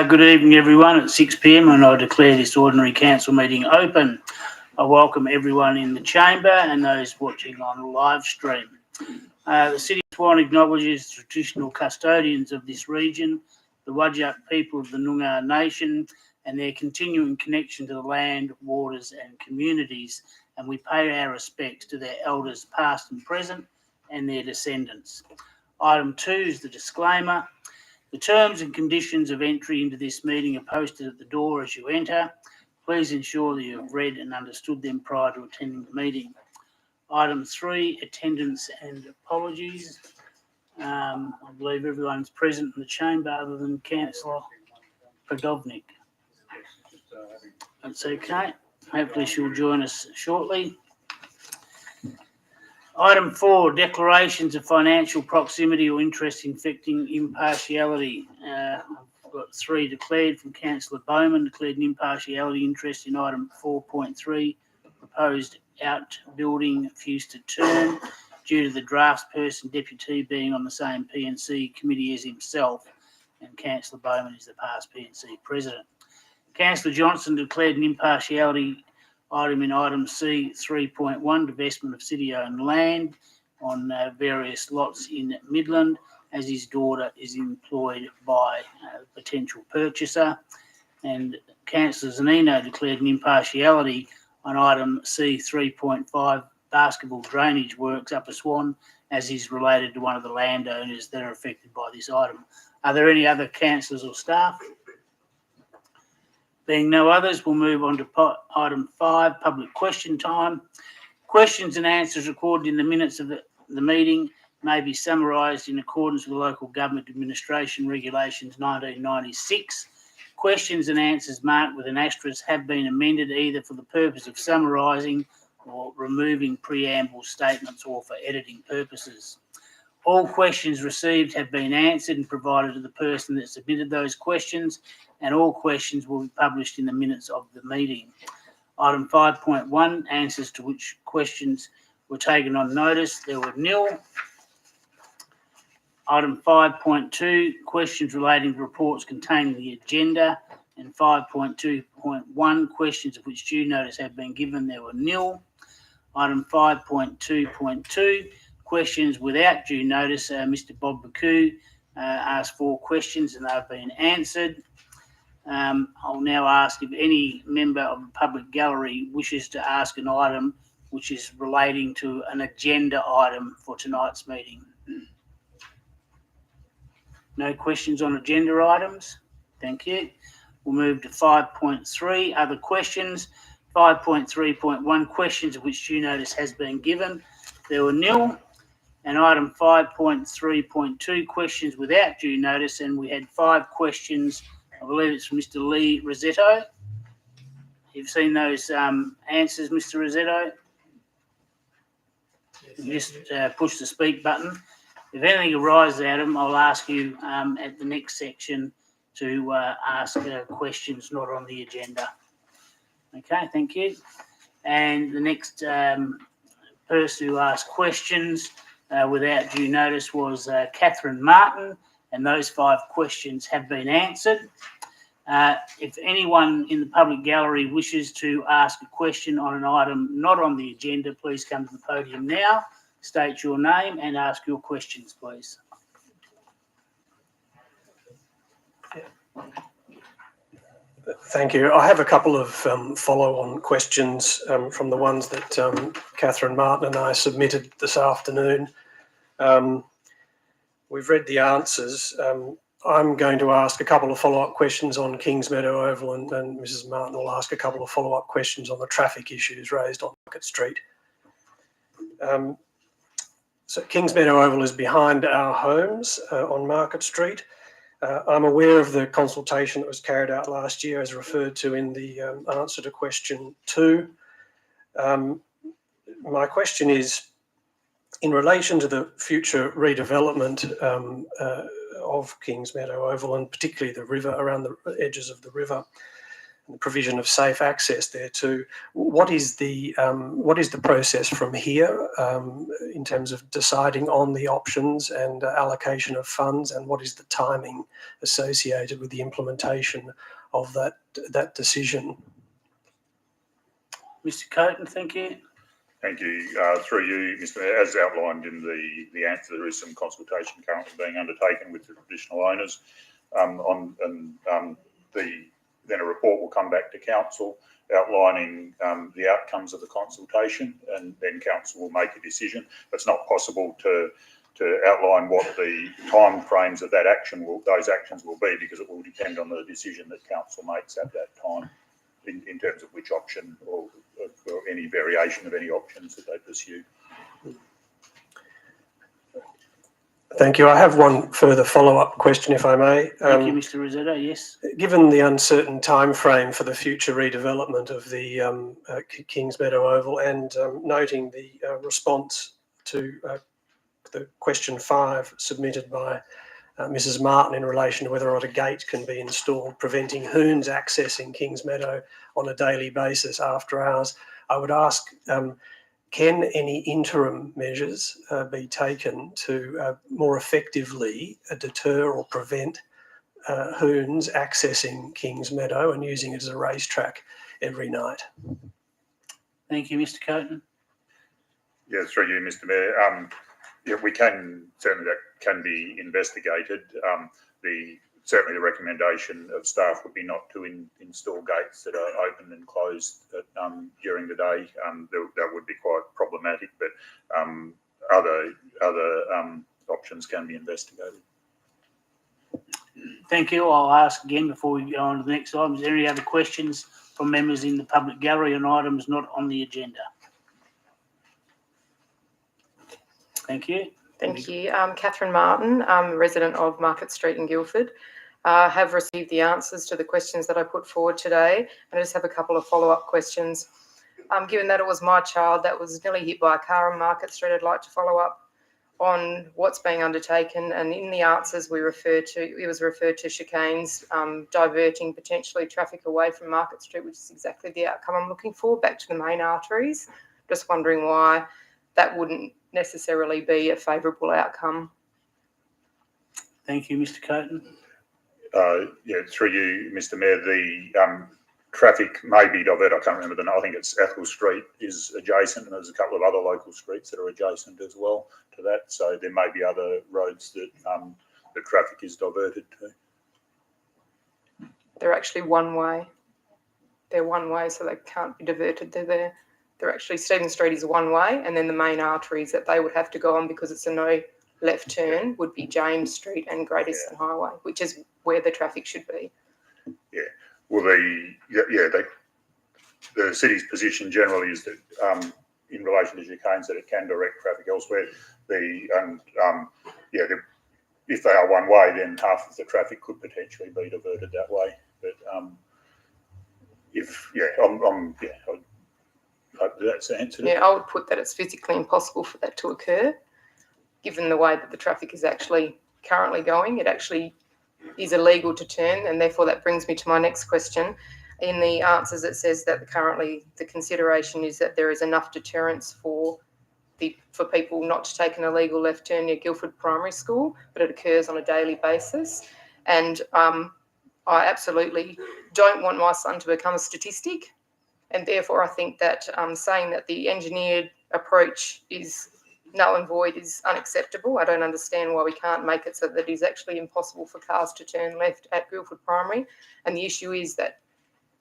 Good evening, everyone. At 6 p.m, and I declare this ordinary council meeting open. I welcome everyone in the chamber and those watching on the live stream. The City of Swan acknowledges the traditional custodians of this region, the Whadjuk people of the Noongar Nation, and their continuing connection to the land, waters and communities, and we pay our respects to their elders past and present and their descendants. Item 2 is the disclaimer. The terms and conditions of entry into this meeting are posted at the door as you enter. Please ensure that you have read and understood them prior to attending the meeting. Item 3, attendance and apologies. I believe everyone's present in the chamber other than Councillor Podovnik. That's okay. Hopefully she'll join us shortly. Item 4, declarations of financial proximity or interest infecting impartiality. I've got 3 declared from Councillor Bowman, declared an impartiality interest in item 4.3, proposed outbuilding Fewster Turn, due to the draftsperson deputy being on the same P&C committee as himself, and Councillor Bowman is the past P&C president. Councillor Johnson declared an impartiality item in item C 3.1, divestment of city-owned land on various lots in Midland, as his daughter is employed by a potential purchaser. And Councillor Zanino declared an impartiality on item C 3.5, basketball drainage works Upper Swan, as is related to one of the landowners that are affected by this item. Are there any other councillors or staff? Being no others, we'll move on to item 5, public question time. Questions and answers recorded in the minutes of the meeting may be summarised in accordance with the Local Government Administration Regulations 1996. Questions and answers marked with an asterisk have been amended either for the purpose of summarising or removing preamble statements or for editing purposes. All questions received have been answered and provided to the person that submitted those questions, and all questions will be published in the minutes of the meeting. Item 5.1, answers to which questions were taken on notice. There were nil. Item 5.2, questions relating to reports contained in the agenda, and 5.2.1, questions of which due notice have been given. There were nil. Item 5.2.2, questions without due notice. Mr. Bob Baku asked 4 questions and they've been answered. I'll now ask if any member of the public gallery wishes to ask an item which is relating to an agenda item for tonight's meeting. No questions on agenda items? Thank you. We'll move to 5.3, other questions. 5.3.1, questions of which due notice has been given. There were nil. And item 5.3.2, questions without due notice, and we had 5 questions. I believe it's from Mr. Lee Rosetto. You've seen those answers, Mr. Rosetto? Yes. Just push the speak button. If anything arises out of them, I'll ask you at the next section to ask questions not on the agenda. Okay, thank you. And the next person who asked questions without due notice was Catherine Martin, and those 5 questions have been answered. If anyone in the public gallery wishes to ask a question on an item not on the agenda, please come to the podium now, state your name and ask your questions, please. Thank you. I have a couple of follow-on questions from the ones that Catherine Martin and I submitted this afternoon. We've read the answers. I'm going to ask a couple of follow-up questions on Kingsmeadow Oval, and Mrs. Martin will ask a couple of follow-up questions on the traffic issues raised on Market Street. So Kingsmeadow Oval is behind our homes on Market Street. I'm aware of the consultation that was carried out last year, as referred to in the answer to question 2. My question is, in relation to the future redevelopment of Kings Meadow Oval, and particularly the river, around the edges of the river, and the provision of safe access there too, what is the process from here in terms of deciding on the options and allocation of funds, and what is the timing associated with the implementation of that decision? Mr. Coaten, thank you. Thank you. Through you, Mr. Mayor, as outlined in the answer, there is some consultation currently being undertaken with the traditional owners then a report will come back to council outlining the outcomes of the consultation, and then council will make a decision. It's not possible to outline what the time frames of those actions will be, because it will depend on the decision that council makes at that time in terms of which option or any variation of any options that they pursue. Thank you. I have one further follow-up question, if I may. Thank you, Mr. Rossetto. Yes. Given the uncertain time frame for the future redevelopment of the Kings Meadow Oval, and noting the response to the question 5 submitted by Mrs. Martin in relation to whether or not a gate can be installed preventing hoons accessing Kings Meadow on a daily basis after hours, I would ask, can any interim measures be taken to more effectively deter or prevent hoons accessing Kings Meadow and using it as a racetrack every night? Thank you, Mr. Coaten. Yeah, through you, Mr. Mayor. Yeah, we can, certainly that can be investigated. Certainly the recommendation of staff would be not to install gates that are open and closed during the day. That would be quite problematic, but other options can be investigated. Thank you. I'll ask again before we go on to the next item. Is there any other questions from members in the public gallery on items not on the agenda? Thank you. Thank you. Catherine Martin, resident of Market Street in Guildford. Have received the answers to the questions that I put forward today. I just have a couple of follow-up questions. Given that it was my child that was nearly hit by a car on Market Street, I'd like to follow up on what's being undertaken. And in the answers it was referred to chicanes, diverting potentially traffic away from Market Street, which is exactly the outcome I'm looking for, back to the main arteries. Just wondering why that wouldn't necessarily be a favourable outcome. Thank you, Mr. Coaten. Yeah, through you, Mr. Mayor, the traffic may be diverted. I can't remember the name. I think it's Athol Street is adjacent, and there's a couple of other local streets that are adjacent as well to that. So there may be other roads that the traffic is diverted to. They're actually one way. They're one way, so they can't be diverted. They're actually, Stephen Street is one way, and then the main arteries that they would have to go on because it's a no left turn would be James Street and Great Eastern Highway, which is where the traffic should be. Yeah. Well, the city's position generally is that in relation to chicanes that it can direct traffic elsewhere. If they are one way, then half of the traffic could potentially be diverted that way. But I hope that's answered. Yeah, I would put that it's physically impossible for that to occur, given the way that the traffic is actually currently going. It actually is illegal to turn, and therefore that brings me to my next question. In the answers, it says that currently the consideration is that there is enough deterrence for people not to take an illegal left turn near Guildford Primary School, but it occurs on a daily basis. And I absolutely don't want my son to become a statistic, and therefore I think that saying that the engineered approach is null and void is unacceptable. I don't understand why we can't make it so that it is actually impossible for cars to turn left at Guildford Primary. And the issue is that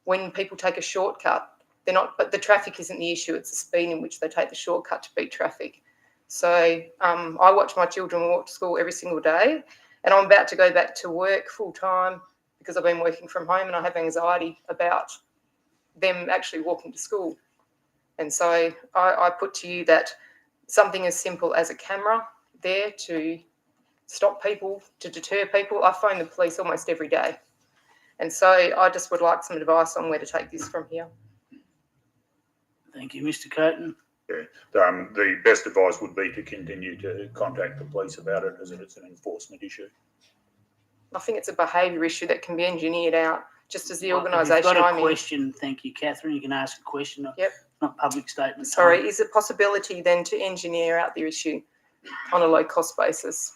when people take a shortcut, but the traffic isn't the issue, it's the speed in which they take the shortcut to beat traffic. So I watch my children walk to school every single day, and I'm about to go back to work full time because I've been working from home, and I have anxiety about them actually walking to school. And so I put to you that something as simple as a camera there to stop people, to deter people. I phone the police almost every day. And so I just would like some advice on where to take this from here. Thank you, Mr. Coaten. The best advice would be to continue to contact the police about it, as it's an enforcement issue. I think it's a behaviour issue that can be engineered out, just as the If you've organisation got a I'm in. question, thank you, Catherine. You can ask a question. Yep. Not public statement. Sorry, is it possibility then to engineer out the issue on a low cost basis?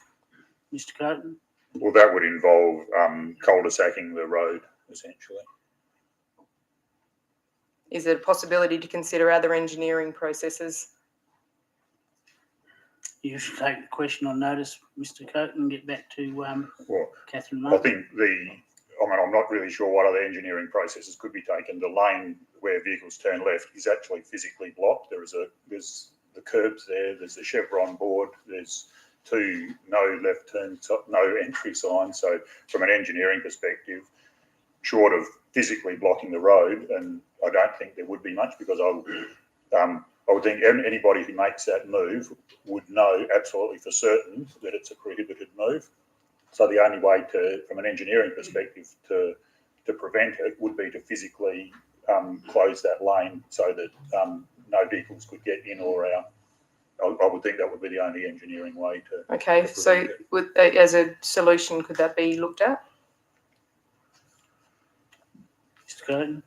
Mr. Coaten. Well, that would involve cul-de-sacking the road, essentially. Is it a possibility to consider other engineering processes? You should take the question on notice, Mr. Coaten, and get back to Well, Catherine I Martin. think I'm not really sure what other engineering processes could be taken. The lane where vehicles turn left is actually physically blocked. There's the curbs there. There's the chevron board. There's two no left turn, no entry signs. So from an engineering perspective, short of physically blocking the road, and I don't think there would be much, because I would think anybody who makes that move would know absolutely for certain that it's a prohibited move. So the only way from an engineering perspective, to prevent it would be to physically close that lane so that no vehicles could get in or out. I would think that would be the only engineering way to. Okay, to so prevent it. as a solution, could that be looked at? Mr. Coaten.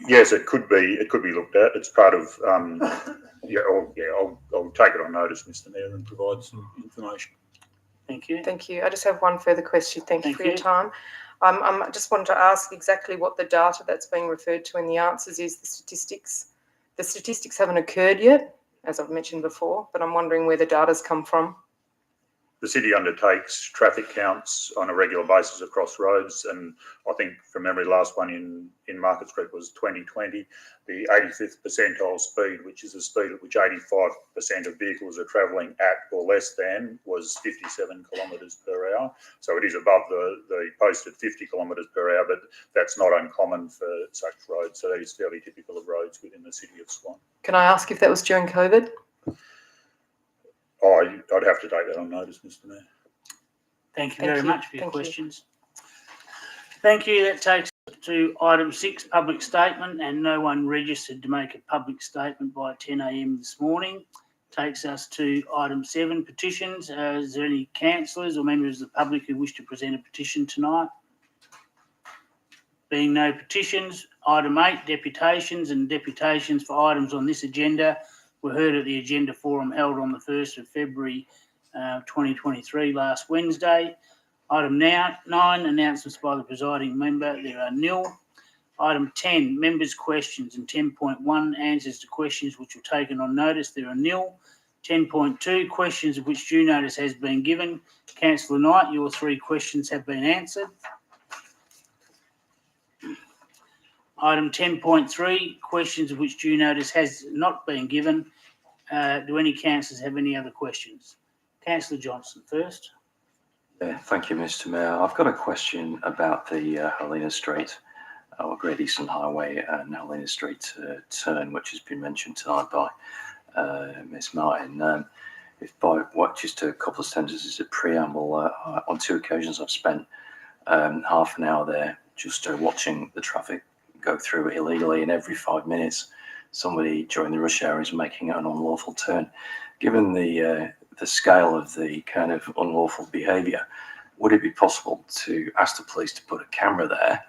Yes, it could be. It could be looked at. It's part of. I'll take it on notice, Mr. Mayor, and provide some information. Thank you. Thank you. I just have one further question. Thank you Thank for your you. time. I just wanted to ask exactly what the data that's being referred to in the answers is, the statistics. The statistics haven't occurred yet, as I've mentioned before, but I'm wondering where the data's come from. The city undertakes traffic counts on a regular basis across roads, and I think from memory, last one in Market Street was 2020. The 85th percentile speed, which is the speed at which 85% of vehicles are travelling at or less than, was 57 kilometres per hour. So it is above the posted 50 kilometres per hour, but that's not uncommon for such roads. So that is fairly typical of roads within the city of Swan. Can I ask if that was during COVID? I'd have to take that on notice, Mr. Mayor. Thank you Thank very you. much for your Thank you. questions. Thank you. That takes us to item 6, public statement, and no one registered to make a public statement by 10 a.m. this morning. Takes us to item 7, petitions. Is there any councillors or members of the public who wish to present a petition tonight? Being no petitions, item 8, deputations, and deputations for items on this agenda were heard at the agenda forum held on the 1st of February 2023, last Wednesday. Item 9, announcements by the presiding member. There are nil. Item 10, members' questions, and 10.1, answers to questions which were taken on notice. There are nil. 10.2, questions of which due notice has been given. Councillor Knight, your 3 questions have been answered. Item 10.3, questions of which due notice has not been given. Do any councillors have any other questions? Councillor Johnson first. Thank you, Mr. Mayor. I've got a question about the Helena Street or Great Eastern Highway and Helena Street turn, which has been mentioned tonight by Ms. Martin. Just a couple of sentences of preamble. On 2 occasions, I've spent half an hour there just watching the traffic go through illegally, and every 5 minutes, somebody during the rush hour is making an unlawful turn. Given the scale of the kind of unlawful behaviour, would it be possible to ask the police to put a camera there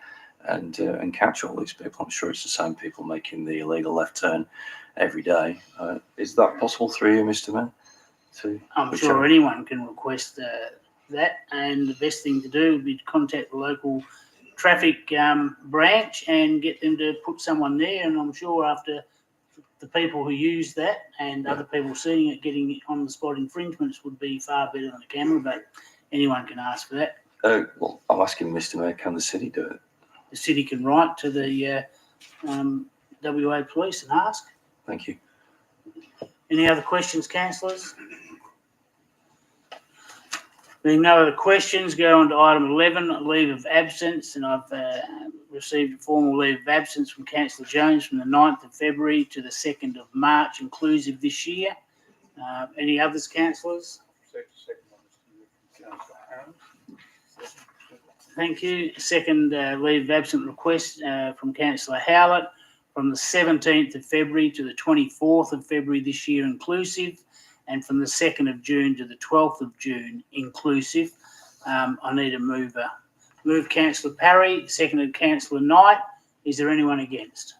and catch all these people? I'm sure it's the same people making the illegal left turn every day. Is that possible through you, Mr. Mayor? I'm sure anyone can request that, and the best thing to do would be to contact the local traffic branch and get them to put someone there, and I'm sure after the people who use that and other people seeing it, getting it on the spot infringements would be far better than a camera, but anyone can ask for that. Well, I'm asking Mr. Mayor, can the city do it? The city can write to the WA Police and ask. Thank you. Any other questions, councillors? Being no other questions, go on to item 11, leave of absence, and I've received a formal leave of absence from Councillor Jones from the 9th of February to the 2nd of March, inclusive this year. Any others, councillors? Thank you. Second leave of absence request from Councillor Howlett from the 17th of February to the 24th of February this year inclusive, and from the 2nd of June to the 12th of June inclusive. I need a mover. Move Councillor Parry, seconded Councillor Knight. Is there anyone against?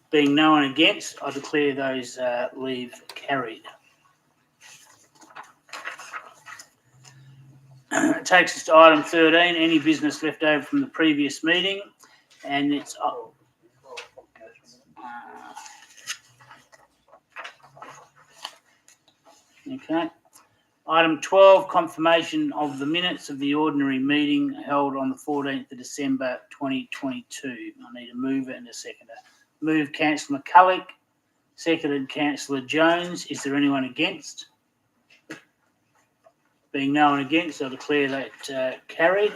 Being no one against, I declare those leave carried. It takes us to item 13, any business left over from the previous meeting, and it's okay. Item 12, confirmation of the minutes of the ordinary meeting held on the 14th of December 2022. I need a mover and a seconder. Move Councillor McCulloch, seconded Councillor Jones. Is there anyone against? Being no one against, I declare that carried.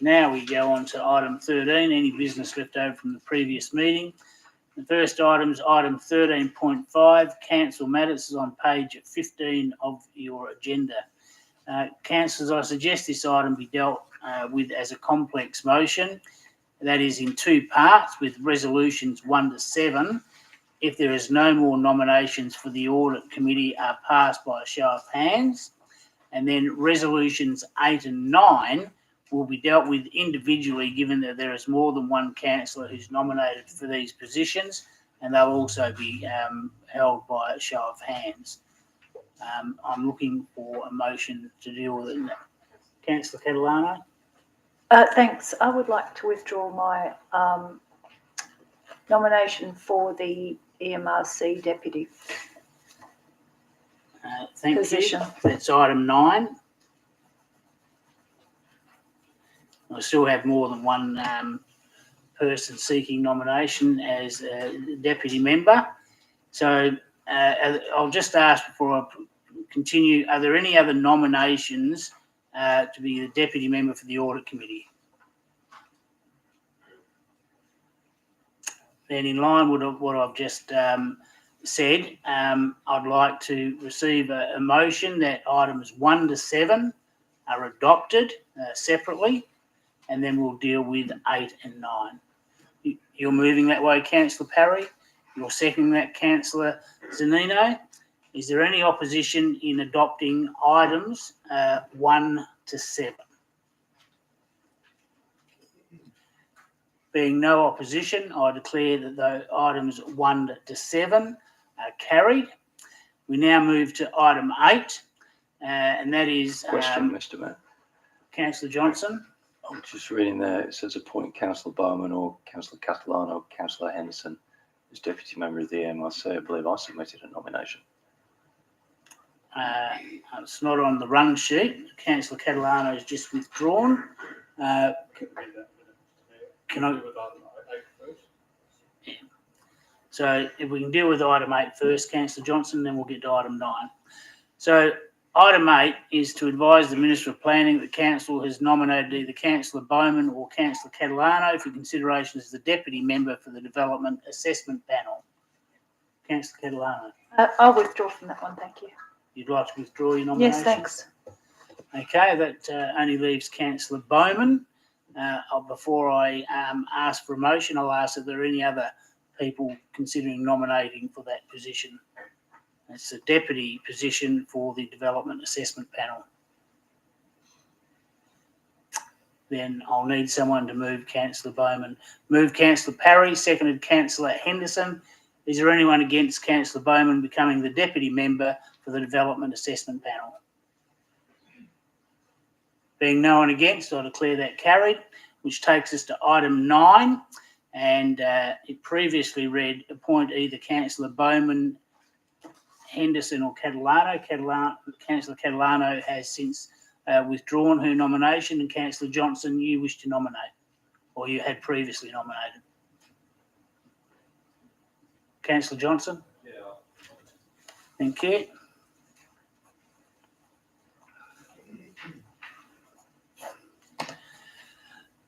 Now we go on to item 13, any business left over from the previous meeting. The first item is item 13.5, council matters, is on page 15 of your agenda. Councillors, I suggest this item be dealt with as a complex motion. That is in two parts, with resolutions 1 to 7. If there is no more nominations for the audit committee are passed by a show of hands. And then resolutions 8 and 9 will be dealt with individually, given that there is more than one councillor who's nominated for these positions, and they'll also be held by a show of hands. I'm looking for a motion to deal with it. Councillor Catalano? Thanks. I would like to withdraw my nomination for the EMRC deputy Thank position. you. That's item 9. I still have more than one person seeking nomination as a deputy member. So I'll just ask before I continue, are there any other nominations to be the deputy member for the audit committee? Then in line with what I've just said, I'd like to receive a motion that items 1 to 7 are adopted separately, and then we'll deal with 8 and 9. You're moving that way, Councillor Parry. You're seconding that, Councillor Zanino. Is there any opposition in adopting items 1 to 7? Being no opposition, I declare that the items 1 to 7 are carried. We now move to item 8, and that is Question, Mr. Mayor. Councillor Johnson. I'm just reading there. It says appoint Councillor Bowman or Councillor Catalano or Councillor Henderson as deputy member of the EMRC. I believe I submitted a nomination. It's not on the run sheet. Councillor Catalano is just withdrawn. Can I? Yeah. So if we can deal with item 8 first, Councillor Johnson, then we'll get to item 9. So item 8 is to advise the Minister of Planning that Council has nominated either Councillor Bowman or Councillor Catalano for consideration as the deputy member for the Development Assessment Panel. Councillor Catalano. I'll withdraw from that one, thank you. You'd like to withdraw your nomination? Yes, thanks. Okay, that only leaves Councillor Bowman. Before I ask for a motion, I'll ask if there are any other people considering nominating for that position. It's a deputy position for the Development Assessment Panel. Then I'll need someone to move Councillor Bowman. Move Councillor Parry, seconded Councillor Henderson. Is there anyone against Councillor Bowman becoming the deputy member for the Development Assessment Panel? Being no one against, I declare that carried, which takes us to item 9. And it previously read appoint either Councillor Bowman, Henderson or Catalano. Councillor Catalano has since withdrawn her nomination, and Councillor Johnson, you wish to nominate, or you had previously nominated. Councillor Johnson? Yeah. Thank you.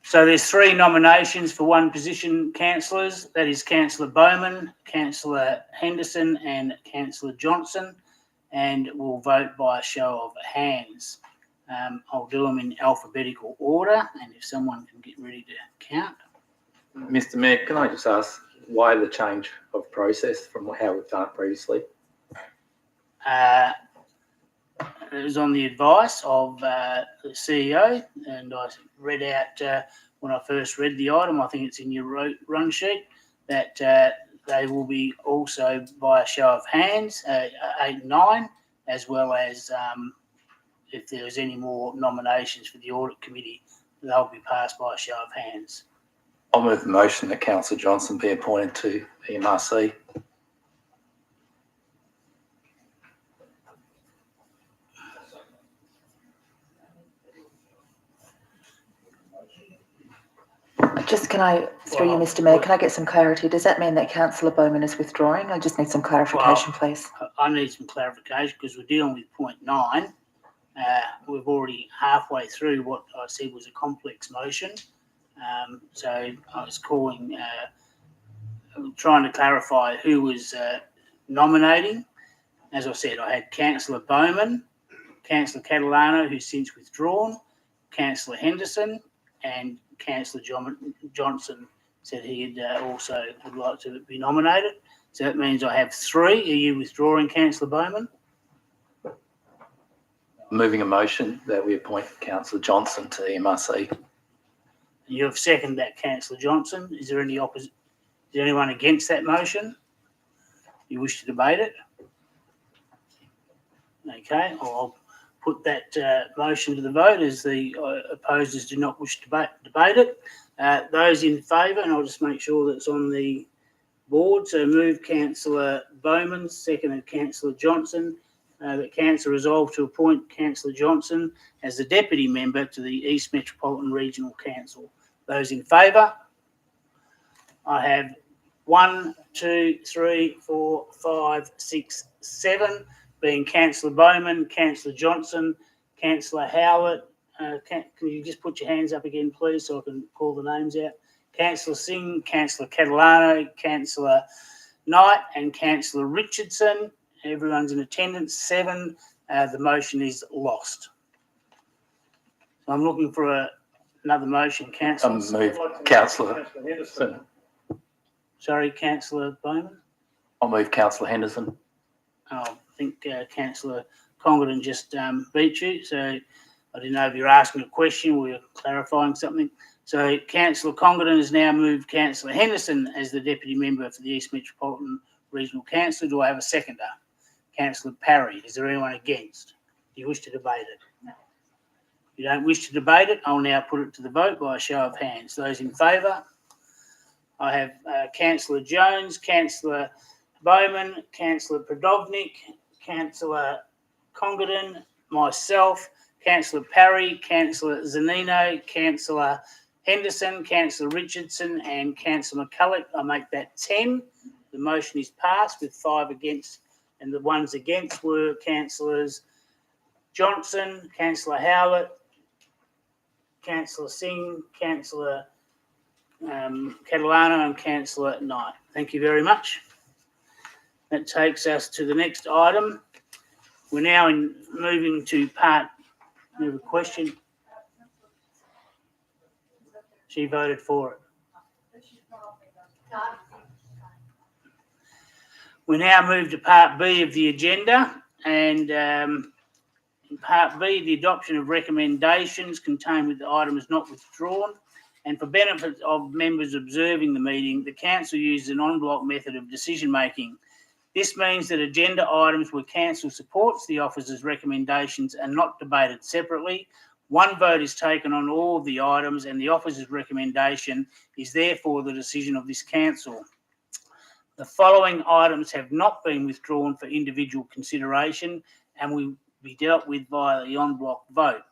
So there's 3 nominations for one position, councillors. That is Councillor Bowman, Councillor Henderson and Councillor Johnson, and we'll vote by a show of hands. I'll do them in alphabetical order, and if someone can get ready to count. Mr. Mayor, can I just ask why the change of process from how we've done it previously? It was on the advice of the CEO, and I read out when I first read the item, I think it's in your run sheet, that they will be also by a show of hands, 8 and 9, as well as if there's any more nominations for the audit committee, they'll be passed by a show of hands. I'll move the motion that Councillor Johnson be appointed to EMRC. Just can I, through you, Mr. Mayor, can I get some clarity? Does that mean that Councillor Bowman is withdrawing? I just need some clarification, please. I need some clarification because we're dealing with point 9. We've already halfway through what I said was a complex motion. So I was trying to clarify who was nominating. As I said, I had Councillor Bowman, Councillor Catalano, who's since withdrawn, Councillor Henderson, and Councillor Johnson said he had also would like to be nominated. So that means I have 3. Are you withdrawing, Councillor Bowman? Moving a motion that we appoint Councillor Johnson to EMRC. You have seconded that, Councillor Johnson. Is there any is there anyone against that motion? You wish to debate it? Okay, I'll put that motion to the vote as the opposers do not wish to debate it. Those in favour, and I'll just make sure that it's on the board. So move Councillor Bowman, seconded Councillor Johnson. That Council resolved to appoint Councillor Johnson as the deputy member to the East Metropolitan Regional Council. Those in favour? I have 1, 2, 3, 4, 5, 6, 7, being Councillor Bowman, Councillor Johnson, Councillor Howard. Can you just put your hands up again, please, so I can call the names out? Councillor Singh, Councillor Catalano, Councillor Knight, and Councillor Richardson. Everyone's in attendance. 7. The motion is lost. So I'm looking for another motion. Councillor. Move Councillor Henderson. Sorry, Councillor Bowman. I'll move Councillor Henderson. I think Councillor Congdon just beat you, so I didn't know if you were asking a question or you're clarifying something. So Councillor Congdon has now moved Councillor Henderson as the deputy member for the East Metropolitan Regional Council. Do I have a seconder? Councillor Parry. Is there anyone against? Do you wish to debate it? No. If you don't wish to debate it, I'll now put it to the vote by a show of hands. Those in favour? I have Councillor Jones, Councillor Bowman, Councillor Prodovnik, Councillor Congdon, myself, Councillor Parry, Councillor Zanino, Councillor Henderson, Councillor Richardson, and Councillor McCulloch. I make that 10. The motion is passed with 5 against, and the ones against were Councillors Johnson, Councillor Howlett, Councillor Singh, Councillor Catalano, and Councillor Knight. Thank you very much. That takes us to the next item. We're now moving to part. We have a question. She voted for it. We now move to part B of the agenda, and in part B, the adoption of recommendations contained with the items not withdrawn. And for benefit of members observing the meeting, the council uses an en bloc method of decision making. This means that agenda items where council supports the officer's recommendations are not debated separately. One vote is taken on all of the items, and the officer's recommendation is therefore the decision of this council. The following items have not been withdrawn for individual consideration and will be dealt with via the en bloc vote.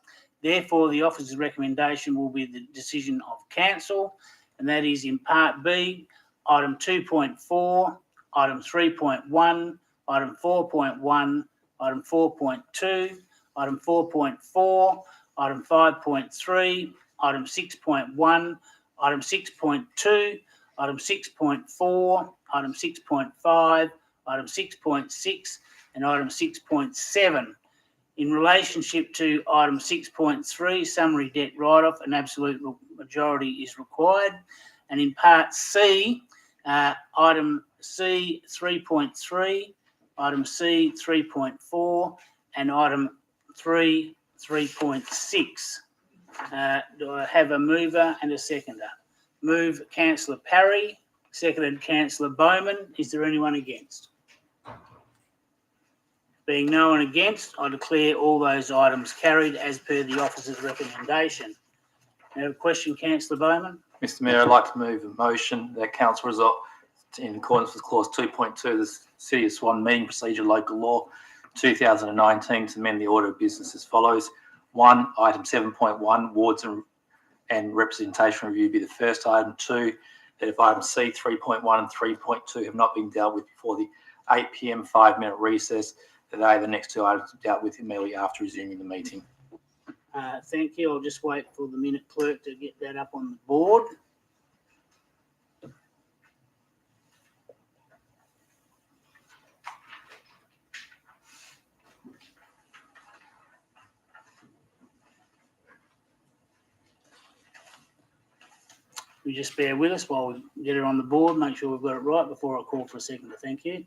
Therefore, the officer's recommendation will be the decision of council, and that is in part B, item 2.4, item 3.1, item 4.1, item 4.2, item 4.4, item 5.3, item 6.1, item 6.2, item 6.4, item 6.5, item 6.6, and item 6.7. In relationship to item 6.3, summary debt write-off, an absolute majority is required. And in part C, item C 3.3, item C 3.4, and item 3.6. Do I have a mover and a seconder? Move Councillor Parry, seconded Councillor Bowman. Is there anyone against? Being no one against, I declare all those items carried as per the officer's recommendation. Now, a question, Councillor Bowman? Mr Mayor, I'd like to move a motion that council result in accordance with clause 2.2 of the City of Swan Meeting Procedure Local Law 2019 to amend the order of business as follows. 1, item 7.1, wards and representation review be the first item. 2, that if items C 3.1 and 3.2 have not been dealt with before the 8 p.m. 5-minute recess, that they are the next 2 items dealt with immediately after resuming the meeting. Thank you. I'll just wait for the minute clerk to get that up on the board. You just bear with us while we get it on the board, make sure we've got it right before I call for a seconder. Thank you.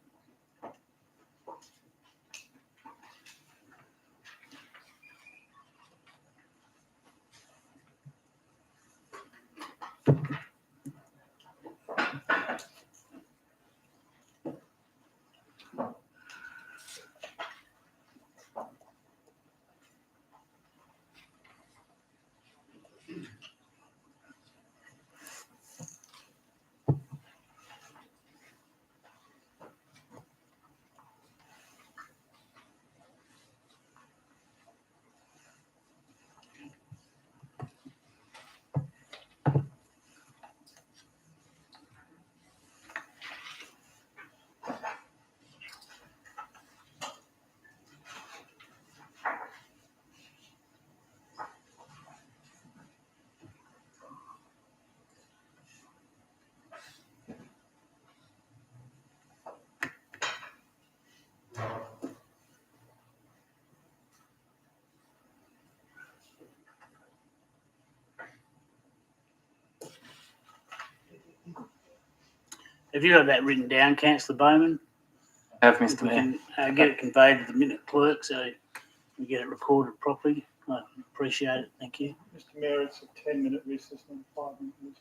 Have you got that written down, Councillor Bowman? Have, If Mr we Mayor. can get it conveyed to the minute clerk so we get it recorded properly. I appreciate it. Thank you. Mr Mayor, it's a 10-minute recess, not a 5-minute recess.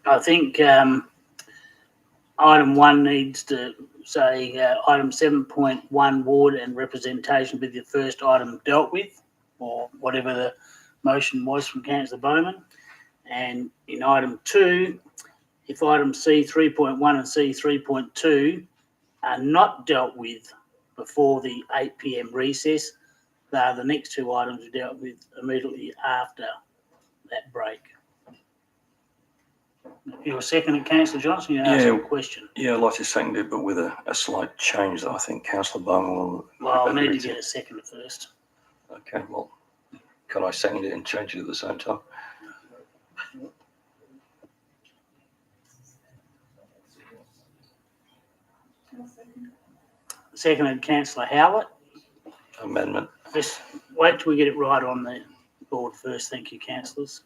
I think item 1 needs to say item 7.1 ward and representation be the first item dealt with, or whatever the motion was from Councillor Bowman. And in item 2, if item C 3.1 and C 3.2 are not dealt with before the 8 p.m. recess, they are the next 2 items dealt with immediately after that break. You were second, Councillor Johnson. You asked a question. Yeah, I'd like to second it, but with a slight change that I think Councillor Bowman will. Well, I'll need agree to get a second first. Okay, well, can I second it and change it at the same time? Seconded, Councillor Howlett. Amendment. Just wait till we get it right on the board first. Thank you, councillors.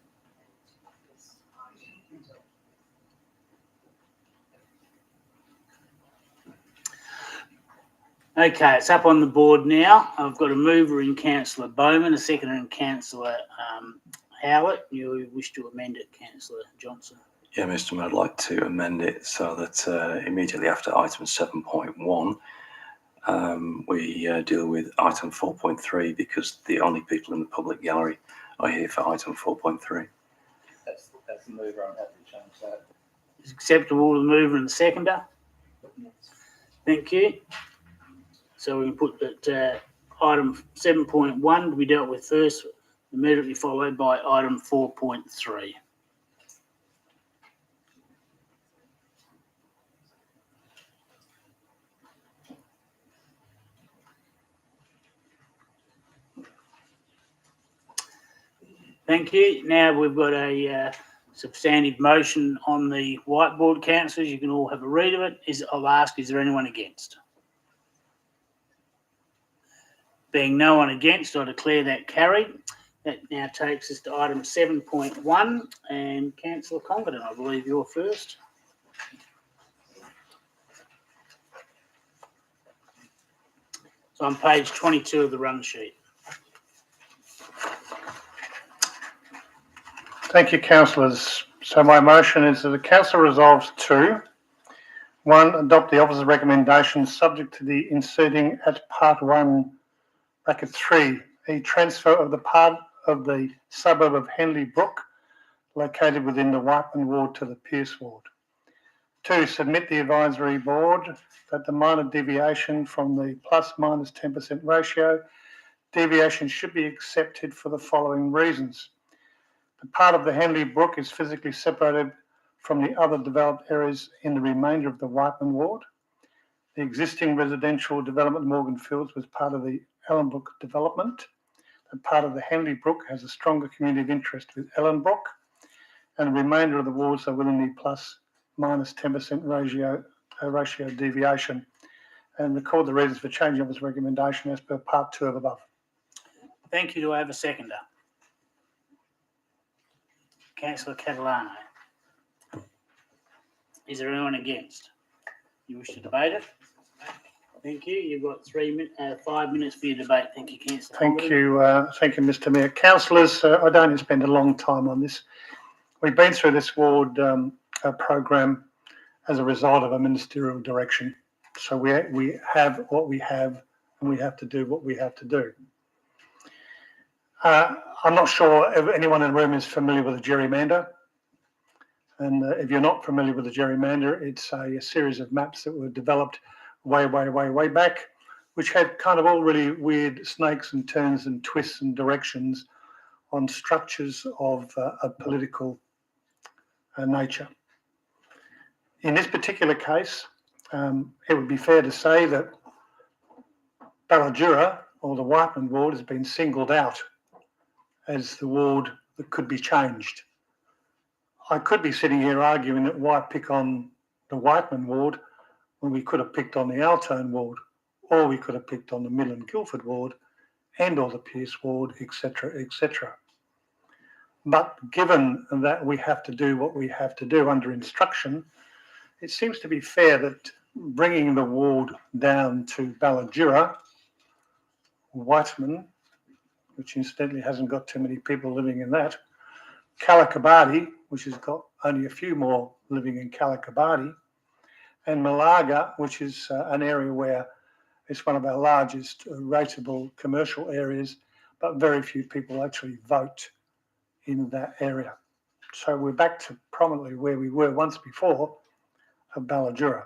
Okay, it's up on the board now. I've got a mover in Councillor Bowman, a seconder in Councillor Howlett. You wish to amend it, Councillor Johnson? Yeah, Mr. Mayor, I'd like to amend it so that immediately after item 7.1, we deal with item 4.3 because the only people in the public gallery are here for item 4.3. That's the mover. I'm happy to change that. Is acceptable to the mover and the seconder? Thank you. So we can put that item 7.1 to be dealt with first, immediately followed by item 4.3. Thank you. Now we've got a substantive motion on the whiteboard, councillors. You can all have a read of it. I'll ask, is there anyone against? Being no one against, I declare that carried. That now takes us to item 7.1, and Councillor Congdon, I believe you're first. It's on page 22 of the run sheet. Thank you, councillors. So my motion is that the council resolves to 1, adopt the officer's recommendations subject to the inserting at part 1, bracket 3, a transfer of the part of the suburb of Henley Brook located within the Whiteman ward to the Pearce ward. 2, submit the advisory board that the minor deviation from the plus minus 10% ratio deviation should be accepted for the following reasons. The part of the Henley Brook is physically separated from the other developed areas in the remainder of the Whiteman ward. The existing residential development Morgan Fields was part of the Ellenbrook development. The part of the Henley Brook has a stronger community of interest with Ellenbrook, and the remainder of the wards are within the plus minus 10% ratio deviation. And record the reasons for changing of his recommendation as per part 2 of above. Thank you. Do I have a seconder? Councillor Catalano. Is there anyone against? You wish to debate it? Thank you. You've got 5 minutes for your debate. Thank you, Councillor. Thank you, Mr. Mayor. Councillors, I don't need to spend a long time on this. We've been through this ward program as a result of a ministerial direction. So we have what we have, and we have to do what we have to do. I'm not sure if anyone in the room is familiar with a gerrymander. And if you're not familiar with a gerrymander, it's a series of maps that were developed way back, which had kind of all really weird snakes and turns and twists and directions on structures of a political nature. In this particular case, it would be fair to say that Ballajura, or the Whiteman ward, has been singled out as the ward that could be changed. I could be sitting here arguing that why pick on the Whiteman ward when we could have picked on the Altone ward, or we could have picked on the Mill and Guildford ward and or the Pearce ward, etc., etc. But given that we have to do what we have to do under instruction, it seems to be fair that bringing the ward down to Ballajura, Whiteman, which incidentally hasn't got too many people living in that, Calicabadi, which has got only a few more living in Calicabadi, and Malaga, which is an area where it's one of our largest rateable commercial areas, but very few people actually vote in that area. So we're back to prominently where we were once before of Ballajura.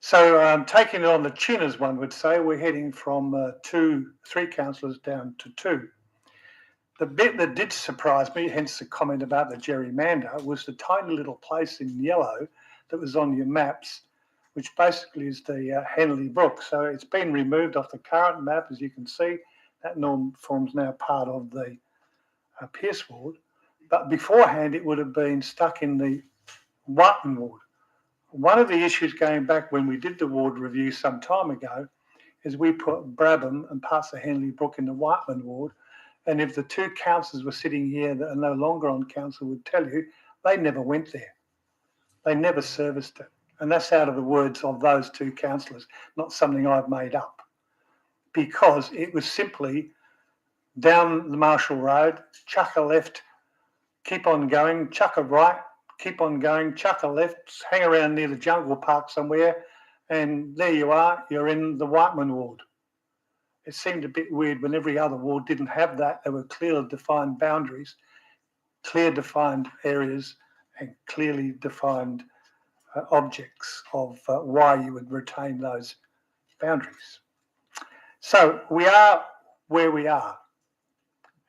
So taking it on the chin, as one would say, we're heading from 3 councillors down to 2. The bit that did surprise me, hence the comment about the gerrymander, was the tiny little place in yellow that was on your maps, which basically is the Henley Brook. So it's been removed off the current map, as you can see. That forms now part of the Pearce ward. But beforehand, it would have been stuck in the Whiteman ward. One of the issues going back when we did the ward review some time ago is we put Brabham and parts of Henley Brook in the Whiteman ward. And if the 2 councillors were sitting here that are no longer on council would tell you, they never went there. They never serviced it. And that's out of the words of those 2 councillors, not something I've made up. Because it was simply down the Marshall Road, chuck a left, keep on going, chuck a right, keep on going, chuck a left, hang around near the Jungle Park somewhere, and there you are, you're in the Whiteman ward. It seemed a bit weird when every other ward didn't have that. There were clearly defined boundaries, clear defined areas, and clearly defined objects of why you would retain those boundaries. So we are where we are.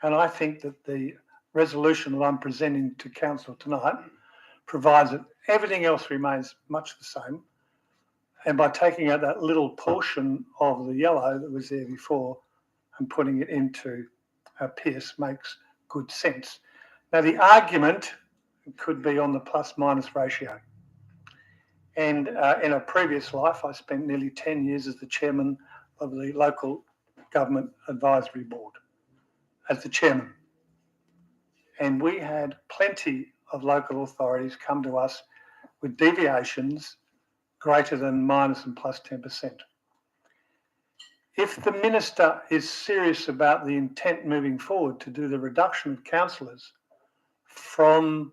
And I think that the resolution that I'm presenting to council tonight provides that everything else remains much the same. And by taking out that little portion of the yellow that was there before and putting it into Pearce makes good sense. Now, the argument could be on the plus-minus ratio. And in a previous life, I spent nearly 10 years as the chairman of the Local Government Advisory Board, as the chairman. And we had plenty of local authorities come to us with deviations greater than minus and plus 10%. If the minister is serious about the intent moving forward to do the reduction of councillors from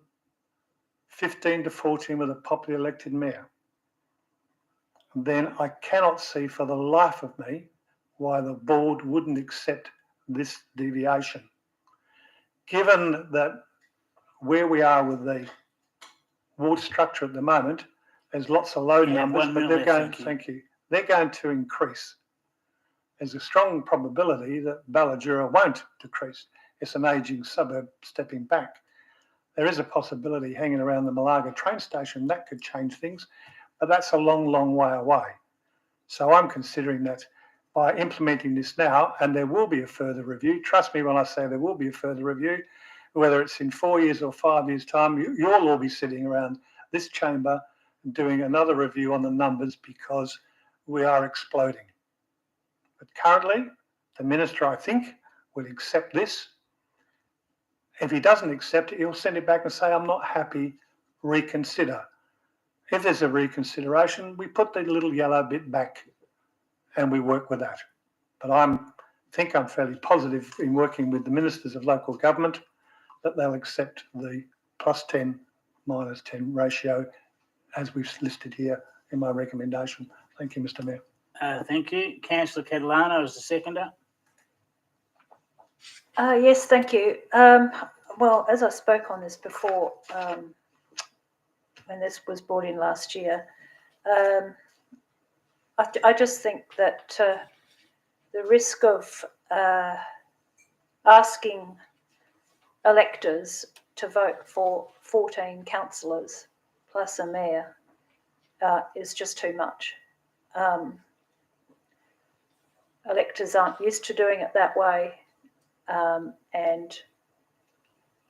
15 to 14 with a popularly elected mayor, then I cannot see for the life of me why the board wouldn't accept this deviation. Given that where we are with the ward structure at the moment, there's lots of low numbers, but they're going, they're going to increase. There's a strong probability that Ballajura won't decrease. It's an ageing suburb stepping back. There is a possibility hanging around the Malaga train station that could change things, but that's a long, long way away. So I'm considering that by implementing this now, and there will be a further review, trust me when I say there will be a further review, whether it's in 4 years or 5 years' time, you'll all be sitting around this chamber doing another review on the numbers because we are exploding. But currently, the minister, I think, will accept this. If he doesn't accept it, he'll send it back and say, I'm not happy, reconsider. If there's a reconsideration, we put the little yellow bit back and we work with that. But I think I'm fairly positive in working with the ministers of local government that they'll accept the plus 10, minus 10 ratio as we've listed here in my recommendation Thank you, Mr Mayor. Thank you. Councillor Catalano is the seconder. Yes, thank you. Well, as I spoke on this before, when this was brought in last year, I just think that the risk of asking electors to vote for 14 councillors plus a mayor is just too much. Electors aren't used to doing it that way. And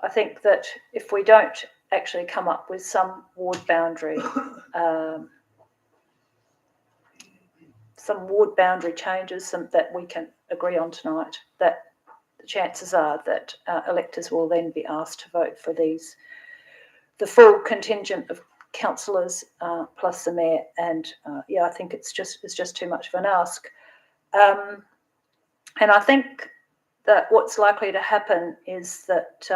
I think that if we don't actually come up with some ward boundary, changes that we can agree on tonight, that the chances are that electors will then be asked to vote for the full contingent of councillors plus the mayor. And I think it's just too much of an ask. And I think that what's likely to happen is that,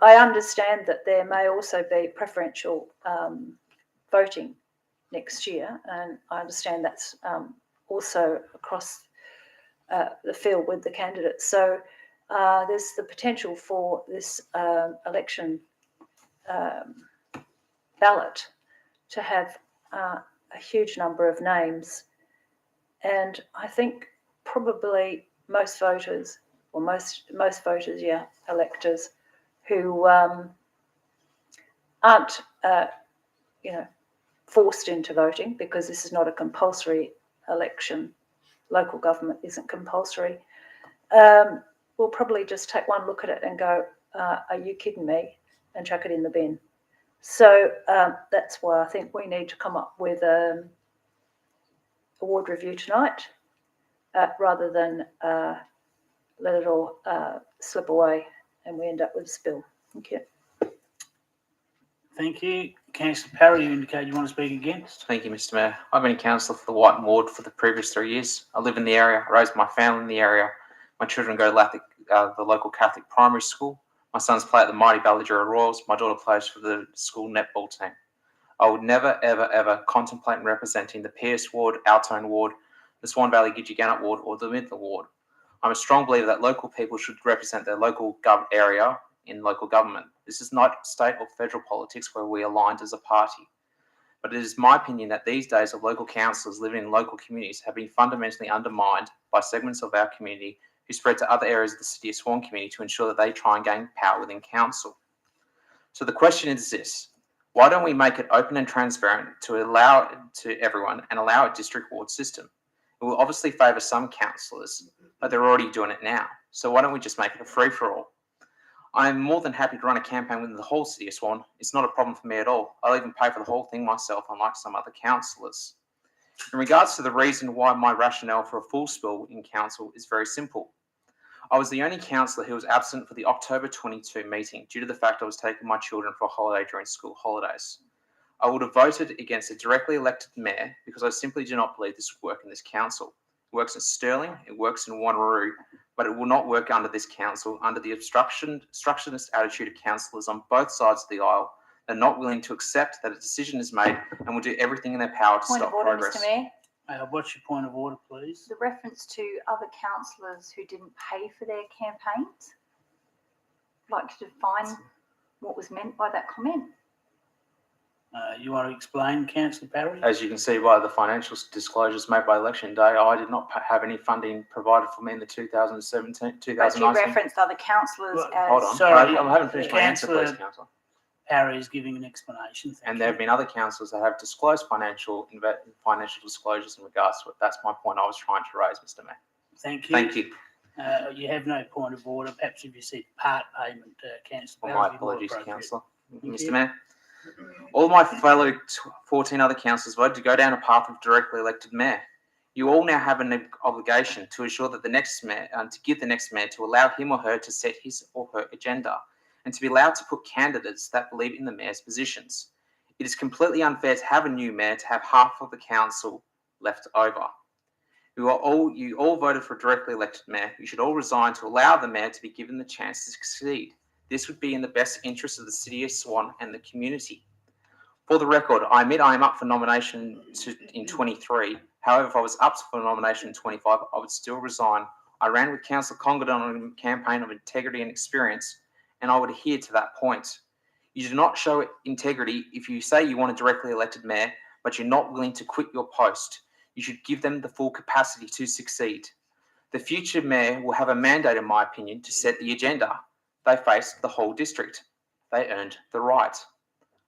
I understand that there may also be preferential voting next year, and I understand that's also across the field with the candidates. So there's the potential for this election ballot to have a huge number of names. And I think probably most voters, or most voters, electors, who aren't, forced into voting, because this is not a compulsory election. Local government isn't compulsory. We'll probably just take one look at it and go, are you kidding me? And chuck it in the bin. So that's why I think we need to come up with a ward review tonight, rather than let it all slip away and we end up with a spill. Thank you. Thank you. Councillor Parry, you indicated you want to speak again. Thank you, Mr Mayor. I've been a councillor for the Whiten Ward for the previous 3 years. I live in the area, I raised my family in the area. My children go to the local Catholic primary school. My sons play at the mighty Ballajura Royals. My daughter plays for the school netball team. I would never, ever, ever contemplate representing the Pierce Ward, Altone Ward, the Swan Valley Gidgee Gannett Ward, or the Midler Ward. I'm a strong believer that local people should represent their local area in local government. This is not state or federal politics where we are aligned as a party. But it is my opinion that these days of local councillors living in local communities have been fundamentally undermined by segments of our community who spread to other areas of the City of Swan community to ensure that they try and gain power within council. So the question is this: why don't we make it open and transparent to allow it to everyone and allow a district ward system? It will obviously favour some councillors, but they're already doing it now. So why don't we just make it a free-for-all? I'm more than happy to run a campaign within the whole City of Swan. It's not a problem for me at all. I'll even pay for the whole thing myself, unlike some other councillors. In regards to the reason why my rationale for a full spill in council is very simple. I was the only councillor who was absent for the October 22 meeting due to the fact I was taking my children for a holiday during school holidays. I would have voted against a directly elected mayor because I simply do not believe this would work in this council. It works in Stirling, it works in Wanneroo, but it will not work under this council, under the obstructionist attitude of councillors on both sides of the aisle. They're not willing to accept that a decision is made and will do everything in their power to Point stop of order, progress. Mr Mayor. What's your point of order, please? The reference to other councillors who didn't pay for their campaigns. I'd like to define what was meant by that comment. You want to explain, Councillor Parry? As you can see by the financial disclosures made by election day, I did not have any funding provided for me in the 2017, But you 2019. referenced other councillors Well, as... Hold on, Sorry, I haven't finished my answer, please, Councillor Councillor. Parry is giving an explanation. Thank And there have been other councillors that have disclosed financial disclosures in regards to it. That's my point I was trying to raise, Mr Mayor. Thank you. Thank you. You have no point of order. Perhaps if you said part payment, Councillor Well, Parry my would be more apologies, appropriate. Councillor. Thank Mr you. Mayor. All my fellow 14 other councillors voted to go down a path of directly elected mayor. You all now have an obligation to ensure that the next mayor, to give the next mayor to allow him or her to set his or her agenda and to be allowed to put candidates that believe in the mayor's positions. It is completely unfair to have a new mayor to have half of the council left over. You all voted for a directly elected mayor. You should all resign to allow the mayor to be given the chance to succeed. This would be in the best interest of the City of Swan and the community. For the record, I admit I am up for nomination in 23. However, if I was up for nomination in 25, I would still resign. I ran with Councillor Congdon on a campaign of integrity and experience, and I would adhere to that point. You do not show integrity if you say you want a directly elected mayor, but you're not willing to quit your post. You should give them the full capacity to succeed. The future mayor will have a mandate, in my opinion, to set the agenda. They face the whole district. They earned the right,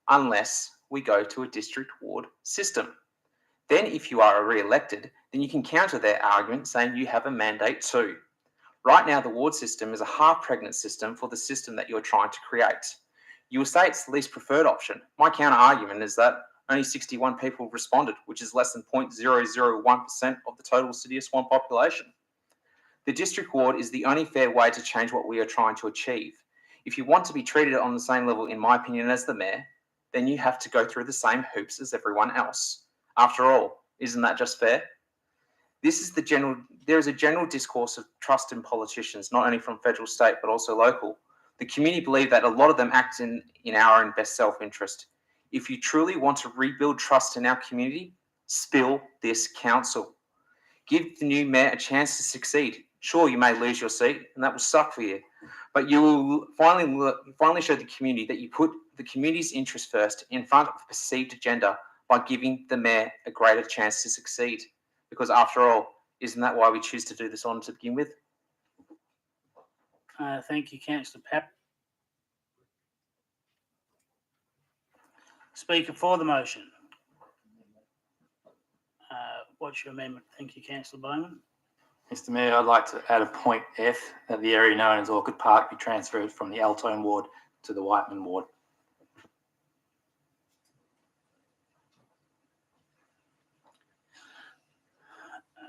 unless we go to a district ward system. Then if you are re-elected, then you can counter their argument saying you have a mandate too. Right now, the ward system is a half-pregnant system for the system that you're trying to create. You will say it's the least preferred option. My counter-argument is that only 61 people responded, which is less than 0.001% of the total City of Swan population. The district ward is the only fair way to change what we are trying to achieve. If you want to be treated on the same level, in my opinion, as the mayor, then you have to go through the same hoops as everyone else. After all, isn't that just fair? There is a general discourse of trust in politicians, not only from federal, state, but also local. The community believe that a lot of them act in our own best self-interest. If you truly want to rebuild trust in our community, spill this council. Give the new mayor a chance to succeed. Sure, you may lose your seat, and that will suck for you, but you will finally show the community that you put the community's interest first in front of the perceived agenda by giving the mayor a greater chance to succeed. Because after all, isn't that why we choose to do this honour to begin with? Thank you, Councillor Papp. Speaker for the motion. What's your amendment? Thank you, Councillor Bowman. Mr Mayor, I'd like to add a point F, that the area known as Orchid Park be transferred from the Altone ward to the Whiteman ward.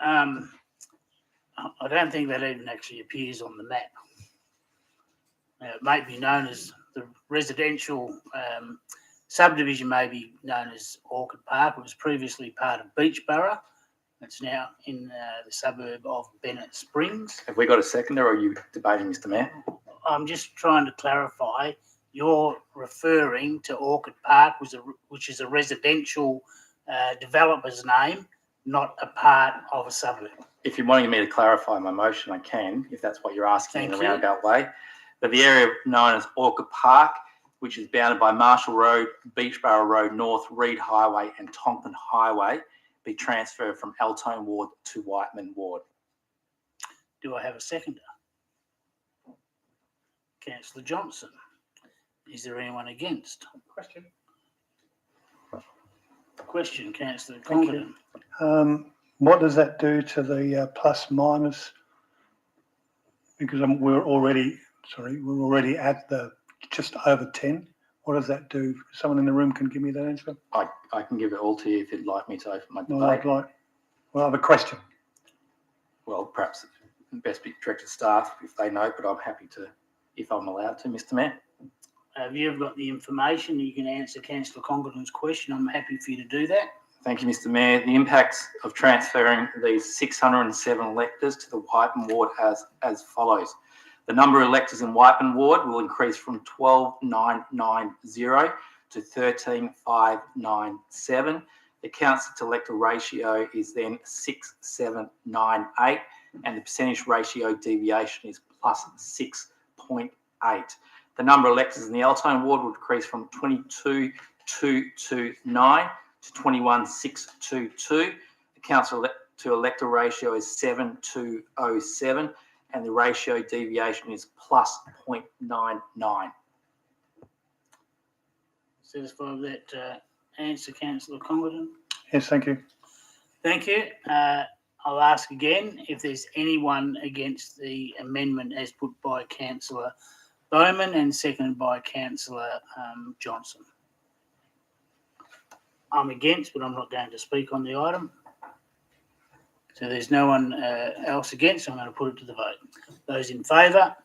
I don't think that even actually appears on the map. It may be known as the residential subdivision, may be known as Orchid Park. It was previously part of Beachborough. It's now in the suburb of Bennett Springs. Have we got a seconder, or are you debating, Mr Mayor? I'm just trying to clarify. You're referring to Orchid Park, which is a residential developer's name, not a part of a suburb. If you're wanting me to clarify my motion, I can, if that's what you're asking in a Thank you. roundabout way. But the area known as Orchid Park, which is bounded by Marshall Road, Beachborough Road North, Reed Highway and Tonkin Highway, be transferred from Altone ward to Whiteman ward. Do I have a seconder? Councillor Johnson. Is there anyone against? Question, Councillor Thank you. Congdon. What does that do to the plus minus? Because we're already at the just over 10. What does that do? Someone in the room can give me that answer. I can give it all to you if you'd like me to open my Well, debate. I have a question. Well, perhaps best be directed to staff if they know, but I'm happy to, if I'm allowed to, Mr Mayor. Have you got the information? You can answer Councillor Congdon's question. I'm happy for you to do that. Thank you, Mr Mayor. The impacts of transferring these 607 electors to the Whiteman ward as follows. The number of electors in Whiteman ward will increase from 12,990 to 13,597. The council to elector ratio is then 6,798, and the percentage ratio deviation is plus 6.8. The number of electors in the Altone ward will decrease from 22,229 to 21,622. The council to elector ratio is 7,207, and the ratio deviation is plus 0.99. Satisfied with that answer, Councillor Congdon? Yes, thank you. Thank you. I'll ask again if there's anyone against the amendment as put by Councillor Bowman and seconded by Councillor Johnson. I'm against, but I'm not going to speak on the item. So there's no one else against. I'm going to put it to the vote. Those in favour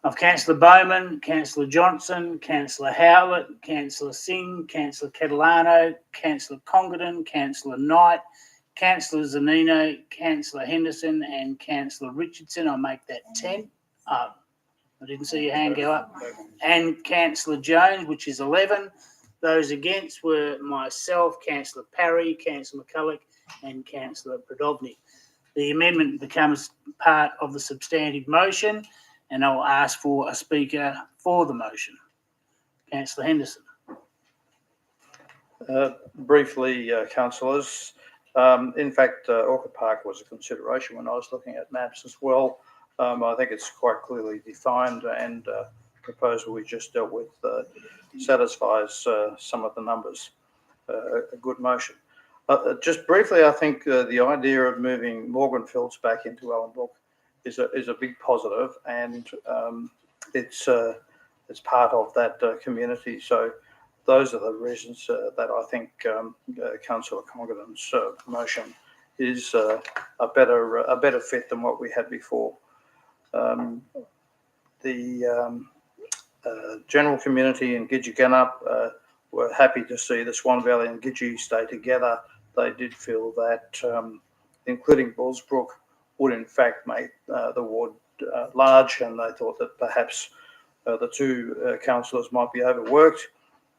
of Councillor Bowman, Councillor Johnson, Councillor Howlett, Councillor Singh, Councillor Catalano, Councillor Congdon, Councillor Knight, Councillor Zanino, Councillor Henderson and Councillor Richardson. I'll make that 10. I didn't see your hand go up. And Councillor Jones, which is 11. Those against were myself, Councillor Parry, Councillor McCulloch and Councillor Prodovnik. The amendment becomes part of the substantive motion and I'll ask for a speaker for the motion. Councillor Henderson. Briefly, councillors, in fact, Orchid Park was a consideration when I was looking at maps as well. I think it's quite clearly defined, and the proposal we just dealt with satisfies some of the numbers. A good motion. Just briefly, I think the idea of moving Morganfields back into Ellenbrook is a big positive, and it's part of that community. So those are the reasons that I think Councillor Congdon's motion is a better fit than what we had before. The general community in Gidgegannup were happy to see the Swan Valley and Gidgee stay together. They did feel that including Bullsbrook would in fact make the ward large, and they thought that perhaps the two councillors might be overworked.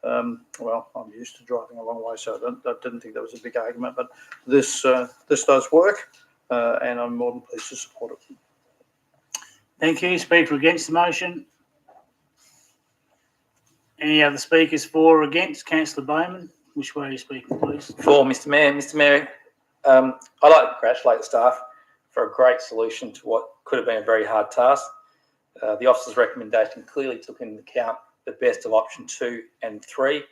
Well, I'm used to driving a long way, so I didn't think there was a big argument, but this does work, and I'm more than pleased to support it. Thank you. Speaker against the motion? Any other speakers for or against? Councillor Bowman, which way are you speaking, please? For Mr Mayor. Mr Mayor, I'd like to congratulate the staff for a great solution to what could have been a very hard task. The officer's recommendation clearly took into account the best of option 2 and 3.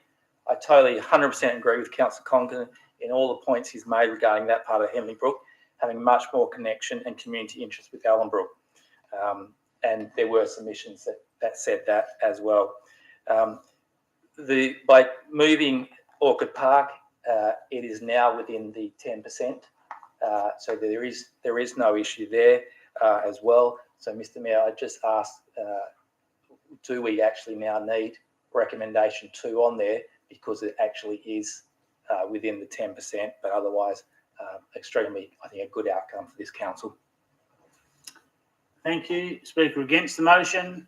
I totally 100% agree with Councillor Congdon in all the points he's made regarding that part of Henley Brook having much more connection and community interest with Ellenbrook. And there were submissions that said that as well. By moving Orchid Park, it is now within the 10%. So there is no issue there as well. So, Mr Mayor, I just asked, do we actually now need recommendation 2 on there, because it actually is within the 10%, but otherwise extremely, I think, a good outcome for this council. Thank you. Speaker against the motion?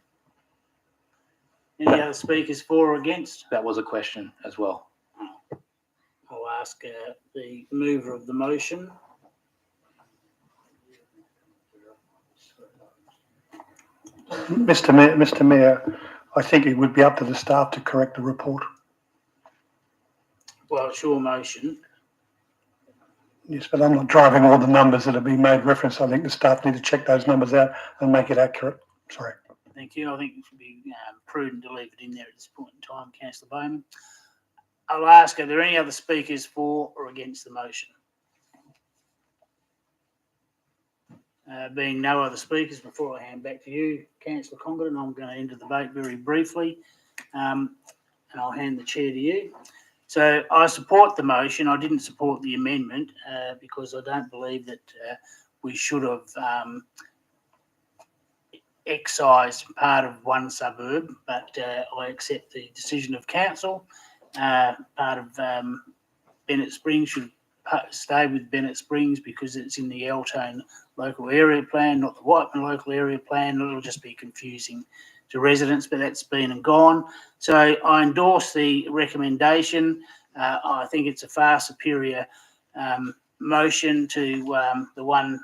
Any other speakers for or against? That was a question as well. I'll ask the mover of the motion. Mr Mayor, I think it would be up to the staff to correct the report. Well, it's your motion. Yes, but I'm not driving all the numbers that have been made reference. I think the staff need to check those numbers out and make it accurate. Sorry. Thank you. I think it would be prudent to leave it in there at this point in time, Councillor Bowman. I'll ask, are there any other speakers for or against the motion? Being no other speakers, before I hand back to you, Councillor Congdon, I'm going to end the debate very briefly, and I'll hand the chair to you. So I support the motion. I didn't support the amendment because I don't believe that we should have excised part of one suburb, but I accept the decision of council. Part of Bennett Springs should stay with Bennett Springs because it's in the Eltone local area plan, not the Whiteman local area plan. It'll just be confusing to residents, but that's been and gone. So I endorse the recommendation. I think it's a far superior motion to the one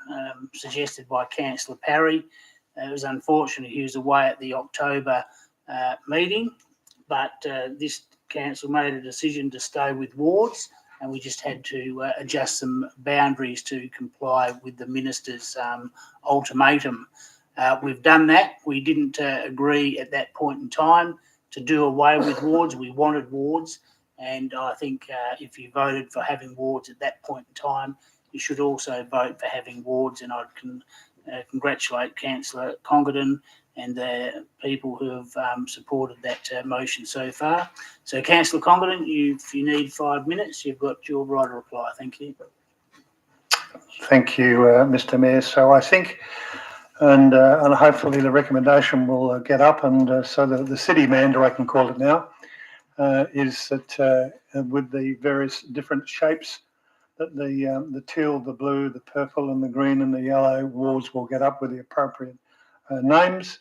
suggested by Councillor Parry. It was unfortunate he was away at the October meeting, but this council made a decision to stay with wards, and we just had to adjust some boundaries to comply with the minister's ultimatum. We've done that. We didn't agree at that point in time to do away with wards. We wanted wards, and I think if you voted for having wards at that point in time, you should also vote for having wards, and I can congratulate Councillor Congdon and the people who have supported that motion so far. So, Councillor Congdon, if you need 5 minutes, you've got your right to reply. Thank you. Thank you, Mr Mayor. So I think, and hopefully the recommendation will get up, and so the city mandarin, I can call it now, is that with the various different shapes, that the teal, the blue, the purple and the green and the yellow wards will get up with the appropriate names.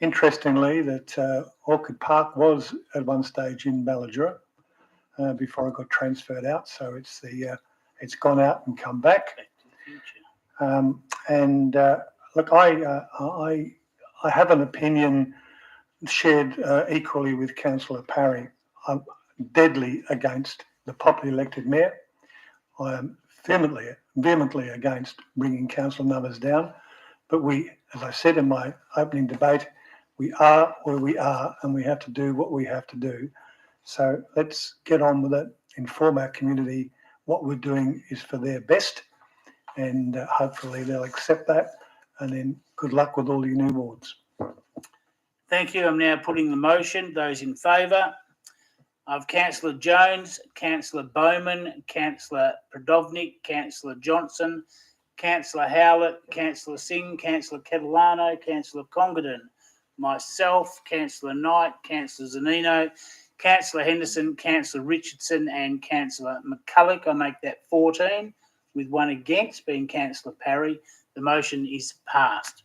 Interestingly, that Orchid Park was at one stage in Balladura, before it got transferred out. So it's gone out and come back. Back to the future. Look, I have an opinion shared equally with Councillor Parry. I'm deadly against the popularly elected mayor. I am vehemently against bringing council numbers down. But we, as I said in my opening debate, we are where we are and we have to do what we have to do. So let's get on with it, inform our community what we're doing is for their best, and hopefully they'll accept that. And then good luck with all your new wards. Thank you. I'm now putting the motion. Those in favour of Councillor Jones, Councillor Bowman, Councillor Prodovnik, Councillor Johnson, Councillor Howlett, Councillor Singh, Councillor Catalano, Councillor Congdon, myself, Councillor Knight, Councillor Zanino, Councillor Henderson, Councillor Richardson and Councillor McCulloch. I make that 14, with one against being Councillor Parry. The motion is passed.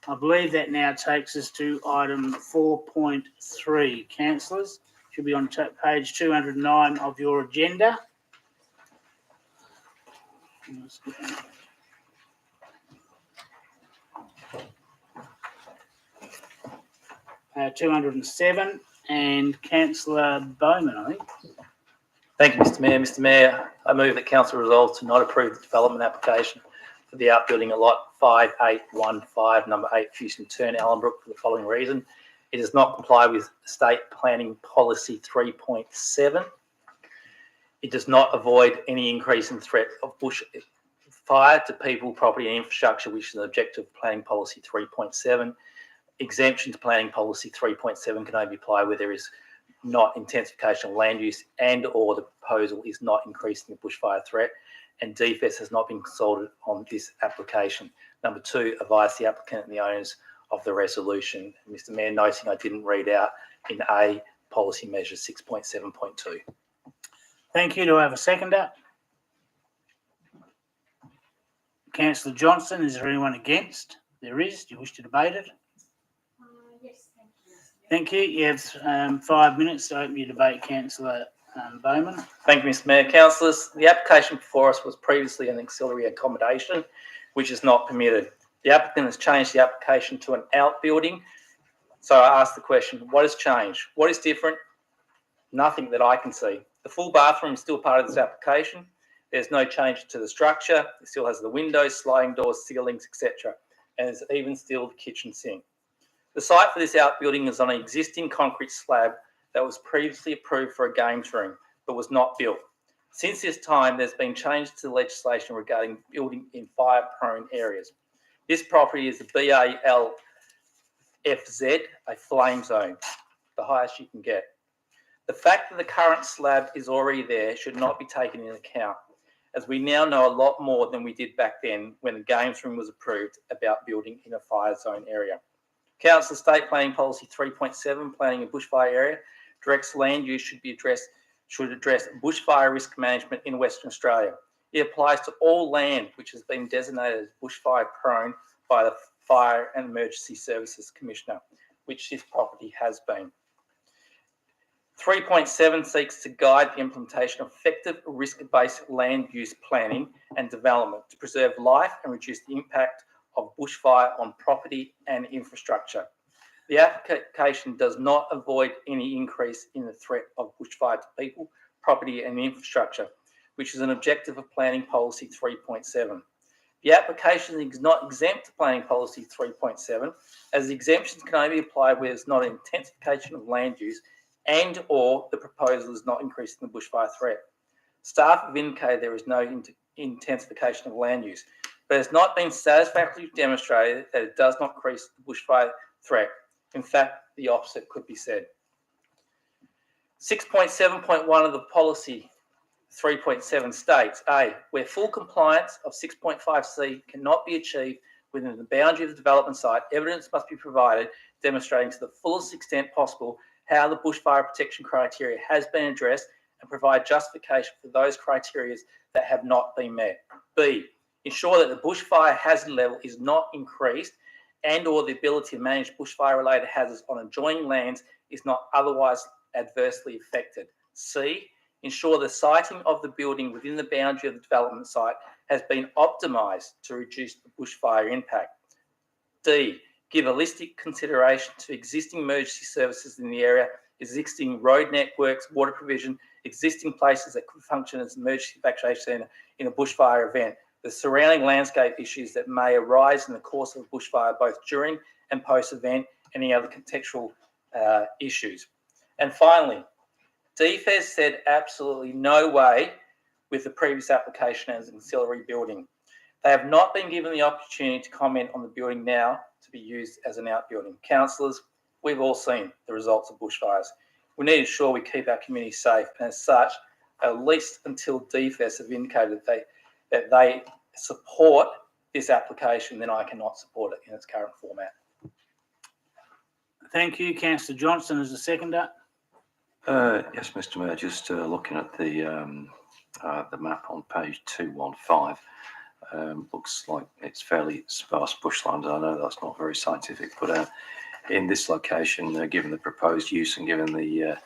I believe that now takes us to item 4.3. Councillors, should be on page 209 of your agenda. 207 and Councillor Bowman, I think. Thank you, Mr Mayor. Mr Mayor, I move that council resolves to not approve the development application for the outbuilding at lot 5815, number 8, Houston Turn, Ellenbrook, for the following reason. It does not comply with State Planning Policy 3.7. It does not avoid any increase in threat of bush fire to people, property and infrastructure, which is an objective of Planning Policy 3.7. Exemption to Planning Policy 3.7 can only apply where there is not intensification of land use and or the proposal is not increasing the bushfire threat, and DFS has not been consulted on this application. Number 2, advise the applicant and the owners of the resolution. Mr Mayor, noting I didn't read out in A, policy measure 6.7.2. Thank you. Do I have a seconder? Councillor Johnson, is there anyone against? There is. Do you wish to debate it? Yes, thank you. Thank you. You have 5 minutes to open your debate, Councillor Bowman. Thank you, Mr Mayor. Councillors, the application before us was previously an auxiliary accommodation, which is not permitted. The applicant has changed the application to an outbuilding. So I asked the question, what has changed? What is different? Nothing that I can see. The full bathroom is still part of this application. There's no change to the structure. It still has the windows, sliding doors, ceilings, etc. And there's even still the kitchen sink. The site for this outbuilding is on an existing concrete slab that was previously approved for a games room, but was not built. Since this time, there's been changes to the legislation regarding building in fire-prone areas. This property is a BALFZ, a flame zone, the highest you can get. The fact that the current slab is already there should not be taken into account, as we now know a lot more than we did back then when the games room was approved about building in a fire zone area. Council State Planning Policy 3.7, planning a bushfire area, directs land use should address bushfire risk management in Western Australia. It applies to all land which has been designated as bushfire prone by the Fire and Emergency Services Commissioner, which this property has been. 3.7 seeks to guide the implementation of effective risk-based land use planning and development to preserve life and reduce the impact of bushfire on property and infrastructure. The application does not avoid any increase in the threat of bushfire to people, property and infrastructure, which is an objective of Planning Policy 3.7. The application is not exempt to Planning Policy 3.7, as the exemptions can only be applied where there's not an intensification of land use and or the proposal is not increasing the bushfire threat. Staff have indicated there is no intensification of land use, but it's not been satisfactorily demonstrated that it does not increase the bushfire threat. In fact, the opposite could be said. 6.7.1 of the policy 3.7 states, A, where full compliance of 6.5C cannot be achieved within the boundary of the development site, evidence must be provided demonstrating to the fullest extent possible how the bushfire protection criteria has been addressed and provide justification for those criteria that have not been met. B, ensure that the bushfire hazard level is not increased and or the ability to manage bushfire-related hazards on adjoining lands is not otherwise adversely affected. C, ensure the siting of the building within the boundary of the development site has been optimised to reduce the bushfire impact. D, give holistic consideration to existing emergency services in the area, existing road networks, water provision, existing places that could function as an emergency evacuation centre in a bushfire event, the surrounding landscape issues that may arise in the course of a bushfire, both during and post-event, any other contextual issues. And finally, DFES said absolutely no way with the previous application as an ancillary building. They have not been given the opportunity to comment on the building now to be used as an outbuilding. Councillors, we've all seen the results of bushfires. We need to ensure we keep our community safe, and as such, at least until DFES have indicated that they support this application, then I cannot support it in its current format. Thank you. Councillor Johnston as a seconder. Yes, Mr. Mayor, just looking at the map on page 215, looks like it's fairly sparse bushland. I know that's not very scientific, but in this location, given the proposed use and given the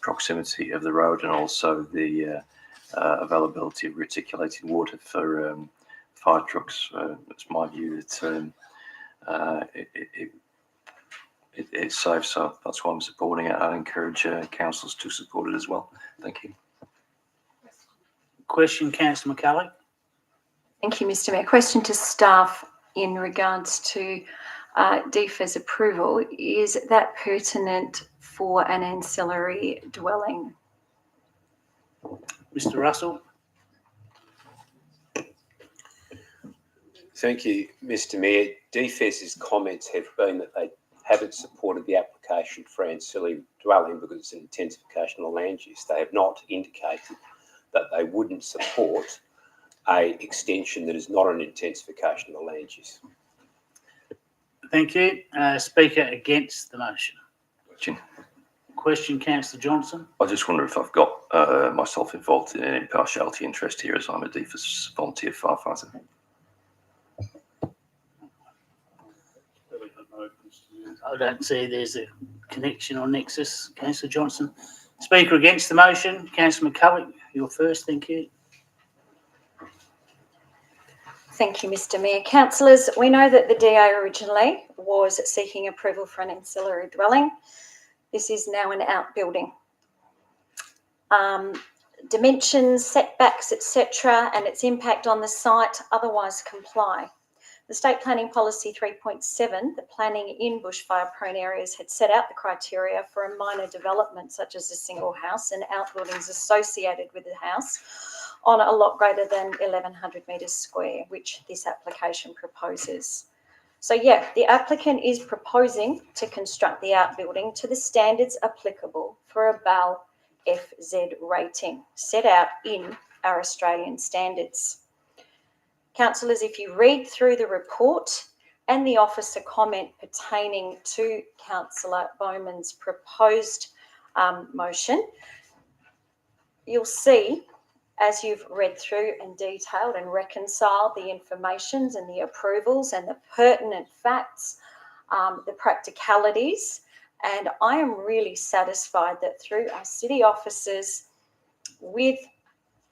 proximity of the road and also the availability of reticulated water for fire trucks, it's my view that it's safe, so that's why I'm supporting it. I'd encourage councillors to support it as well. Thank you. Question, Councillor McCulloch. Thank you, Mr. Mayor. Question to staff in regards to DFES approval. Is that pertinent for an ancillary dwelling? Mr. Russell. Thank you, Mr. Mayor. DFES's comments have been that they haven't supported the application for ancillary dwelling because it's an intensification of land use. They have not indicated that they wouldn't support a extension that is not an intensification of land use. Thank you. Speaker against the motion. Question. Question, Councillor Johnson. I just wonder if I've got myself involved in an impartiality interest here, as I'm a DFES volunteer firefighter. I don't see there's a connection or nexus. Councillor Johnson. Speaker against the motion. Councillor McCulloch, you're first. Thank you. Thank you, Mr. Mayor. Councillors, we know that the DA originally was seeking approval for an ancillary dwelling. This is now an outbuilding. Dimensions, setbacks, etc., and its impact on the site otherwise comply. The State Planning Policy 3.7, the planning in bushfire-prone areas, had set out the criteria for a minor development such as a single house and outbuildings associated with the house on a lot greater than 1,100 metres square, which this application proposes. So yeah, the applicant is proposing to construct the outbuilding to the standards applicable for a BAL FZ rating set out in our Australian standards. Councillors, if you read through the report and the officer comment pertaining to Councillor Bowman's proposed motion, you'll see, as you've read through and detailed and reconciled the informations and the approvals and the pertinent facts, the practicalities, and I am really satisfied that through our city officers, with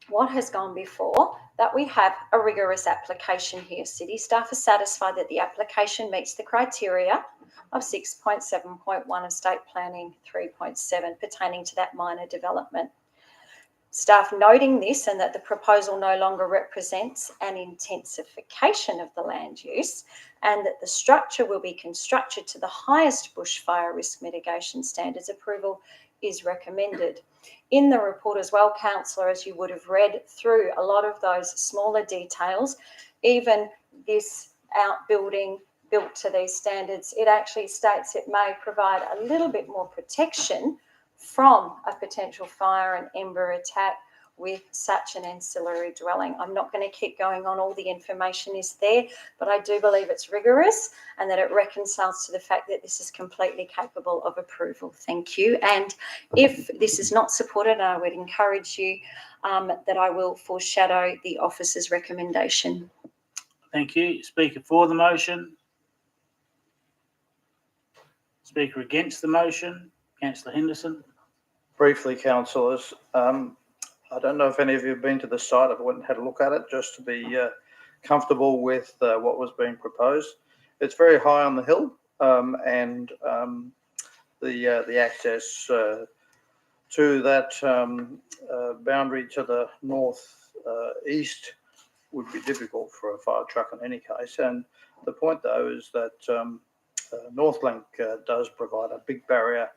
what has gone before, that we have a rigorous application here. City staff are satisfied that the application meets the criteria of 6.7.1 of State Planning 3.7 pertaining to that minor development. Staff noting this and that the proposal no longer represents an intensification of the land use and that the structure will be constructed to the highest bushfire risk mitigation standards, approval is recommended. In the report as well, Councillor, as you would have read through a lot of those smaller details, even this outbuilding built to these standards, it actually states it may provide a little bit more protection from a potential fire and ember attack with such an ancillary dwelling. I'm not going to keep going on, all the information is there, but I do believe it's rigorous and that it reconciles to the fact that this is completely capable of approval. Thank you. And if this is not supported, I would encourage you that I will foreshadow the officer's recommendation. Thank you. Speaker for the motion. Speaker against the motion. Councillor Henderson. Briefly, councillors, I don't know if any of you have been to the site. I went and had a look at it just to be comfortable with what was being proposed. It's very high on the hill, and the access to that boundary to the north east would be difficult for a fire truck in any case. And the point, though, is that Northlink does provide a big barrier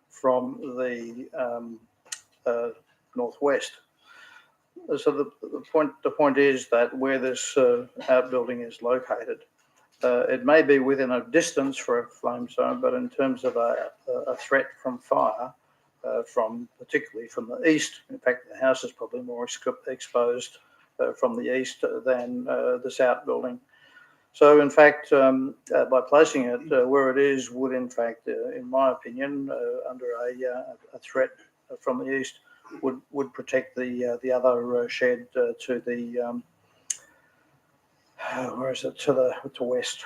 from the northwest. So the point is that where this outbuilding is located, it may be within a distance for a flame zone, but in terms of a threat from fire, particularly from the east, in fact, the house is probably more exposed from the east than this outbuilding. So, in fact, by placing it where it is would, in fact, in my opinion, under a threat from the east, would protect the other shed to the to west.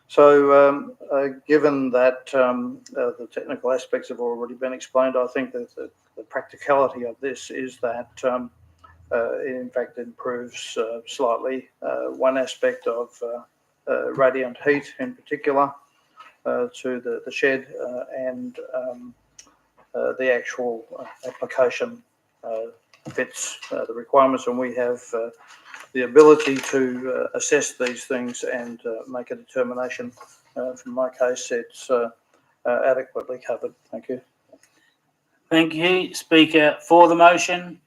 So, given that the technical aspects have already been explained, I think that the practicality of this is that it in fact improves slightly one aspect of radiant heat in particular to the shed and the actual application fits the requirements, and we have the ability to assess these things and make a determination. In my case, it's adequately covered. Thank you. Thank you. Speaker for the motion.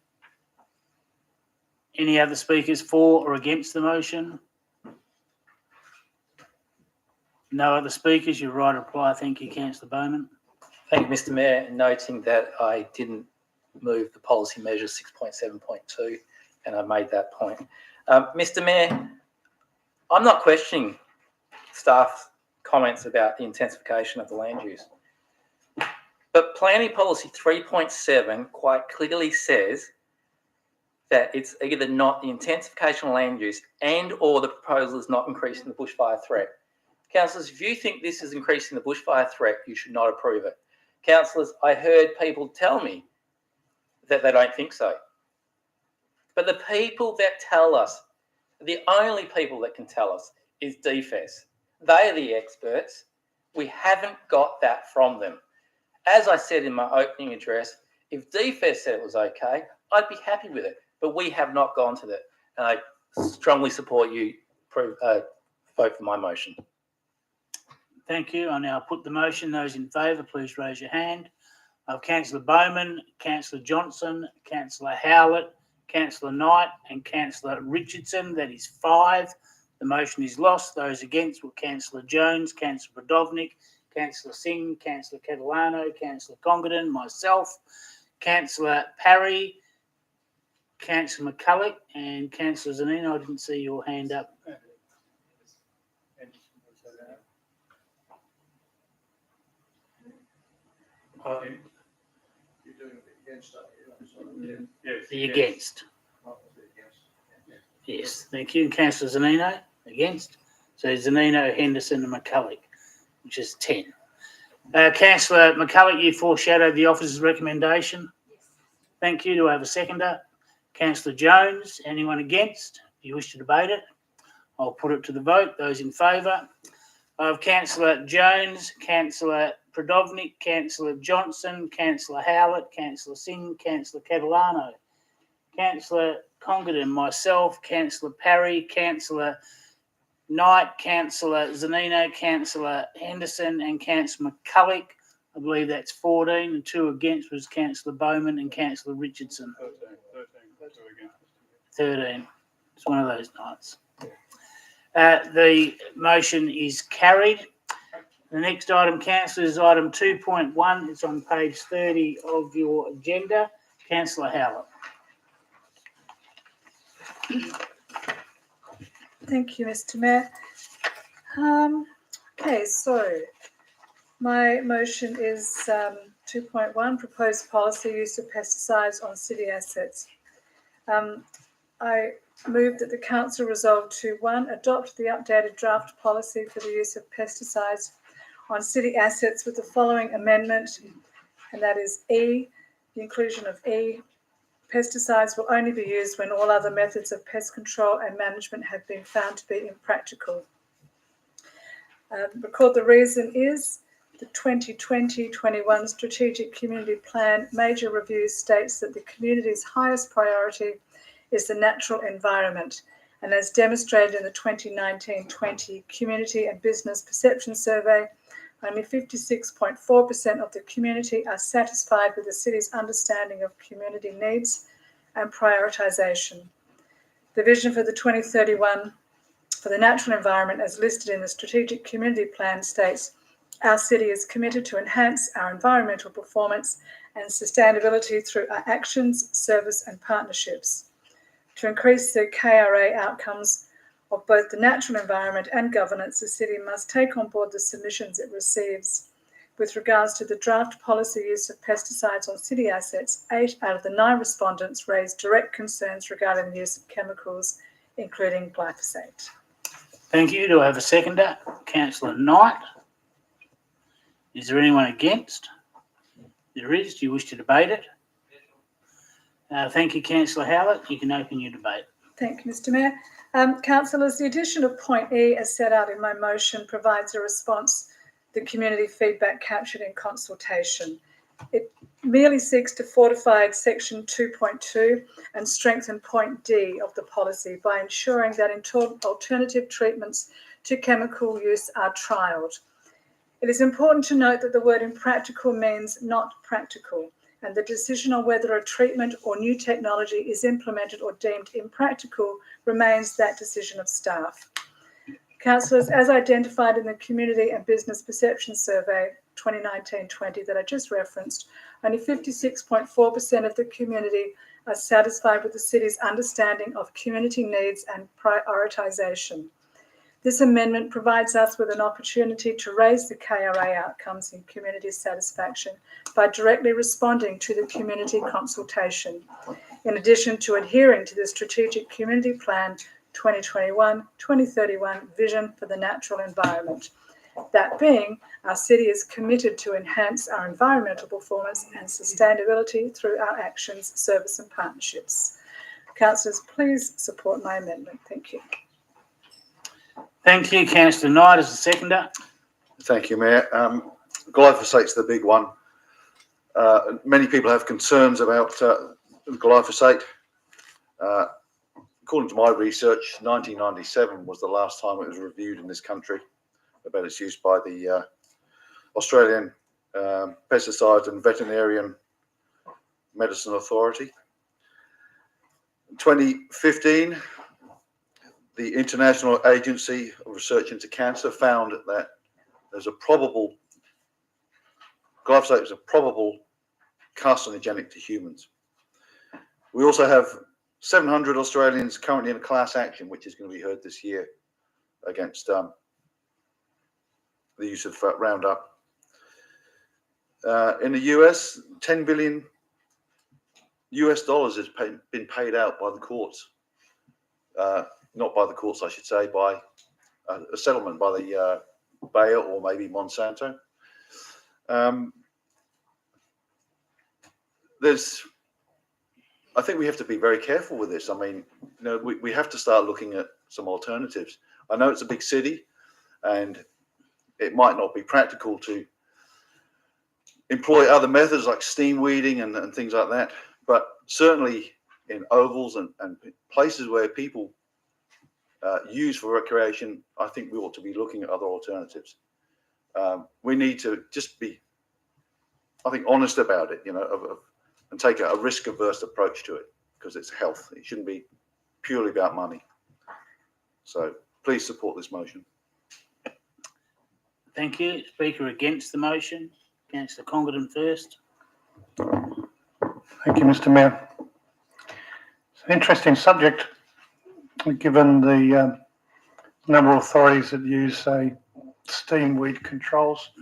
Any other speakers for or against the motion? No other speakers. You're right to reply. Thank you, Councillor Bowman. Thank you, Mr Mayor. Noting that I didn't move the policy measure 6.7.2 and I made that point. Mr Mayor, I'm not questioning staff's comments about the intensification of the land use. But planning policy 3.7 quite clearly says that it's either not the intensification of land use and or the proposal is not increasing the bushfire threat. Councillors, if you think this is increasing the bushfire threat, you should not approve it. Councillors, I heard people tell me that they don't think so. But the people that tell us, the only people that can tell us is DFES. They are the experts. We haven't got that from them. As I said in my opening address, if DFES said it was okay, I'd be happy with it. But we have not gone to that. And I strongly support you vote for my motion. Thank you. I now put the motion. Those in favour, please raise your hand. I have Councillor Bowman, Councillor Johnson, Councillor Howlett, Councillor Knight and Councillor Richardson. That is 5. The motion is lost. Those against were Councillor Jones, Councillor Brodovnik, Councillor Singh, Councillor Catalano, Councillor Congdon, myself, Councillor Parry, Councillor McCulloch and Councillor Zanino. I didn't see your hand up. The against. Yes, thank you. And Councillor Zanino, against. So Zanino, Henderson and McCulloch, which is 10. Councillor McCulloch, you foreshadowed the officer's recommendation. Thank you. Do I have a seconder? Councillor Jones, anyone against? Do you wish to debate it? I'll put it to the vote. Those in favour. I have Councillor Jones, Councillor Brodovnik, Councillor Johnson, Councillor Howlett, Councillor Singh, Councillor Catalano, Councillor Congdon, myself, Councillor Parry, Councillor Knight, Councillor Zanino, Councillor Henderson and Councillor McCulloch. I believe that's 14. And 2 against was Councillor Bowman and Councillor Richardson. 13. It's one of those nights. The motion is carried. The next item, Councillor, is item 2.1. It's on page 30 of your agenda. Councillor Howlett. Thank you, Mr. Mayor. Okay, so my motion is 2.1, proposed policy use of pesticides on city assets. I move that the council resolve to 1, adopt the updated draft policy for the use of pesticides on city assets with the following amendment, and that is E, the inclusion of E, pesticides will only be used when all other methods of pest control and management have been found to be impractical. Record the reason is the 2020-21 Strategic Community Plan Major Review states that the community's highest priority is the natural environment, and as demonstrated in the 2019-20 Community and Business Perception Survey, only 56.4% of the community are satisfied with the city's understanding of community needs and prioritisation. The vision for the 2031 for the natural environment as listed in the Strategic Community Plan states, our city is committed to enhance our environmental performance and sustainability through our actions, service and partnerships. To increase the KRA outcomes of both the natural environment and governance, the city must take on board the submissions it receives. With regards to the draft policy use of pesticides on city assets, 8 out of the 9 respondents raised direct concerns regarding the use of chemicals, including glyphosate. Thank you. Do I have a seconder? Councillor Knight. Is there anyone against? There is. Do you wish to debate it? Thank you, Councillor Howlett. You can open your debate. Thank you, Mr Mayor. Councillors, the addition of point E as set out in my motion provides a response to the community feedback captured in consultation. It merely seeks to fortify section 2.2 and strengthen point D of the policy by ensuring that alternative treatments to chemical use are trialled. It is important to note that the word impractical means not practical, and the decision on whether a treatment or new technology is implemented or deemed impractical remains that decision of staff. Councillors, as identified in the Community and Business Perception Survey 2019-20 that I just referenced, only 56.4% of the community are satisfied with the city's understanding of community needs and prioritisation. This amendment provides us with an opportunity to raise the KRA outcomes in community satisfaction by directly responding to the community consultation, in addition to adhering to the Strategic Community Plan 2021-2031 vision for the natural environment. That being, our city is committed to enhance our environmental performance and sustainability through our actions, service and partnerships. Councillors, please support my amendment. Thank you. Thank you, Councillor Knight, as a seconder. Thank you, Mayor. Glyphosate's the big one. Many people have concerns about glyphosate. According to my research, 1997 was the last time it was reviewed in this country about its use by the Australian Pesticides and Veterinarian Medicine Authority. In 2015, the International Agency of Research into Cancer found that there's a probable, glyphosate is a probable carcinogenic to humans. We also have 700 Australians currently in a class action, which is going to be heard this year against the use of Roundup. In the US, $10 billion has been paid out by the courts. Not by the courts, I should say, by a settlement by the Bayer or maybe Monsanto. I think we have to be very careful with this. I mean, you know, we have to start looking at some alternatives. I know it's a big city and it might not be practical to employ other methods like steam weeding and things like that, but certainly in ovals and places where people use for recreation, I think we ought to be looking at other alternatives. We need to just be, I think, honest about it, you know, and take a risk-averse approach to it because it's health. It shouldn't be purely about money. So please support this motion. Thank you. Speaker against the motion, Councillor Congdon first. Thank you, Mr Mayor. It's an interesting subject, given the number of authorities that use, say, steam weed controls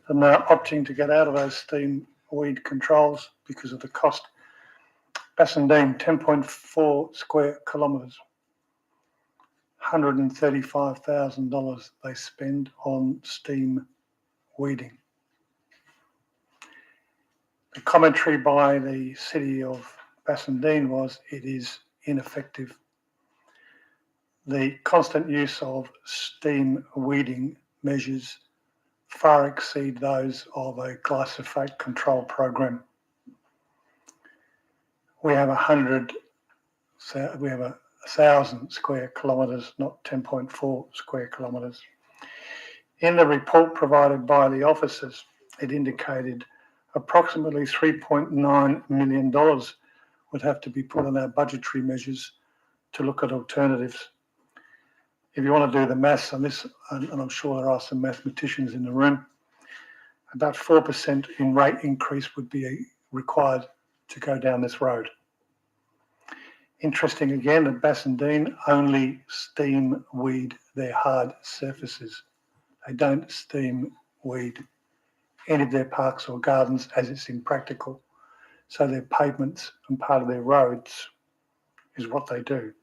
and now opting to get out of those steam weed controls because of the cost. Bassendean, 10.4 square kilometres, $135,000 they spend on steam weeding. The commentary by the City of Bassendean was it is ineffective. The constant use of steam weeding measures far exceed those of a glyphosate control program. We have 1,000 square kilometres, not 10.4 square kilometres. In the report provided by the officers, it indicated approximately $3.9 million would have to be put on our budgetary measures to look at alternatives. If you want to do the maths on this, and I'm sure there are some mathematicians in the room, about 4% in rate increase would be required to go down this road. Interesting again that Bassendean only steam weed their hard surfaces. They don't steam weed any of their parks or gardens as it's impractical. So their pavements and part of their roads is what they do.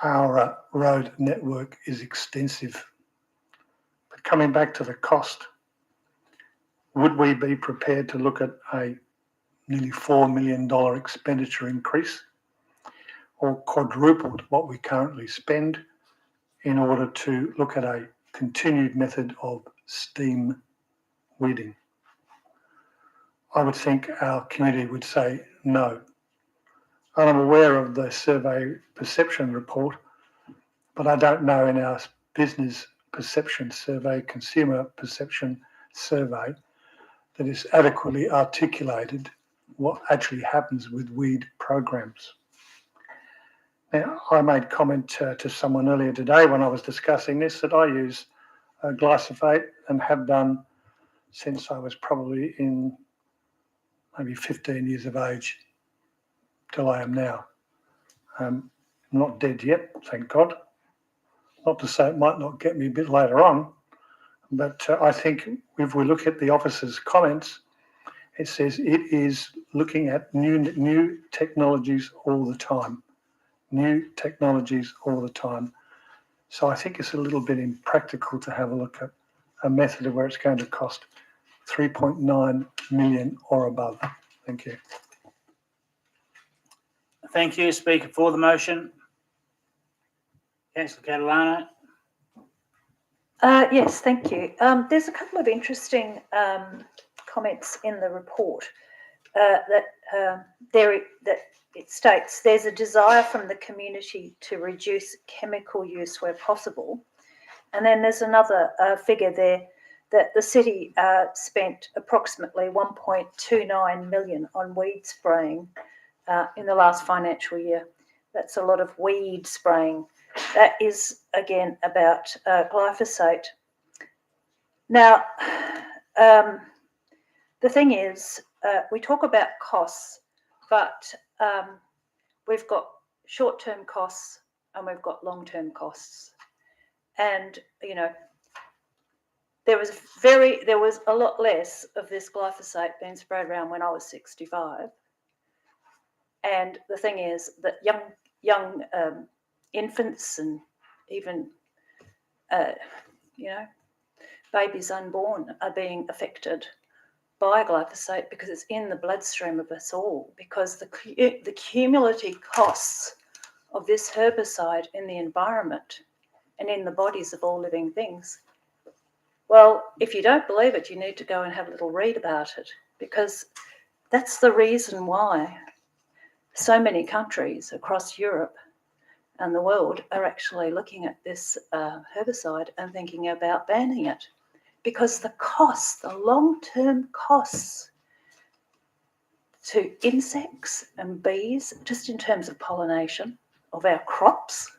Our road network is extensive. But coming back to the cost, would we be prepared to look at a nearly $4 million expenditure increase or quadrupled what we currently spend in order to look at a continued method of steam weeding? I would think our community would say no. And I'm aware of the survey perception report, but I don't know in our business perception survey, consumer perception survey, that is adequately articulated what actually happens with weed programs. Now, I made comment to someone earlier today when I was discussing this that I use glyphosate and have done since I was probably in maybe 15 years of age till I am now. I'm not dead yet, thank God. Not to say it might not get me a bit later on, but I think if we look at the officer's comments, it says it is looking at new technologies all the time. New technologies all the time. So I think it's a little bit impractical to have a look at a method where it's going to cost 3.9 million or above. Thank you. Thank you. Speaker for the motion. Councillor Catalano. Yes, thank you. There's a couple of interesting comments in the report that it states there's a desire from the community to reduce chemical use where possible. And then there's another figure there that the city spent approximately 1.29 million on weed spraying in the last financial year. That's a lot of weed spraying. That is, again, about glyphosate. Now, the thing is, we talk about costs, but we've got short-term costs and we've got long-term costs. And, you know, there was a lot less of this glyphosate being sprayed around when I was 65. And the thing is that young infants and even, babies unborn are being affected by glyphosate because it's in the bloodstream of us all, because the cumulative costs of this herbicide in the environment and in the bodies of all living things. Well, if you don't believe it, you need to go and have a little read about it, because that's the reason why so many countries across Europe and the world are actually looking at this herbicide and thinking about banning it, because the costs, the long-term costs to insects and bees, just in terms of pollination of our crops,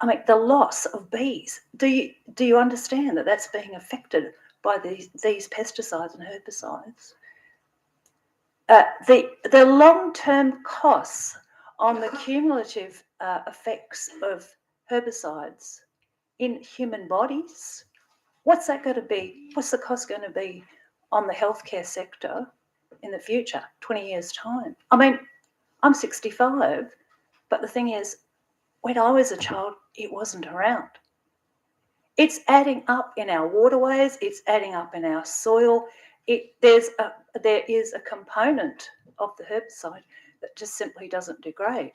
I mean, the loss of bees. Do you understand that that's being affected by these pesticides and herbicides? The long-term costs on the cumulative effects of herbicides in human bodies, what's that going to be? What's the cost going to be on the healthcare sector in the future, 20 years' time? I mean, I'm 65, but the thing is, when I was a child, it wasn't around. It's adding up in our waterways, it's adding up in our soil, there is a component of the herbicide that just simply doesn't degrade.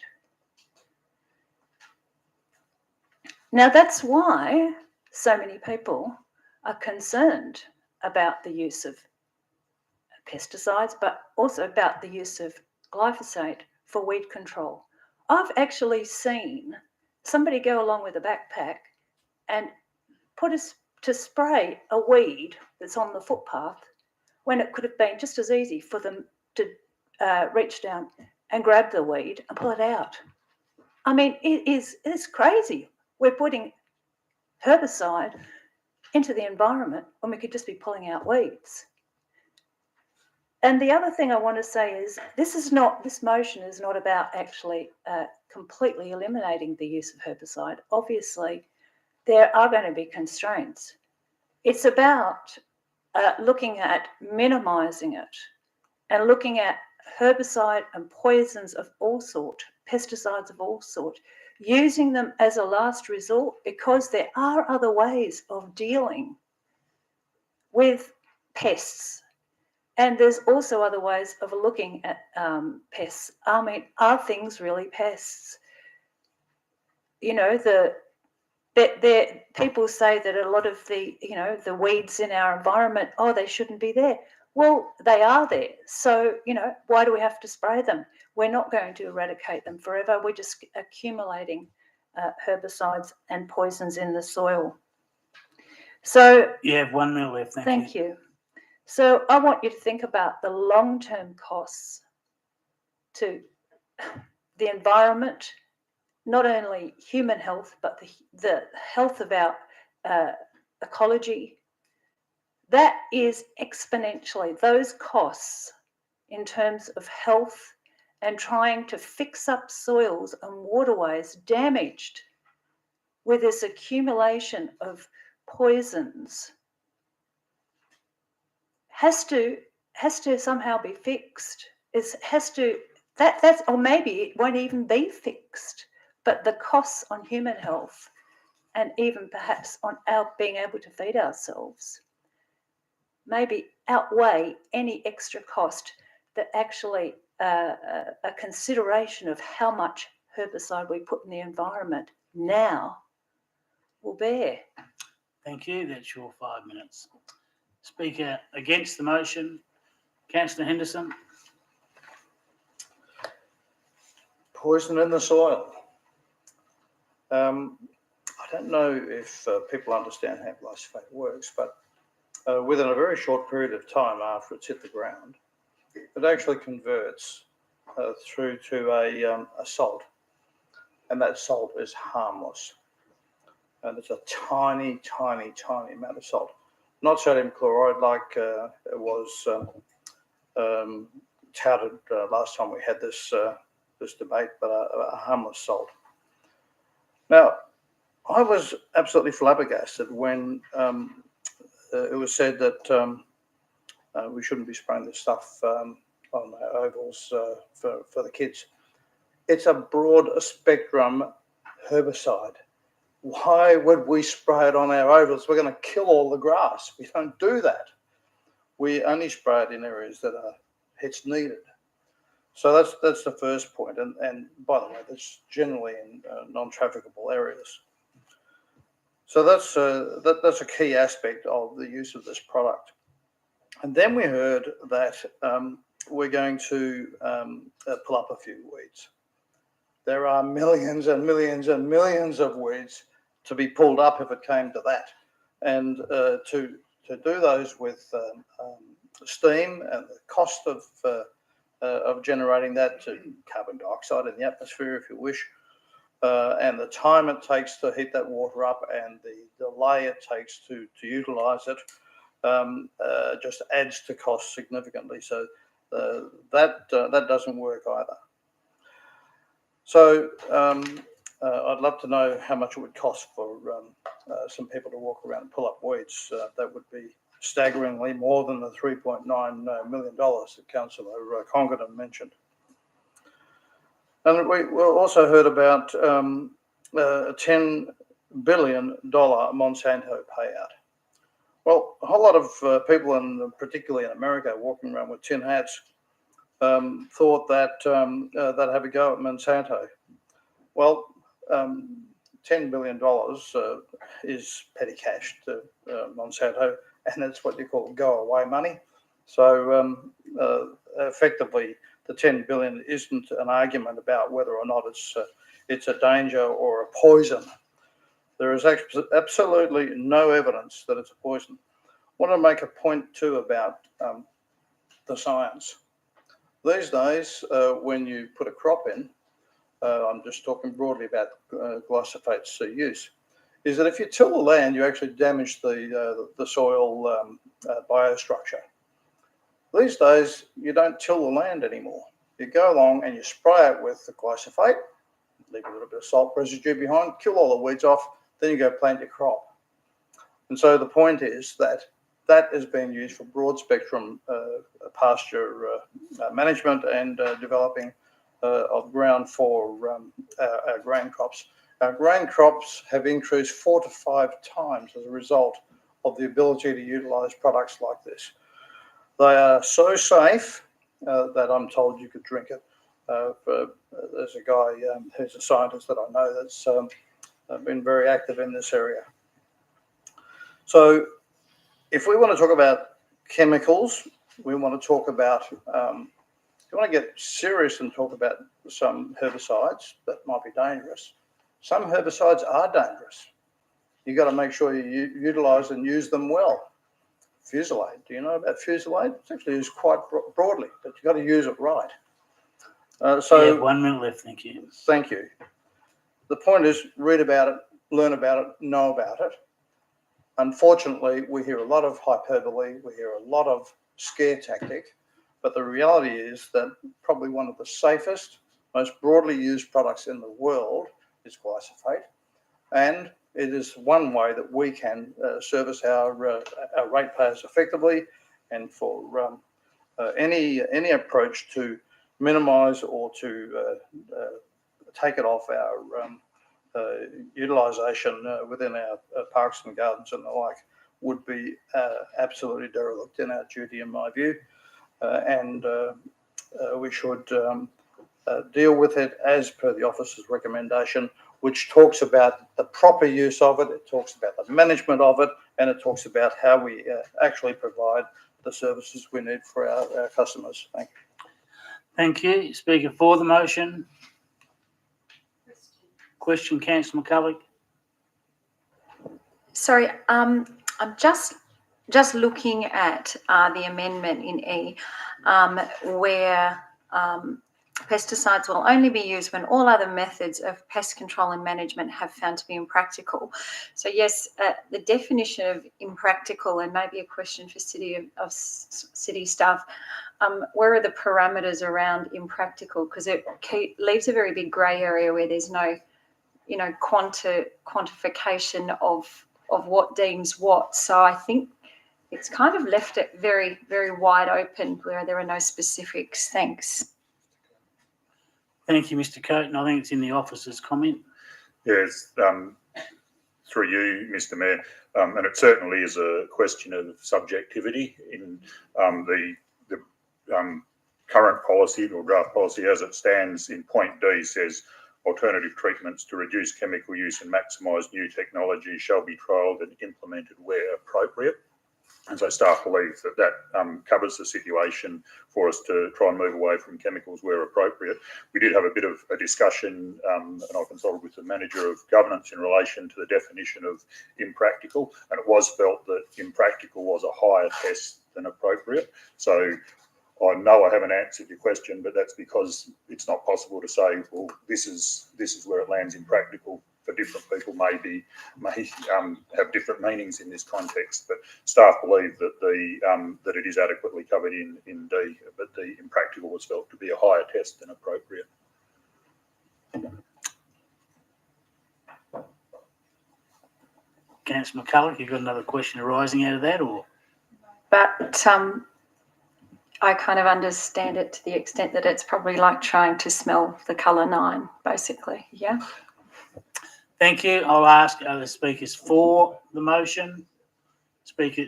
Now, that's why so many people are concerned about the use of pesticides, but also about the use of glyphosate for weed control. I've actually seen somebody go along with a backpack and put us to spray a weed that's on the footpath when it could have been just as easy for them to reach down and grab the weed and pull it out. I mean, it's crazy. We're putting herbicide into the environment when we could just be pulling out weeds. And the other thing I want to say is this motion is not about actually completely eliminating the use of herbicide. Obviously, there are going to be constraints. It's about looking at minimising it and looking at herbicide and poisons of all sort, pesticides of all sort, using them as a last resort, because there are other ways of dealing with pests. And there's also other ways of looking at pests. I mean, are things really pests? You know, people say that a lot of the weeds in our environment, they shouldn't be there. Well, they are there. So, why do we have to spray them? We're not going to eradicate them forever. We're just accumulating herbicides and poisons in the soil. So You have 1 minute left. thank you. So I want you to think about the long-term costs to the environment, not only human health, but the health of our ecology. That is exponentially, those costs in terms of health and trying to fix up soils and waterways damaged with this accumulation of poisons has to somehow be fixed. Or maybe it won't even be fixed, but the costs on human health and even perhaps on our being able to feed ourselves maybe outweigh any extra cost that actually a consideration of how much herbicide we put in the environment now will bear. Thank you. That's your 5 minutes. Speaker against the motion, Councillor Henderson. Poison in the soil. I don't know if people understand how glyphosate works, but within a very short period of time after it's hit the ground, it actually converts through to a salt, and that salt is harmless. And it's a tiny, tiny, tiny amount of salt. Not sodium chloride like it was touted last time we had this debate, but a harmless salt. Now, I was absolutely flabbergasted when it was said that we shouldn't be spraying this stuff on our ovals for the kids. It's a broad spectrum herbicide. Why would we spray it on our ovals? We're going to kill all the grass. We don't do that. We only spray it in areas that it's needed. So that's the first point. And by the way, that's generally in non-trafficable areas. So that's a key aspect of the use of this product. And then we heard that we're going to pull up a few weeds. There are millions and millions and millions of weeds to be pulled up if it came to that. And to do those with steam and the cost of generating that to carbon dioxide in the atmosphere, if you wish, and the time it takes to heat that water up and the delay it takes to utilise it just adds to cost significantly. So that doesn't work either. So I'd love to know how much it would cost for some people to walk around and pull up weeds. That would be staggeringly more than the $3.9 million that Councillor Congdon mentioned. And we also heard about a $10 billion Monsanto payout. Well, a whole lot of people, particularly in America, walking around with tin hats, thought that they'd have a go at Monsanto. Well, $10 billion is petty cash to Monsanto, and it's what you call go-away money. So effectively, the 10 billion isn't an argument about whether or not it's a danger or a poison. There is absolutely no evidence that it's a poison. I want to make a point too about the science. These days, when you put a crop in, I'm just talking broadly about glyphosate use, is that if you till the land, you actually damage the soil biostructure. These days, you don't till the land anymore. You go along and you spray it with the glyphosate, leave a little bit of salt residue behind, kill all the weeds off, then you go plant your crop. And so the point is that that is being used for broad spectrum pasture management and developing of ground for our grain crops. Our grain crops have increased 4 to 5 times as a result of the ability to utilise products like this. They are so safe that I'm told you could drink it. There's a guy who's a scientist that I know that's been very active in this area. So if we want to talk about chemicals, we want to talk about, if you want to get serious and talk about some herbicides that might be dangerous, some herbicides are dangerous. You've got to make sure you utilise and use them well. Fusilade, do you know about Fusilade? It's actually used quite broadly, but you've got to use it right. So 1 minute left, thank you. Thank you. The point is, read about it, learn about it, know about it. Unfortunately, we hear a lot of hyperbole, we hear a lot of scare tactic, but the reality is that probably one of the safest, most broadly used products in the world is glyphosate, and it is one way that we can service our ratepayers effectively, and for any approach to minimise or to take it off our utilisation within our parks and gardens and the like would be absolutely derelict in our duty, in my view, and we should deal with it as per the officer's recommendation, which talks about the proper use of it, it talks about the management of it, and it talks about how we actually provide the services we need for our customers. Thank you. Thank you. Speaker for the motion. Question, Councillor McCulloch. Sorry, I'm just looking at the amendment in E, where pesticides will only be used when all other methods of pest control and management have found to be impractical. So yes, the definition of impractical, and maybe a question for city staff, where are the parameters around impractical? Because it leaves a very big grey area where there's no, quantification of what deems what. So I think it's kind of left it very, very wide open where there are no specifics. Thanks. Thank you, Mr. Coates. I think it's in the officer's comment. Yes, through you, Mr. Mayor, and it certainly is a question of subjectivity in the current policy or draft policy as it stands in point D says alternative treatments to reduce chemical use and maximise new technology shall be trialled and implemented where appropriate. And so staff believe that covers the situation for us to try and move away from chemicals where appropriate. We did have a bit of a discussion, and I consulted with the manager of governance in relation to the definition of impractical, and it was felt that impractical was a higher test than appropriate. So I know I haven't answered your question, but that's because it's not possible to say, well, this is where it lands impractical. For different people, may have different meanings in this context. But staff believe that that it is adequately covered in D, but the impractical was felt to be a higher test than appropriate. Councillor McCulloch, you've got another question arising out of that, or? But I kind of understand it to the extent that it's probably like trying to smell the colour 9, basically. Yeah. Thank you. I'll ask other speakers for the motion. Speaker,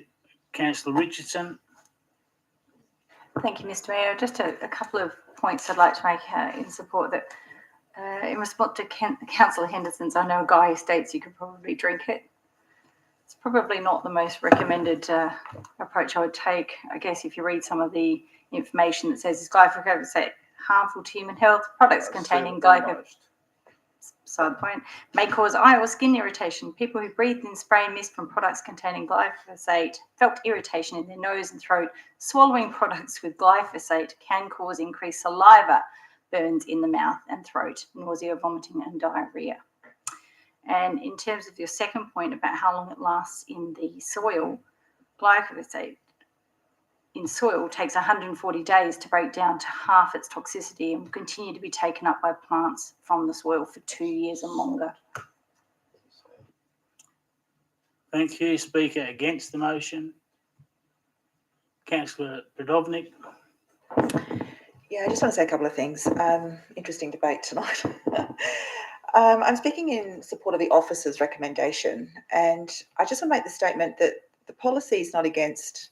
Councillor Richardson. Thank you, Mr Mayor. Just a couple of points I'd like to make in support that. In response to Councillor Henderson's, I know Guy states you could probably drink it. It's probably not the most recommended approach I would take. I guess if you read some of the information that says is glyphosate harmful to human health, products containing glyphosate, side point, may cause eye or skin irritation. People who breathed in spray mist from products containing glyphosate felt irritation in their nose and throat. Swallowing products with glyphosate can cause increased saliva burns in the mouth and throat, nausea, vomiting and diarrhea. And in terms of your second point about how long it lasts in the soil, glyphosate in soil takes 140 days to break down to half its toxicity and will continue to be taken up by plants from the soil for 2 years and longer. Thank you. Speaker against the motion, Councillor Predovnik. Yeah, I just want to say a couple of things. Interesting debate tonight. I'm speaking in support of the officer's recommendation, and I just want to make the statement that the policy is not against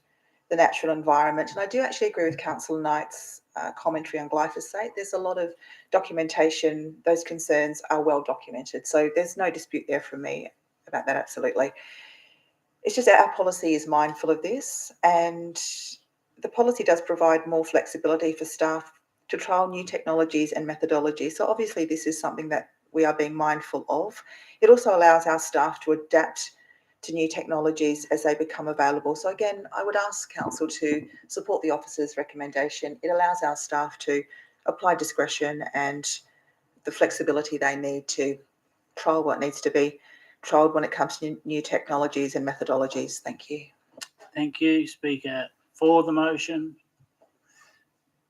the natural environment, and I do actually agree with Councillor Knight's commentary on glyphosate. There's a lot of documentation. Those concerns are well documented, so there's no dispute there from me about that, absolutely. It's just that our policy is mindful of this, and the policy does provide more flexibility for staff to trial new technologies and methodologies. So obviously this is something that we are being mindful of. It also allows our staff to adapt to new technologies as they become available. So again, I would ask Council to support the officer's recommendation. It allows our staff to apply discretion and the flexibility they need to trial what needs to be trialled when it comes to new technologies and methodologies. Thank you. Thank you. Speaker for the motion.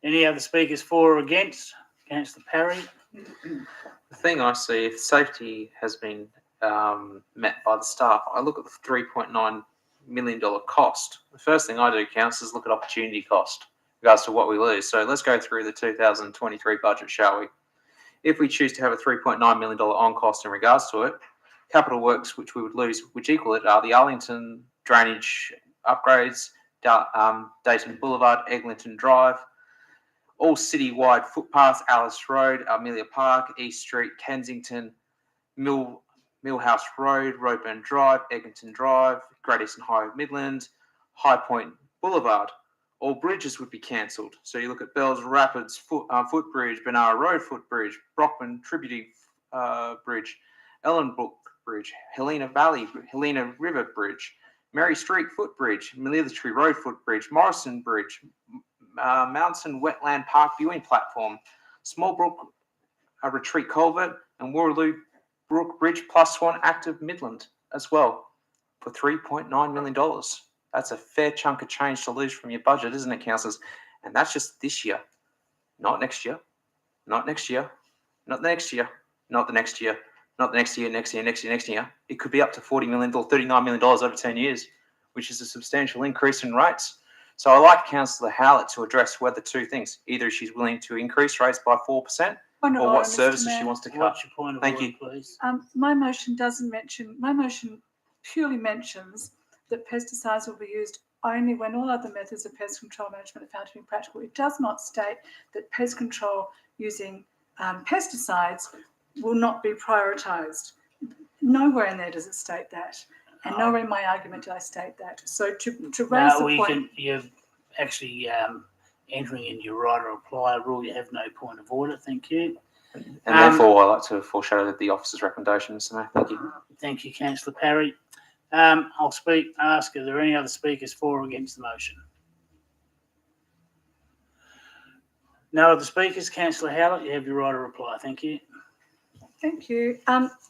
Any other speakers for or against? Councillor Parry. The thing I see, if safety has been met by the staff, I look at the $3.9 million cost. The first thing I do, Council, is look at opportunity cost in regards to what we lose. So let's go through the 2023 budget, shall we? If we choose to have a $3.9 million on cost in regards to it, capital works which we would lose, which equal it, are the Arlington drainage upgrades, Dayton Boulevard, Eglinton Drive, all citywide footpaths, Alice Road, Amelia Park, East Street, Kensington, Millhouse Road, Roadburn Drive, Eglinton Drive, Great Eastern Highway Midland, High Point Boulevard. All bridges would be cancelled. So you look at Bells Rapids Footbridge, Benara Road Footbridge, Brockman Tributary Bridge, Ellenbrook Bridge, Helena Valley, Helena River Bridge, Mary Street Footbridge, Military Road Footbridge, Morrison Bridge, Mountain Wetland Park Viewing Platform, Small Brook Retreat Culvert, and Warraloo Brook Bridge plus one active Midland as well for $3.9 million. That's a fair chunk of change to lose from your budget, isn't it, councillors? And that's just this year, not next year, not next year, not the next year, not the next year, not the next year, next year, next year, next year. It could be up to $40 million or $39 million over 10 years, which is a substantial increase in rates. So I like Councillor Howlett to address whether two things. Either she's willing to increase rates by 4% or what services she wants to cut. What's your point of Thank order, you. please? My motion purely mentions that pesticides will be used only when all other methods of pest control management are found to be practical. It does not state that pest control using pesticides will not be prioritised. Nowhere in there does it state that. And nowhere in my argument do I state that. So to raise the point... You're actually entering in your right to reply rule. You have no point of order. Thank you. And therefore, I'd like to foreshadow the officer's recommendation, Mr. Mayor. Thank you. Thank you, Councillor Parry. I'll ask, are there any other speakers for or against the motion? No other speakers. Councillor Howlett, you have your right to reply. Thank you. Thank you.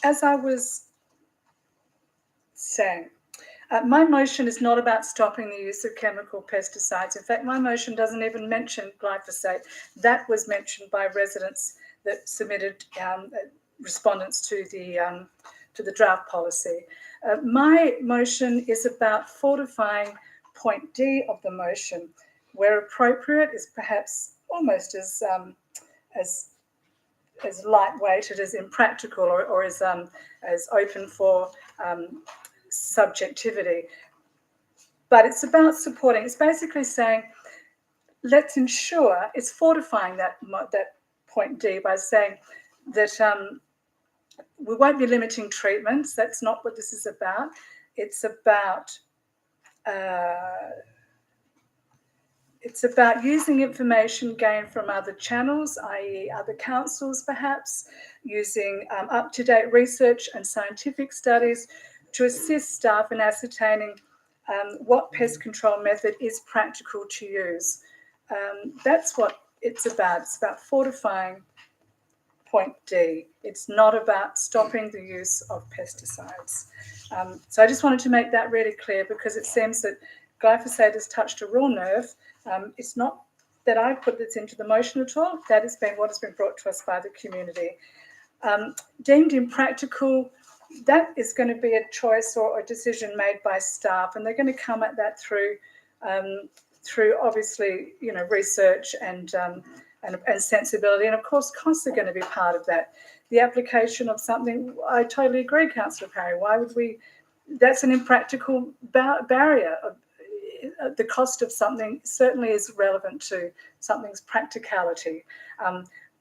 As I was saying, my motion is not about stopping the use of chemical pesticides. In fact, my motion doesn't even mention glyphosate. That was mentioned by residents that submitted respondents to the draft policy. My motion is about fortifying point D of the motion, where appropriate is perhaps almost as lightweighted as impractical or as open for subjectivity. but it's about supporting. It's basically saying, let's ensure, it's fortifying that point D by saying that we won't be limiting treatments. That's not what this is about. It's about using information gained from other channels, i.e. other councils perhaps, using up-to-date research and scientific studies to assist staff in ascertaining what pest control method is practical to use. That's what it's about. It's about fortifying point D. It's not about stopping the use of pesticides. So I just wanted to make that really clear, because it seems that glyphosate has touched a real nerve. It's not that I put this into the motion at all. That has been what has been brought to us by the community. Deemed impractical, that is going to be a choice or a decision made by staff, and they're going to come at that through obviously, you know, research and sensibility, and of course costs are going to be part of that. The application of something, I totally agree, Councillor Parry. Why would we? That's an impractical barrier. The cost of something certainly is relevant to something's practicality,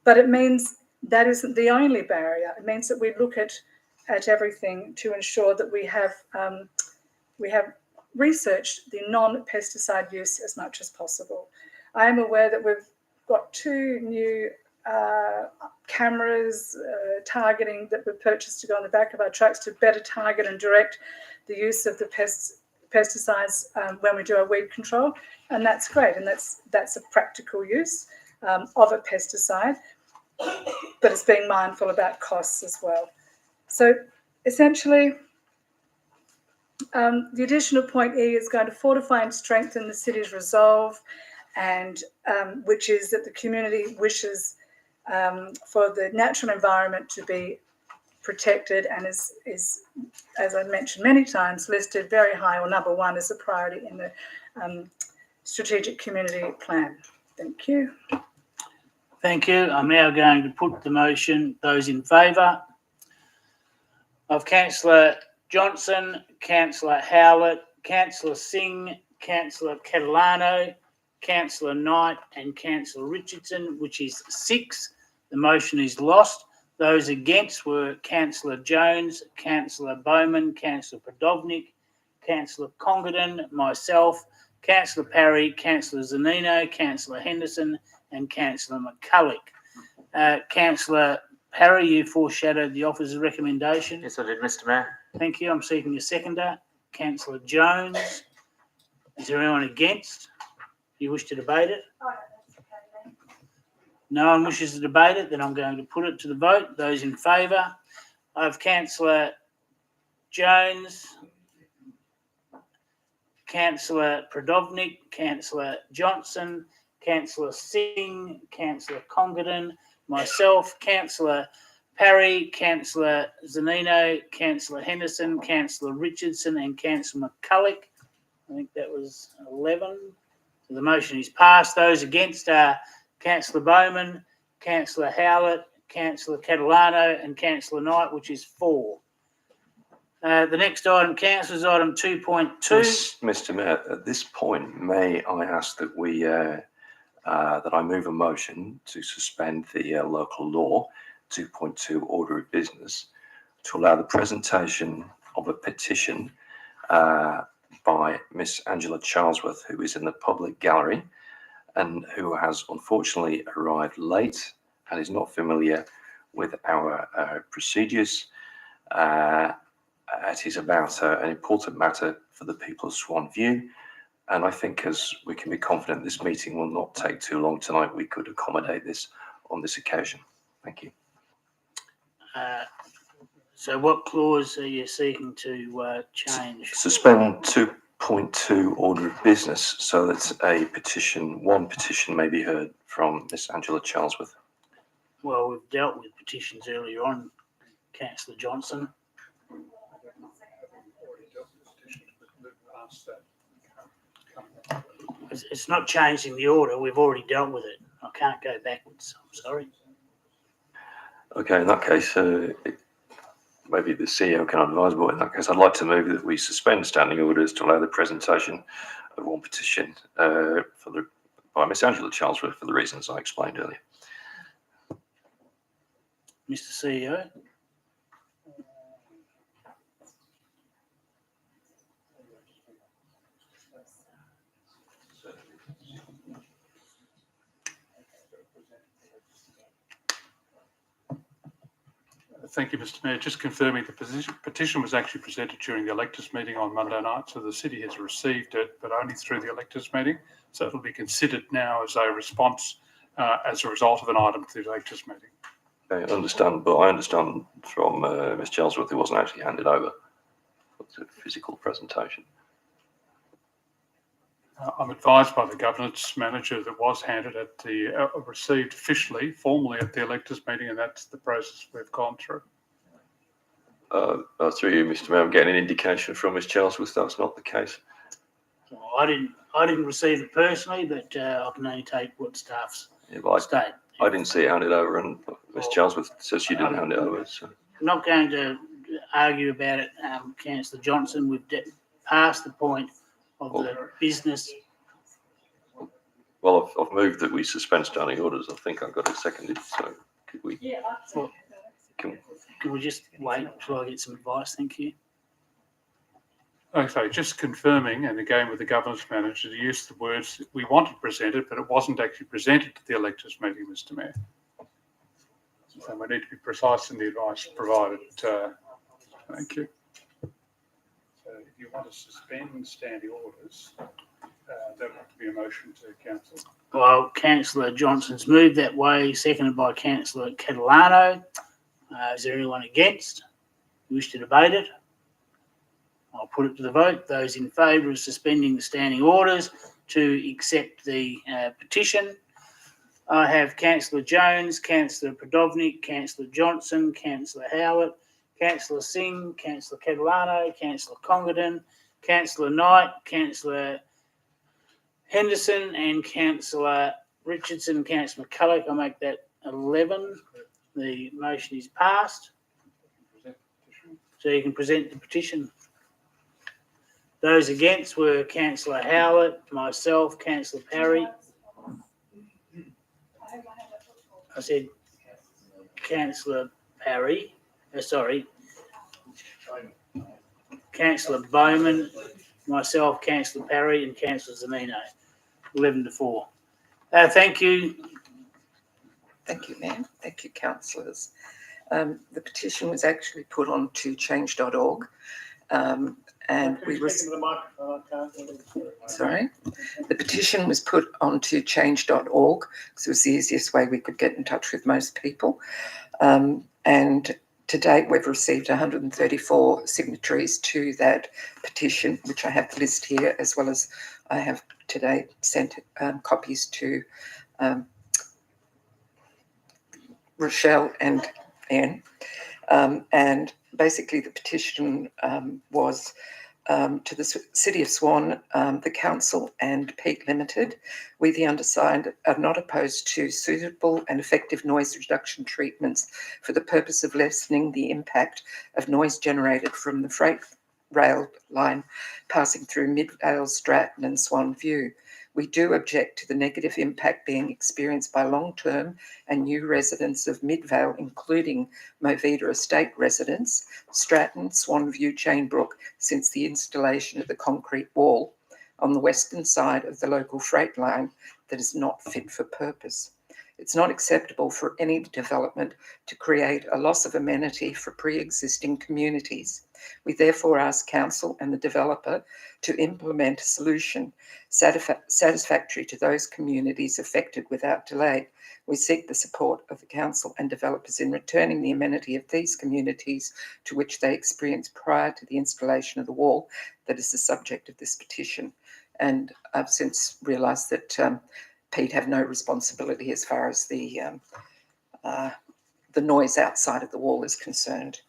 but it means that isn't the only barrier. It means that we look at everything to ensure that we have researched the non-pesticide use as much as possible. I am aware that we've got 2 new cameras targeting that were purchased to go on the back of our trucks to better target and direct the use of the pesticides when we do our weed control, and that's great, and that's a practical use of a pesticide, but it's being mindful about costs as well. So essentially, the additional point E is going to fortify and strengthen the city's resolve, and which is that the community wishes for the natural environment to be protected, and is, as I mentioned many times, listed very high or number 1 as a priority in the strategic community plan. Thank you. Thank you. I'm now going to put the motion. Those in favour of Councillor Johnson, Councillor Howlett, Councillor Singh, Councillor Catalano, Councillor Knight and Councillor Richardson, which is 6. The motion is lost. Those against were Councillor Jones, Councillor Bowman, Councillor Podovnik, Councillor Congdon, myself, Councillor Parry, Councillor Zanino, Councillor Henderson and Councillor McCulloch. Councillor Parry, you foreshadowed the officer's recommendation. Yes, I did, Mr. Mayor. Thank you. I'm seeking a seconder. Councillor Jones. Is there anyone against? Do you wish to debate it? No one wishes to debate it, then I'm going to put it to the vote. Those in favour of Councillor Jones, Councillor Podovnik, Councillor Johnson, Councillor Singh, Councillor Congdon, myself, Councillor Parry, Councillor Zanino, Councillor Henderson, Councillor Richardson and Councillor McCulloch. I think that was 11. So the motion is passed. Those against are Councillor Bowman, Councillor Howlett, Councillor Catalano and Councillor Knight, which is 4. The next item, Councillor, is item 2.2. Yes, Mr. Mayor, at this point, may I ask that we that I move a motion to suspend the local law 2.2 order of business to allow the presentation of a petition by Miss Angela Charlesworth, who is in the public gallery and who has unfortunately arrived late and is not familiar with our procedures. It is about an important matter for the people of Swan View, and I think, as we can be confident this meeting will not take too long tonight, we could accommodate this on this occasion. Thank you. So what clause are you seeking to change? Suspend 2.2 order of business so that one petition may be heard from Miss Angela Charlesworth. Well, we've dealt with petitions earlier on, Councillor Johnson. It's not changing the order. We've already dealt with it. I can't go backwards. I'm sorry. Okay, in that case, maybe the CEO can advise, but in that case, I'd like to move that we suspend standing orders to allow the presentation of one petition by Miss Angela Charlesworth for the reasons I explained earlier. Mr. CEO. Thank you, Mr. Mayor. Just confirming the petition was actually presented during the electors meeting on Monday night, so the city has received it, but only through the electors meeting. So it'll be considered now as a response as a result of an item to the electors meeting. I understand, but I understand from Ms. Charlesworth it wasn't actually handed over. It's a physical presentation. I'm advised by the governance manager that was handed at the received officially, formally at the electors meeting, and that's the process we've gone through. Through you, Mr. Mayor, I'm getting an indication from Ms. Charlesworth that's not the case. Well, I didn't receive it personally, but I can only take what staff's state. I didn't see it handed over, and Ms. Charlesworth says she didn't hand it over. So. I'm not going to argue about it, Councillor Johnson. We've passed the point of the business. Well, I've moved that we suspend standing orders. I think I've got it seconded. So could we? Yeah. Can we just wait until I get some advice? Thank you. Okay, just confirming, and again with the governance manager, to use the words we wanted presented, but it wasn't actually presented to the electors meeting, Mr. Mayor. So we need to be precise in the advice provided. Thank you. So if you want to suspend standing orders, there will have to be a motion to council. Well, Councillor Johnson's moved that way, seconded by Councillor Catalano. Is there anyone against? You wish to debate it? I'll put it to the vote. Those in favour of suspending the standing orders to accept the petition. I have Councillor Jones, Councillor Prodovnik, Councillor Johnson, Councillor Howard, Councillor Singh, Councillor Catalano, Councillor Congdon, Councillor Knight, Councillor Henderson and Councillor Richardson, Councillor McCulloch. I'll make that 11. The motion is passed. So you can present the petition. Those against were Councillor Howard, myself, Councillor Parry. I said Councillor Parry. Councillor Bowman, myself, Councillor Parry, and Councillor Zamino. 11-4. Thank you. Thank you, Mayor. Thank you, councillors. The petition was actually put onto change.org, and the petition was put onto change.org because it was the easiest way we could get in touch with most people. And to date, we've received 134 signatories to that petition, which I have the list here, as well as I have today sent copies to Rochelle and Anne. And basically the petition was to the City of Swan, the Council and Peak Limited. We, the undersigned, are not opposed to suitable and effective noise reduction treatments for the purpose of lessening the impact of noise generated from the freight rail line passing through Midvale, Stratton and Swan View. We do object to the negative impact being experienced by long-term and new residents of Midvale, including Movida Estate residents, Stratton, Swan View, Chainbrook, since the installation of the concrete wall on the western side of the local freight line that is not fit for purpose. It's not acceptable for any development to create a loss of amenity for pre-existing communities. We therefore ask Council and the developer to implement a solution satisfactory to those communities affected without delay. We seek the support of the Council and developers in returning the amenity of these communities to which they experienced prior to the installation of the wall that is the subject of this petition. And I've since realised that Pete have no responsibility as far as the noise outside of the wall is concerned.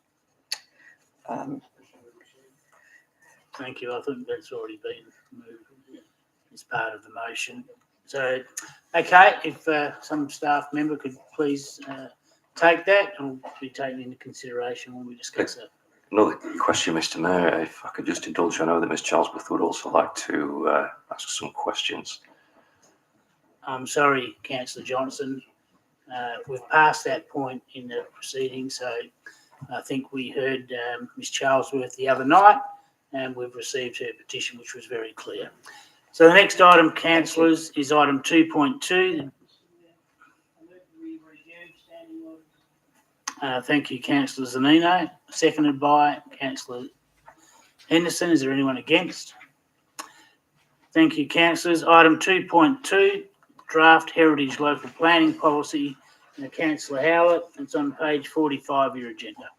Thank you. I think that's already been moved as part of the motion. So, okay, if some staff member could please take that and will be taken into consideration when we discuss it. Another question, Mr. Mayor, if I could just indulge, I know that Ms. Charlesworth would also like to ask some questions. I'm sorry, Councillor Johnson. We've passed that point in the proceedings, so I think we heard Ms. Charlesworth the other night, and we've received her petition, which was very clear. So the next item, councillors, is item 2.2. Thank you, Councillor Zanino. Seconded by Councillor Henderson. Is there anyone against? Thank you, councillors. Item 2.2, draft heritage local planning policy. Councillor Howlett, it's on page 45 of your agenda.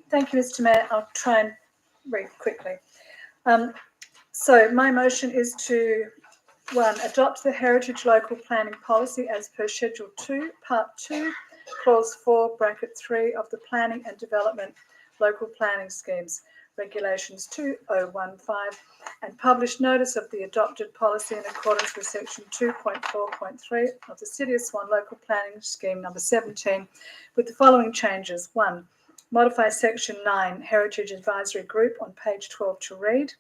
Thank you, Mr. Mayor. I'll try and read quickly. So my motion is to, 1, adopt the heritage local planning policy as per Schedule 2, Part 2, Clause 4, Bracket 3 of the Planning and Development Local Planning Schemes, Regulations 2015, and publish notice of the adopted policy in accordance with Section 2.4.3 of the City of Swan Local Planning Scheme number 17, with the following changes. 1, modify Section 9, Heritage Advisory Group on page 12 to read.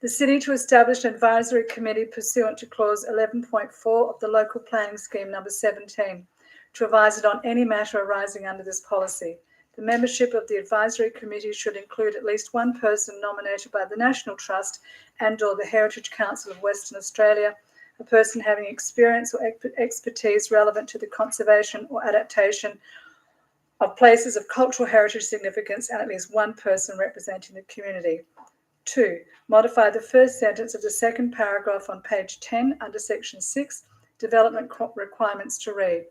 The City to establish an advisory committee pursuant to Clause 11.4 of the Local Planning Scheme number 17 to advise it on any matter arising under this policy. The membership of the advisory committee should include at least one person nominated by the National Trust and/or the Heritage Council of Western Australia, a person having experience or expertise relevant to the conservation or adaptation of places of cultural heritage significance, and at least one person representing the community. 2, modify the first sentence of the second paragraph on page 10 under Section 6, Development Requirements to read.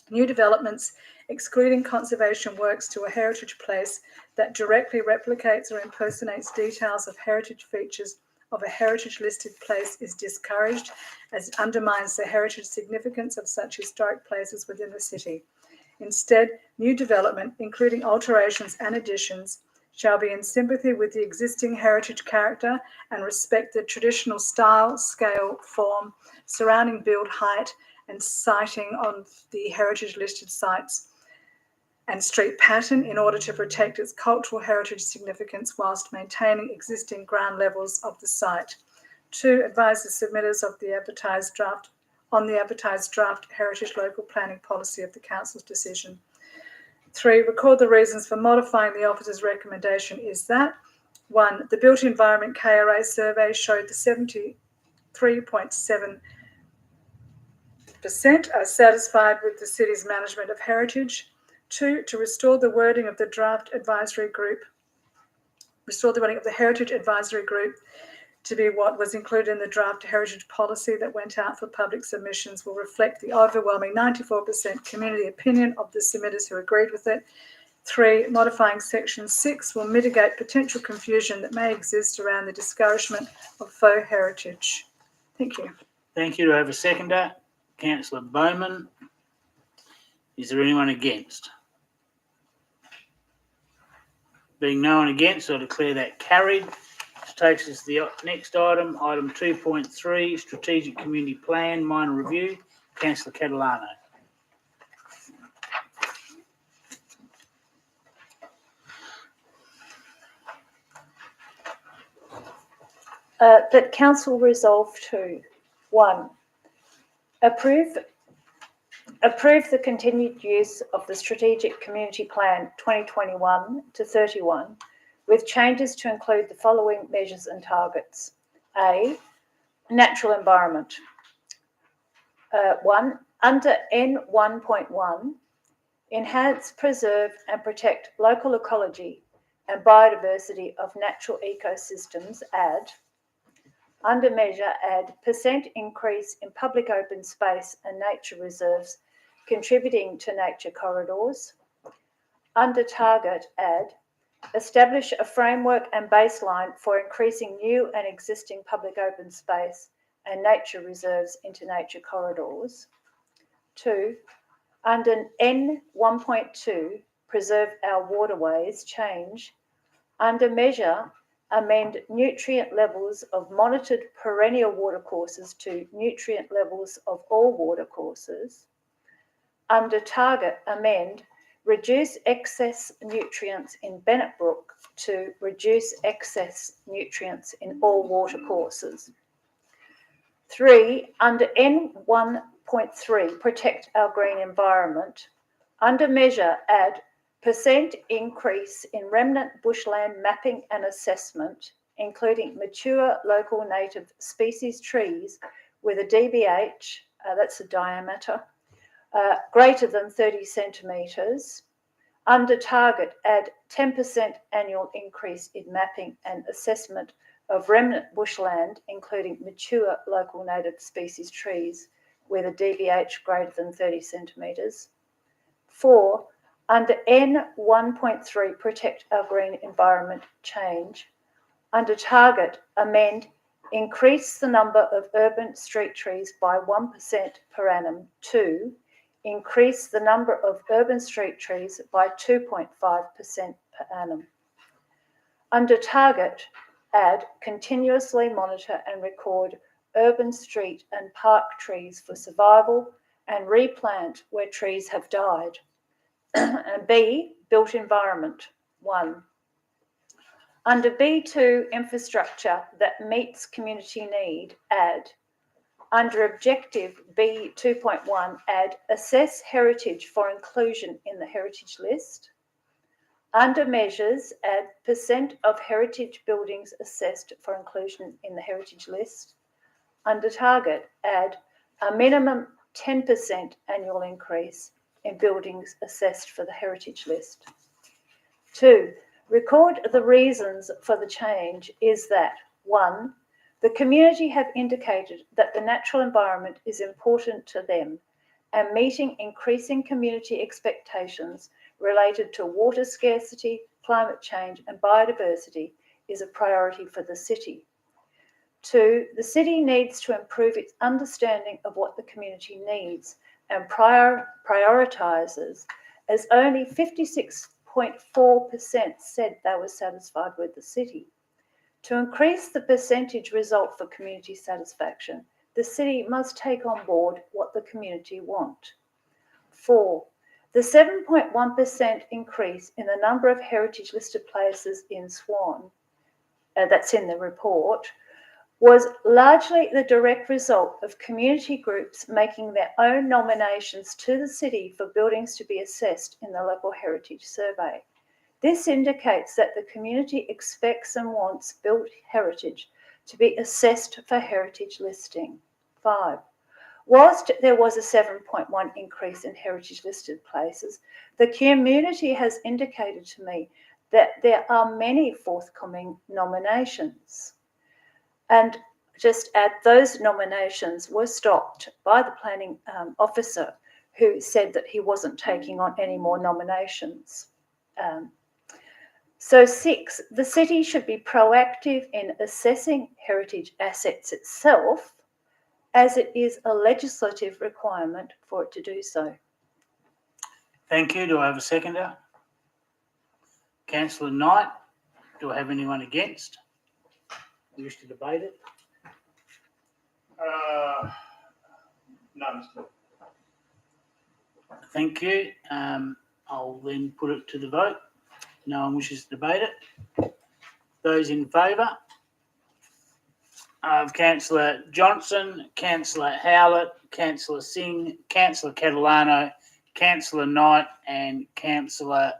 New developments, excluding conservation works to a heritage place that directly replicates or impersonates details of heritage features of a heritage listed place, is discouraged, as it undermines the heritage significance of such historic places within the city. Instead, new development, including alterations and additions, shall be in sympathy with the existing heritage character and respect the traditional style, scale, form, surrounding build height, and siting on the heritage listed sites and street pattern in order to protect its cultural heritage significance whilst maintaining existing ground levels of the site. 2, advise the submitters of the advertised draft heritage local planning policy of the council's decision. 3, record the reasons for modifying the officer's recommendation is that 1, the built environment KRA survey showed the 73.7% are satisfied with the city's management of heritage. 2, to restore the wording of the draft advisory group, restore the wording of the heritage advisory group to be what was included in the draft heritage policy that went out for public submissions will reflect the overwhelming 94% community opinion of the submitters who agreed with it. 3, modifying Section 6 will mitigate potential confusion that may exist around the discouragement of faux heritage. Thank you. Thank you. Do I have a seconder? Councillor Bowman. Is there anyone against? Being no one against, I declare that carried. This takes us to the next item, item 2.3, Strategic Community Plan, Minor Review. Councillor Catalano. That council resolve to 1, approve the continued use of the Strategic Community Plan 2021 to 31 with changes to include the following measures and targets. A, natural environment. 1, under N1.1, enhance, preserve and protect local ecology and biodiversity of natural ecosystems. Add, under measure, add % increase in public open space and nature reserves contributing to nature corridors. Under target, add, establish a framework and baseline for increasing new and existing public open space and nature reserves into nature corridors. 2, under N1.2, preserve our waterways, change, under measure, amend nutrient levels of monitored perennial watercourses to nutrient levels of all watercourses. under target, amend reduce excess nutrients in Bennett Brook to reduce excess nutrients in all watercourses. 3, under N1.3, protect our green environment, under measure add % increase in remnant bushland mapping and assessment, including mature local native species trees with a DBH, that's the diameter, greater than 30 centimetres. Under target, add 10% annual increase in mapping and assessment of remnant bushland, including mature local native species trees with a DBH greater than 30 centimetres. 4, under N1.3, protect our green environment, change. Under target, amend, increase the number of urban street trees by 1% per annum to increase the number of urban street trees by 2.5% per annum. Under target, add, continuously monitor and record urban street and park trees for survival and replant where trees have died. And B, built environment, 1. Under B2, infrastructure that meets community need, add, under objective B2.1, add, assess heritage for inclusion in the heritage list. Under measures, add % of heritage buildings assessed for inclusion in the heritage list. Under target, add a minimum 10% annual increase in buildings assessed for the heritage list. 2, record the reasons for the change is that 1, the community have indicated that the natural environment is important to them and meeting increasing community expectations related to water scarcity, climate change and biodiversity is a priority for the city. 2, the city needs to improve its understanding of what the community needs and prioritises, as only 56.4% said they were satisfied with the city. To increase the percentage result for community satisfaction, the city must take on board what the community want. 4, the 7.1% increase in the number of heritage listed places in Swan, that's in the report, was largely the direct result of community groups making their own nominations to the city for buildings to be assessed in the local heritage survey. This indicates that the community expects and wants built heritage to be assessed for heritage listing. 5, whilst there was a 7.1 increase in heritage listed places, the community has indicated to me that there are many forthcoming nominations. And just add, those nominations were stopped by the planning officer, who said that he wasn't taking on any more nominations. So 6, the city should be proactive in assessing heritage assets itself, as it is a legislative requirement for it to do so. Thank you. Do I have a seconder? Councillor Knight. Do I have anyone against? You wish to debate it? No, Mr. Thank you. I'll then put it to the vote. No one wishes to debate it. Those in favour of Councillor Johnson, Councillor Howlett, Councillor Singh, Councillor Catalano, Councillor Knight and Councillor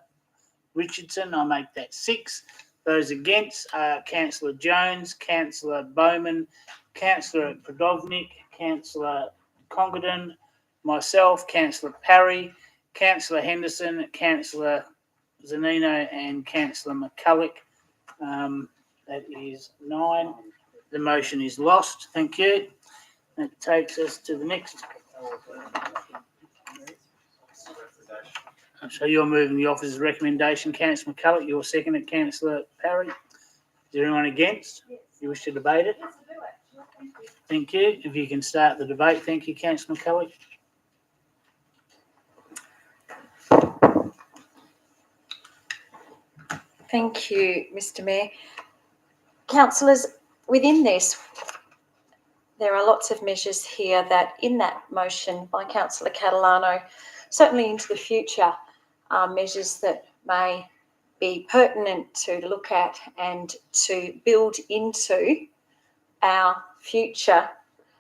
Richardson, I'll make that 6. Those against are Councillor Jones, Councillor Bowman, Councillor Prodovnik, Councillor Congredon, myself, Councillor Parry, Councillor Henderson, Councillor Zanino and Councillor McCulloch. That is 9. The motion is lost. Thank you. That takes us to the next. So you're moving the officer's recommendation, Councillor McCulloch. You're seconded, Councillor Parry. Is there anyone against? Yes. You wish to debate it? Yes, I do actually. Thank you. If you can start the debate. Thank you, Councillor McCulloch. Thank you, Mr. Mayor. Councillors, within this, there are lots of measures here that in that motion by Councillor Catalano certainly into the future, are measures that may be pertinent to look at and to build into our future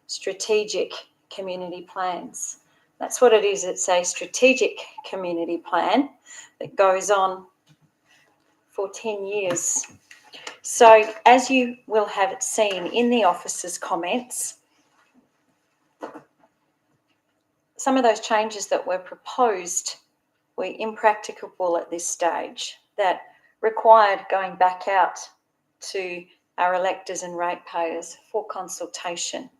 strategic community plans. That's what it is. It's a strategic community plan that goes on for 10 years. So as you will have seen in the officers' comments, some of those changes that were proposed were impracticable at this stage, that required going back out to our electors and ratepayers for consultation.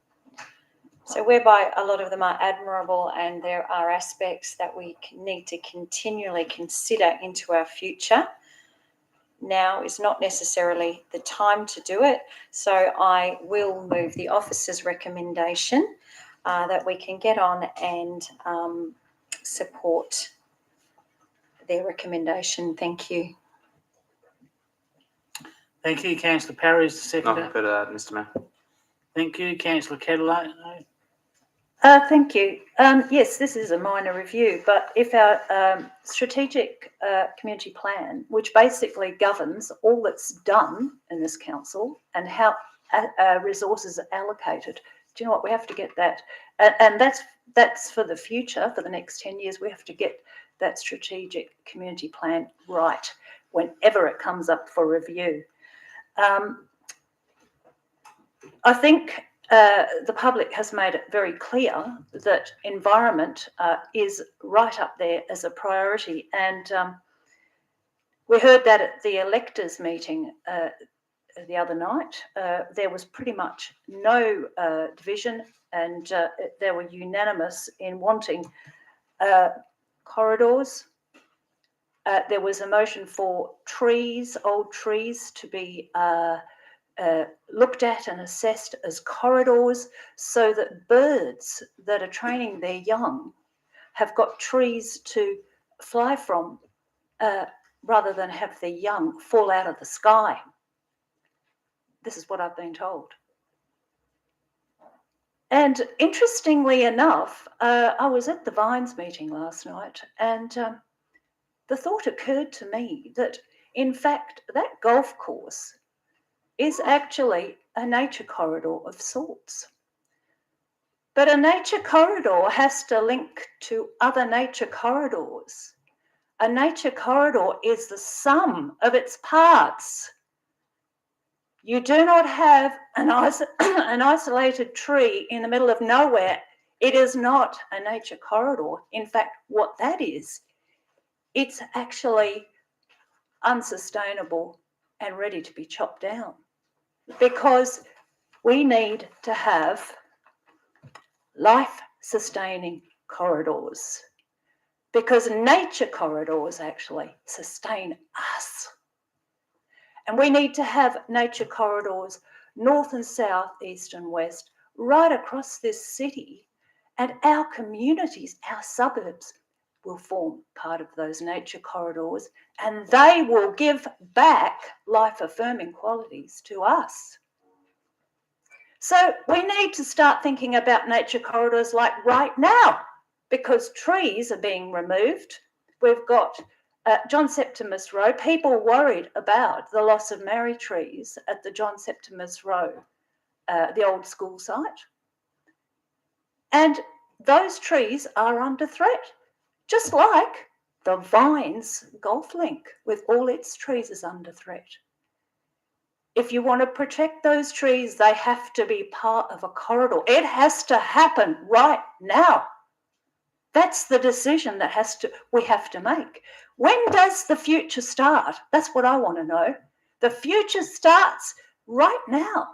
So whereby a lot of them are admirable and there are aspects that we need to continually consider into our future, now is not necessarily the time to do it. So I will move the officer's recommendation that we can get on and support their recommendation. Thank you. Thank you. Councillor Parry is the seconder. Nothing further, Mr Mayor. Thank you. Councillor Kettle. Thank you. Yes, this is a minor review, but if our strategic community plan, which basically governs all that's done in this council and how resources are allocated, do you know what? We have to get that. And that's for the future, for the next 10 years. We have to get that strategic community plan right whenever it comes up for review. I think the public has made it very clear that environment is right up there as a priority. And we heard that at the electors meeting the other night. There was pretty much no division, and they were unanimous in wanting corridors. There was a motion for trees, old trees, to be looked at and assessed as corridors so that birds that are training their young have got trees to fly from rather than have their young fall out of the sky. This is what I've been told. And interestingly enough, I was at the Vines meeting last night, and the thought occurred to me that, in fact, that golf course is actually a nature corridor of sorts. But a nature corridor has to link to other nature corridors. A nature corridor is the sum of its parts. You do not have an isolated tree in the middle of nowhere. It is not a nature corridor. In fact, what that is, it's actually unsustainable and ready to be chopped down, because we need to have life-sustaining corridors, because nature corridors actually sustain us. And we need to have nature corridors north and south, east and west, right across this city. And our communities, our suburbs, will form part of those nature corridors, and they will give back life-affirming qualities to us. So we need to start thinking about nature corridors like right now, because trees are being removed. We've got John Septimus Road, people worried about the loss of marri trees at the John Septimus Road, the old school site. And those trees are under threat, just like the Vines golf link with all its trees is under threat. If you want to protect those trees, they have to be part of a corridor. It has to happen right now. That's the decision that we have to make. When does the future start? That's what I want to know. The future starts right now.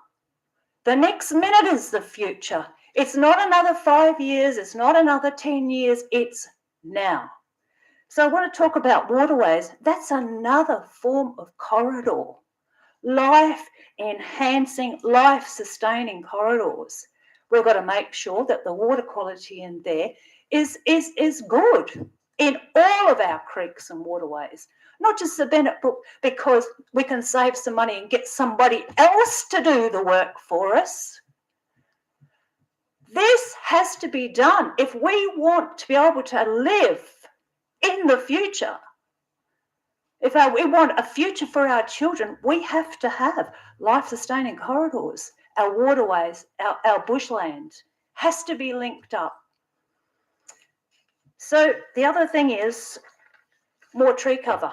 The next minute is the future. It's not another 5 years. It's not another 10 years. It's now. So I want to talk about waterways. That's another form of corridor. Life-enhancing, life-sustaining corridors. We've got to make sure that the water quality in there is good in all of our creeks and waterways, not just the Bennett Brook, because we can save some money and get somebody else to do the work for us. This has to be done if we want to be able to live in the future. If we want a future for our children, we have to have life-sustaining corridors. Our waterways, our bushland has to be linked up. So the other thing is more tree cover,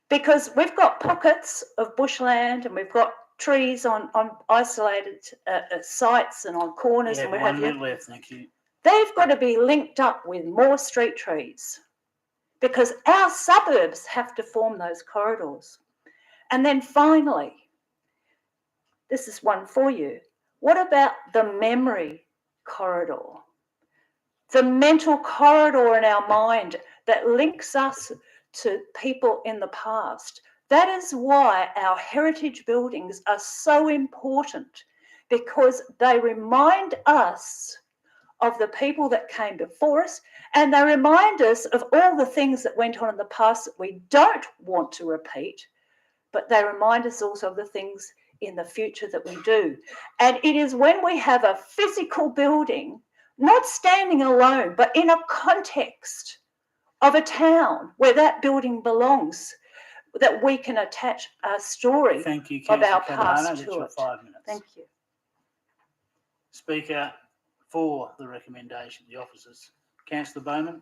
because we've got pockets of bushland and we've got trees on isolated sites and on corners and what have 1 you. minute left, thank you. They've got to be linked up with more street trees, because our suburbs have to form those corridors. And then finally, this is one for you. What about the memory corridor? The mental corridor in our mind that links us to people in the past. That is why our heritage buildings are so important, because they remind us of the people that came before us, and they remind us of all the things that went on in the past that we don't want to repeat, but they remind us also of the things in the future that we do. And it is when we have a physical building, not standing alone, but in a context of a town where that building belongs, that we can attach a story Thank you, of our Councillor Catalano. past That's to your it. 5 minutes. Thank you. Speaker for the recommendation, the officers. Councillor Bowman.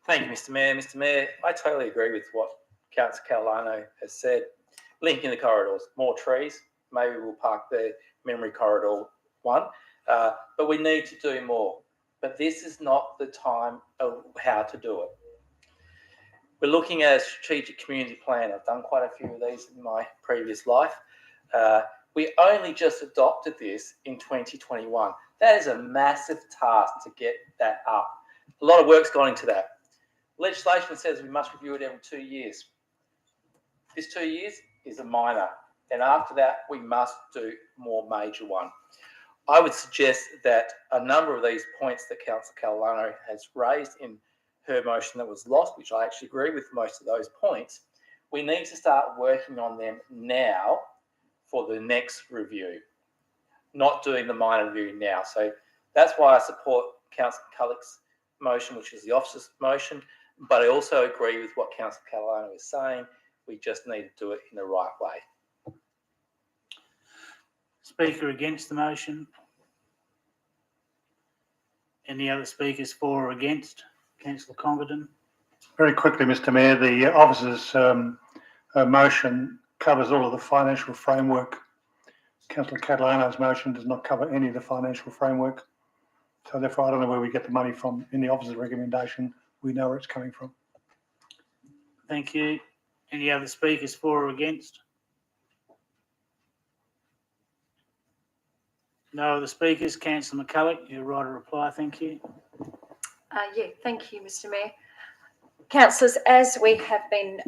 Thank you, Mr. Mayor. Mr. Mayor, I totally agree with what Councillor Catalano has said. Linking the corridors, more trees. Maybe we'll park the memory corridor one, but we need to do more. But this is not the time of how to do it. We're looking at a strategic community plan. I've done quite a few of these in my previous life. We only just adopted this in 2021. That is a massive task to get that up. A lot of work's gone into that. Legislation says we must review it every 2 years. This 2 years is a minor. And after that, we must do more major one. I would suggest that a number of these points that Councillor Catalano has raised in her motion that was lost, which I actually agree with most of those points, we need to start working on them now for the next review, not doing the minor review now. So that's why I support Councillor Cullick's motion, which is the officer's motion, but I also agree with what Councillor Catalano is saying. We just need to do it in the right way. Speaker against the motion. Any other speakers for or against? Councillor Congredon. Very quickly, Mr. Mayor, the officer's motion covers all of the financial framework. Councillor Catalano's motion does not cover any of the financial framework. So therefore, I don't know where we get the money from in the officer's recommendation. We know where it's coming from. Thank you. Any other speakers for or against? No other speakers. Councillor McCulloch, your right of reply. Thank you. Yeah, thank you, Mr. Mayor. Councillors, as we have been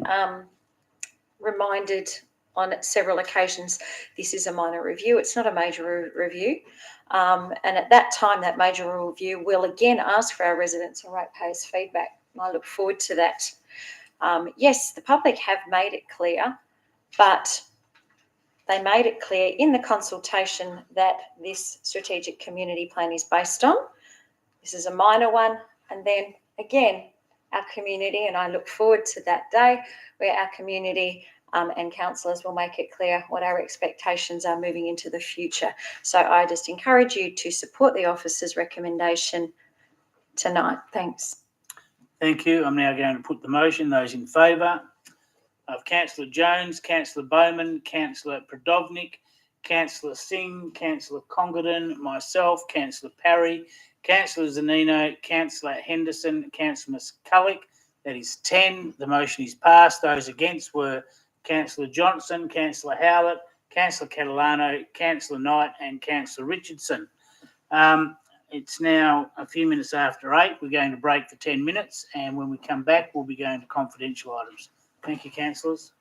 reminded on several occasions, this is a minor review. It's not a major review. And at that time, that major review will again ask for our residents and ratepayers' feedback. I look forward to that. Yes, the public have made it clear, but they made it clear in the consultation that this strategic community plan is based on. This is a minor one. And then again, our community, and I look forward to that day where our community and councillors will make it clear what our expectations are moving into the future. So I just encourage you to support the officer's recommendation tonight. Thanks. Thank you. I'm now going to put the motion. Those in favour of Councillor Jones, Councillor Bowman, Councillor Pradovnik, Councillor Singh, Councillor Congredon, myself, Councillor Parry, Councillor Zanino, Councillor Henderson, Councillor McCulloch. That is 10. The motion is passed. Those against were Councillor Johnson, Councillor Howlett, Councillor Catalano, Councillor Knight and Councillor Richardson. It's now a few minutes after 8. We're going to break for 10 minutes, and when we come back, we'll be going to confidential items. Thank you, councillors.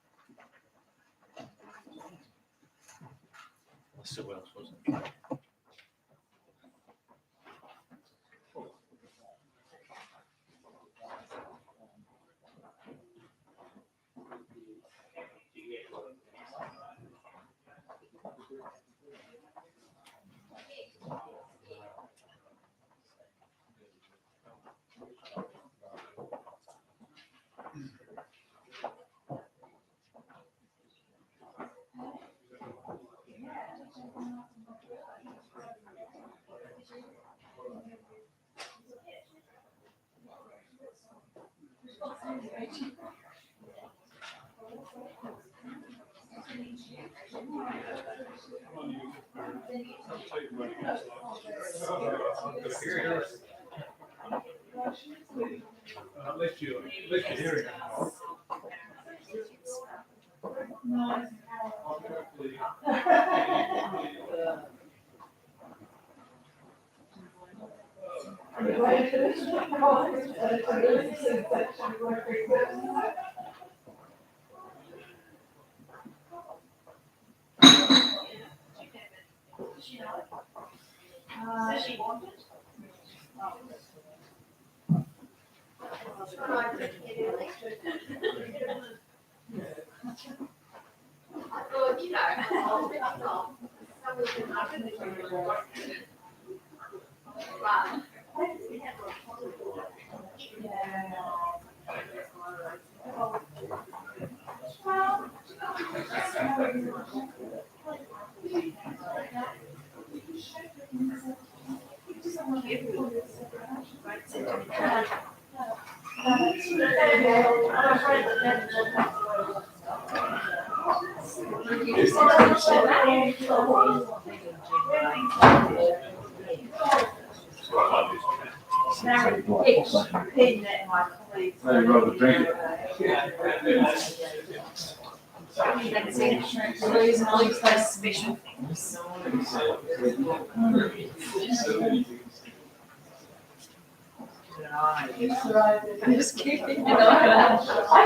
Just kidding. I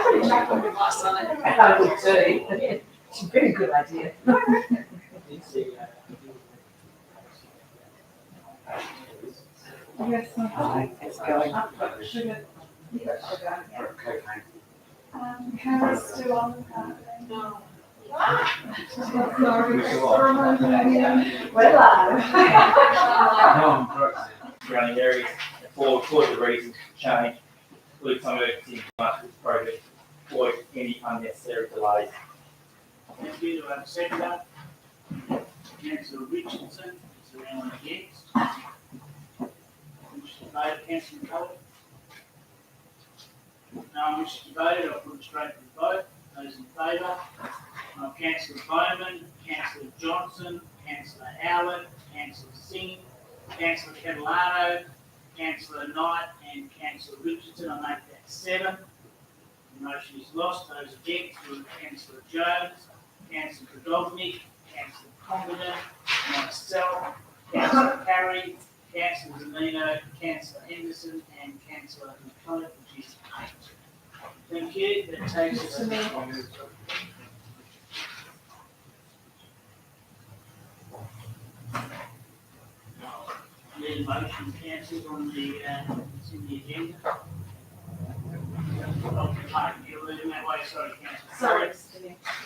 pretty much on my side. I would too. It's a very good idea. It's going. Cameras still on? No. Surrounding areas for the reasons for change, include some emergency information project, avoid any unnecessary delays. Thank you. Do I have a seconder? Councillor Richardson, is there anyone against? Wish to vote, Councillor Cullen? No one wishes to vote, I'll put it straight to the vote. Those in favour? Councillor Bowman, Councillor Johnson, Councillor Howard, Councillor Singh, Councillor Catalano, Councillor Knight and Councillor Richardson. I make that 7. The motion is lost. Those against were Councillor Jones, Councillor Godovnik, Councillor Condon, myself, Councillor Carey, Councillor Zamino, Councillor Henderson and Councillor McCullough, which is 8. Thank you. That takes us to the motion cancelled on the, it's in the agenda. You're leaving that way, sorry, Councillor.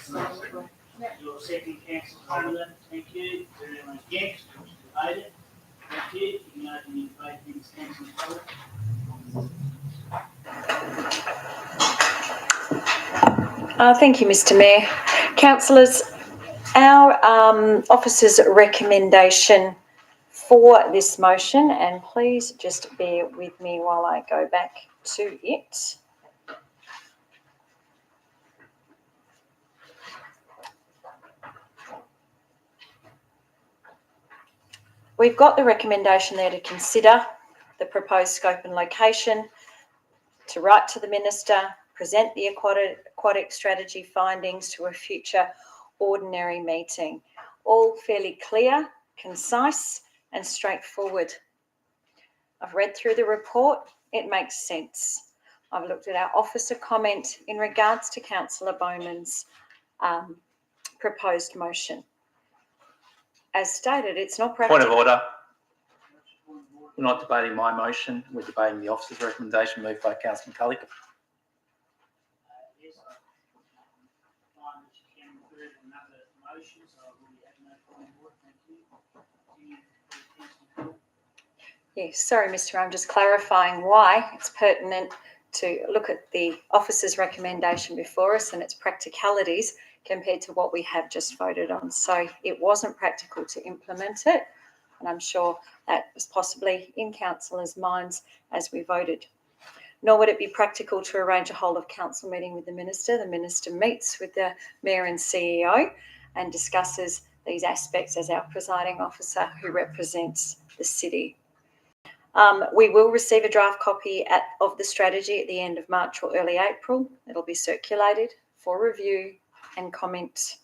Sorry. Your second, Councillor Condon, thank you. Is there anyone against? Voted. Thank you. You can open your debate against Councillor Condon. Thank you, Mr Mayor. Councillors, our officer's recommendation for this motion, and please just bear with me while I go back to it. We've got the recommendation there to consider the proposed scope and location, to write to the Minister, present the aquatic strategy findings to a future ordinary meeting. All fairly clear, concise and straightforward. I've read through the report, it makes sense. I've looked at our officer comment in regards to Councillor Bowman's proposed motion. As stated, it's not practical. Point of order. We're not debating my motion, we're debating the officer's recommendation moved by Councillor McCullough. Yes, I find that you can refer to another motion, so I really have no point of order. Thank you. Yes, sorry, Mr. I'm just clarifying why it's pertinent to look at the officer's recommendation before us and its practicalities compared to what we have just voted on. So it wasn't practical to implement it, and I'm sure that was possibly in councillors' minds as we voted. Nor would it be practical to arrange a whole of council meeting with the Minister. The Minister meets with the Mayor and CEO and discusses these aspects as our presiding officer who represents the city. We will receive a draft copy of the strategy at the end of March or early April. It'll be circulated for review and comment.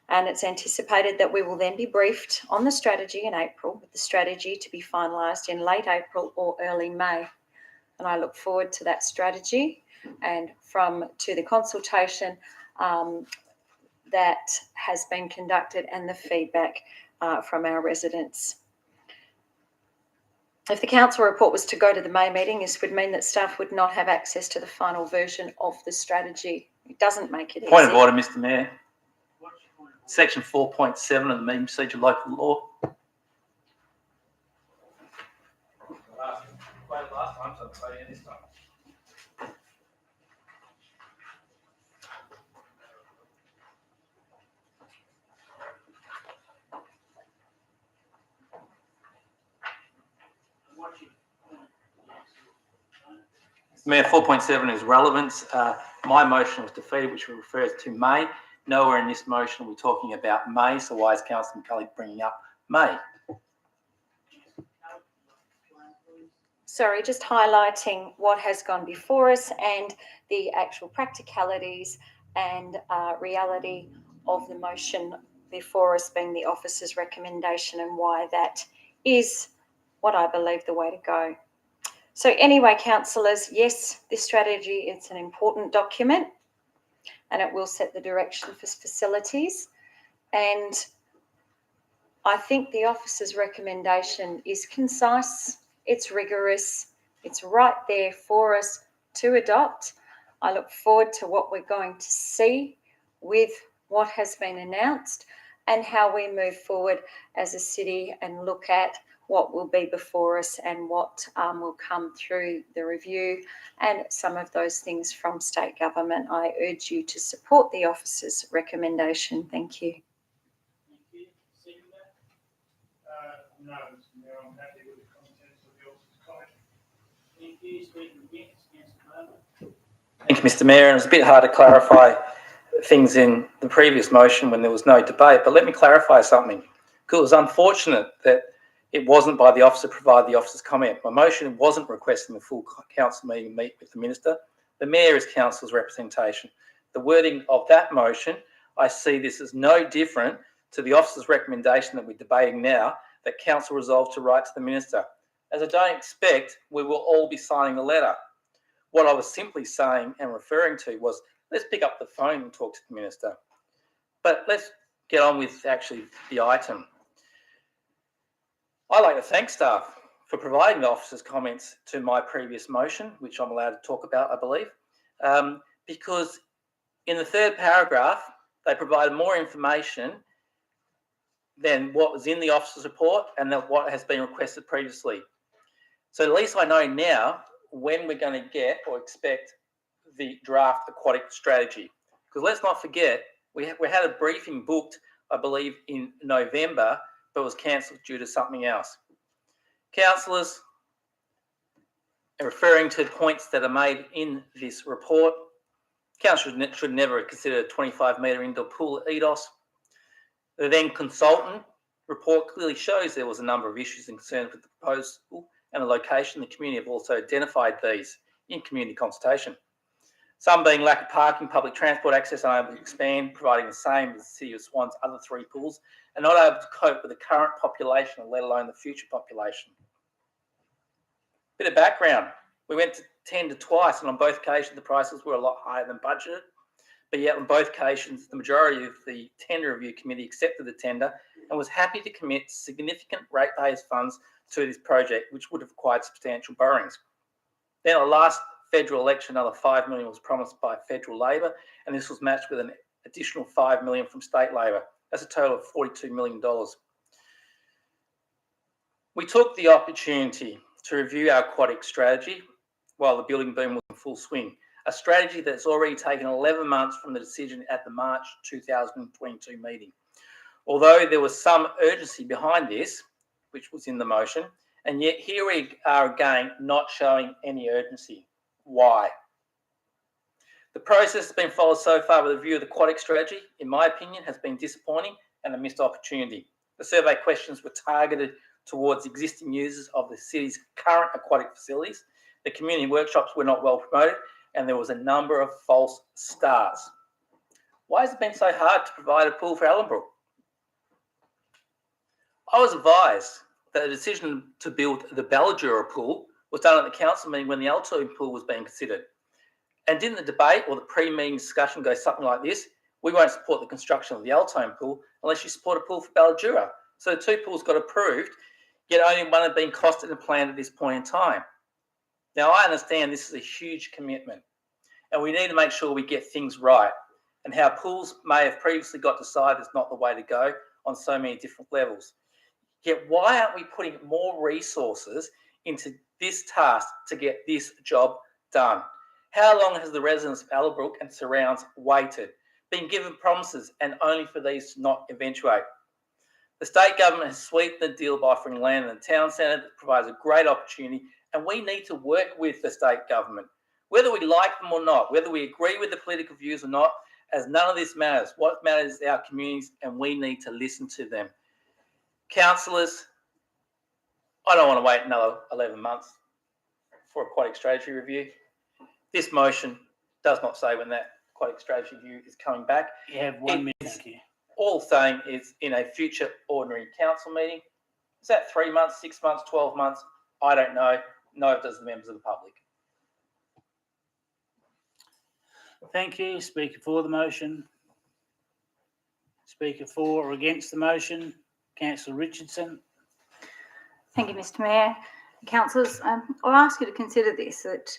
And it's anticipated that we will then be briefed on the strategy in April, with the strategy to be finalised in late April or early May. And I look forward to that strategy and to the consultation that has been conducted and the feedback from our residents. If the council report was to go to the May meeting, this would mean that staff would not have access to the final version of the strategy. It doesn't make it easy. Point of order, Mr. Mayor. Section 4.7 of the meeting procedure local law. Last time, so I'm voting this time. Mayor, 4.7 is relevance. My motion was defeated, which refers to May. Nowhere in this motion are we talking about May, so why is Councillor McCulley bringing up May? Sorry, just highlighting what has gone before us and the actual practicalities and reality of the motion before us being the officer's recommendation and why that is what I believe the way to go. So anyway, councillors, yes, this strategy is an important document and it will set the direction for facilities. And I think the officer's recommendation is concise, it's rigorous, it's right there for us to adopt. I look forward to what we're going to see with what has been announced and how we move forward as a city and look at what will be before us and what will come through the review and some of those things from state government. I urge you to support the officer's recommendation. Thank you. Thank you. Second that? No, Mr. Mayor, I'm happy with the contents of the officer's comment. Thank you. Speaking against, Councillor Bowman. Thank you, Mr. Mayor. And it's a bit hard to clarify things in the previous motion when there was no debate, but let me clarify something. Because it was unfortunate that it wasn't by the officer provided the officer's comment. My motion wasn't requesting the full council meeting meet with the minister. The mayor is council's representation. The wording of that motion, I see this as no different to the officer's recommendation that we're debating now, that council resolved to write to the minister. As I don't expect we will all be signing the letter. What I was simply saying and referring to was, let's pick up the phone and talk to the minister. But let's get on with actually the item. I'd like to thank staff for providing the officer's comments to my previous motion, which I'm allowed to talk about, I believe, because in the third paragraph, they provided more information than what was in the officer's report and than what has been requested previously. So at least I know now when we're going to get or expect the draft aquatic strategy. Because let's not forget, we had a briefing booked, I believe, in November, but was cancelled due to something else. Councillors, referring to points that are made in this report, council should never have considered a 25-metre indoor pool at EDOS. The then consultant report clearly shows there was a number of issues and concerns with the proposal and the location. The community have also identified these in community consultation. Some being lack of parking, public transport access unable to expand, providing the same as the City of Swan's other 3 pools, and not able to cope with the current population, let alone the future population. Bit of background. We went to tender twice, and on both occasions the prices were a lot higher than budgeted, but yet on both occasions the majority of the tender review committee accepted the tender and was happy to commit significant ratepayers' funds to this project, which would have required substantial borrowings. Then at the last federal election, another $5 million was promised by federal Labor, and this was matched with an additional $5 million from state Labor. That's a total of $42 million. We took the opportunity to review our aquatic strategy while the building boom was in full swing, a strategy that's already taken 11 months from the decision at the March 2022 meeting. Although there was some urgency behind this, which was in the motion, and yet here we are again not showing any urgency. Why? The process that's been followed so far with the review of the aquatic strategy, in my opinion, has been disappointing and a missed opportunity. The survey questions were targeted towards existing users of the city's current aquatic facilities. The community workshops were not well promoted, and there was a number of false starts. Why has it been so hard to provide a pool for Ellenbrook? I was advised that the decision to build the Ballajura pool was done at the council meeting when the Altoona pool was being considered. And didn't the debate or the pre-meeting discussion go something like this? We won't support the construction of the Altoona pool unless you support a pool for Ballajura. So the two pools got approved, yet only one had been costed and planned at this point in time. Now, I understand this is a huge commitment, and we need to make sure we get things right. And how pools may have previously got decided is not the way to go on so many different levels. Yet why aren't we putting more resources into this task to get this job done? How long has the residents of Ellenbrook and surrounds waited, been given promises, and only for these to not eventuate? The state government has sweetened the deal by offering land in the town centre that provides a great opportunity, and we need to work with the state government, whether we like them or not, whether we agree with the political views or not, as none of this matters. What matters is our communities, and we need to listen to them. Councillors, I don't want to wait another 11 months for aquatic strategy review. This motion does not say when that aquatic strategy review is coming back. You have 1 minute. Thank you. All saying is in a future ordinary council meeting. Is that 3 months, 6 months, 12 months? I don't know. Neither does the members of the public. Thank you. Speaker for the motion. Speaker for or against the motion. Councillor Richardson. Thank you, Mr Mayor. Councillors, I'll ask you to consider this, that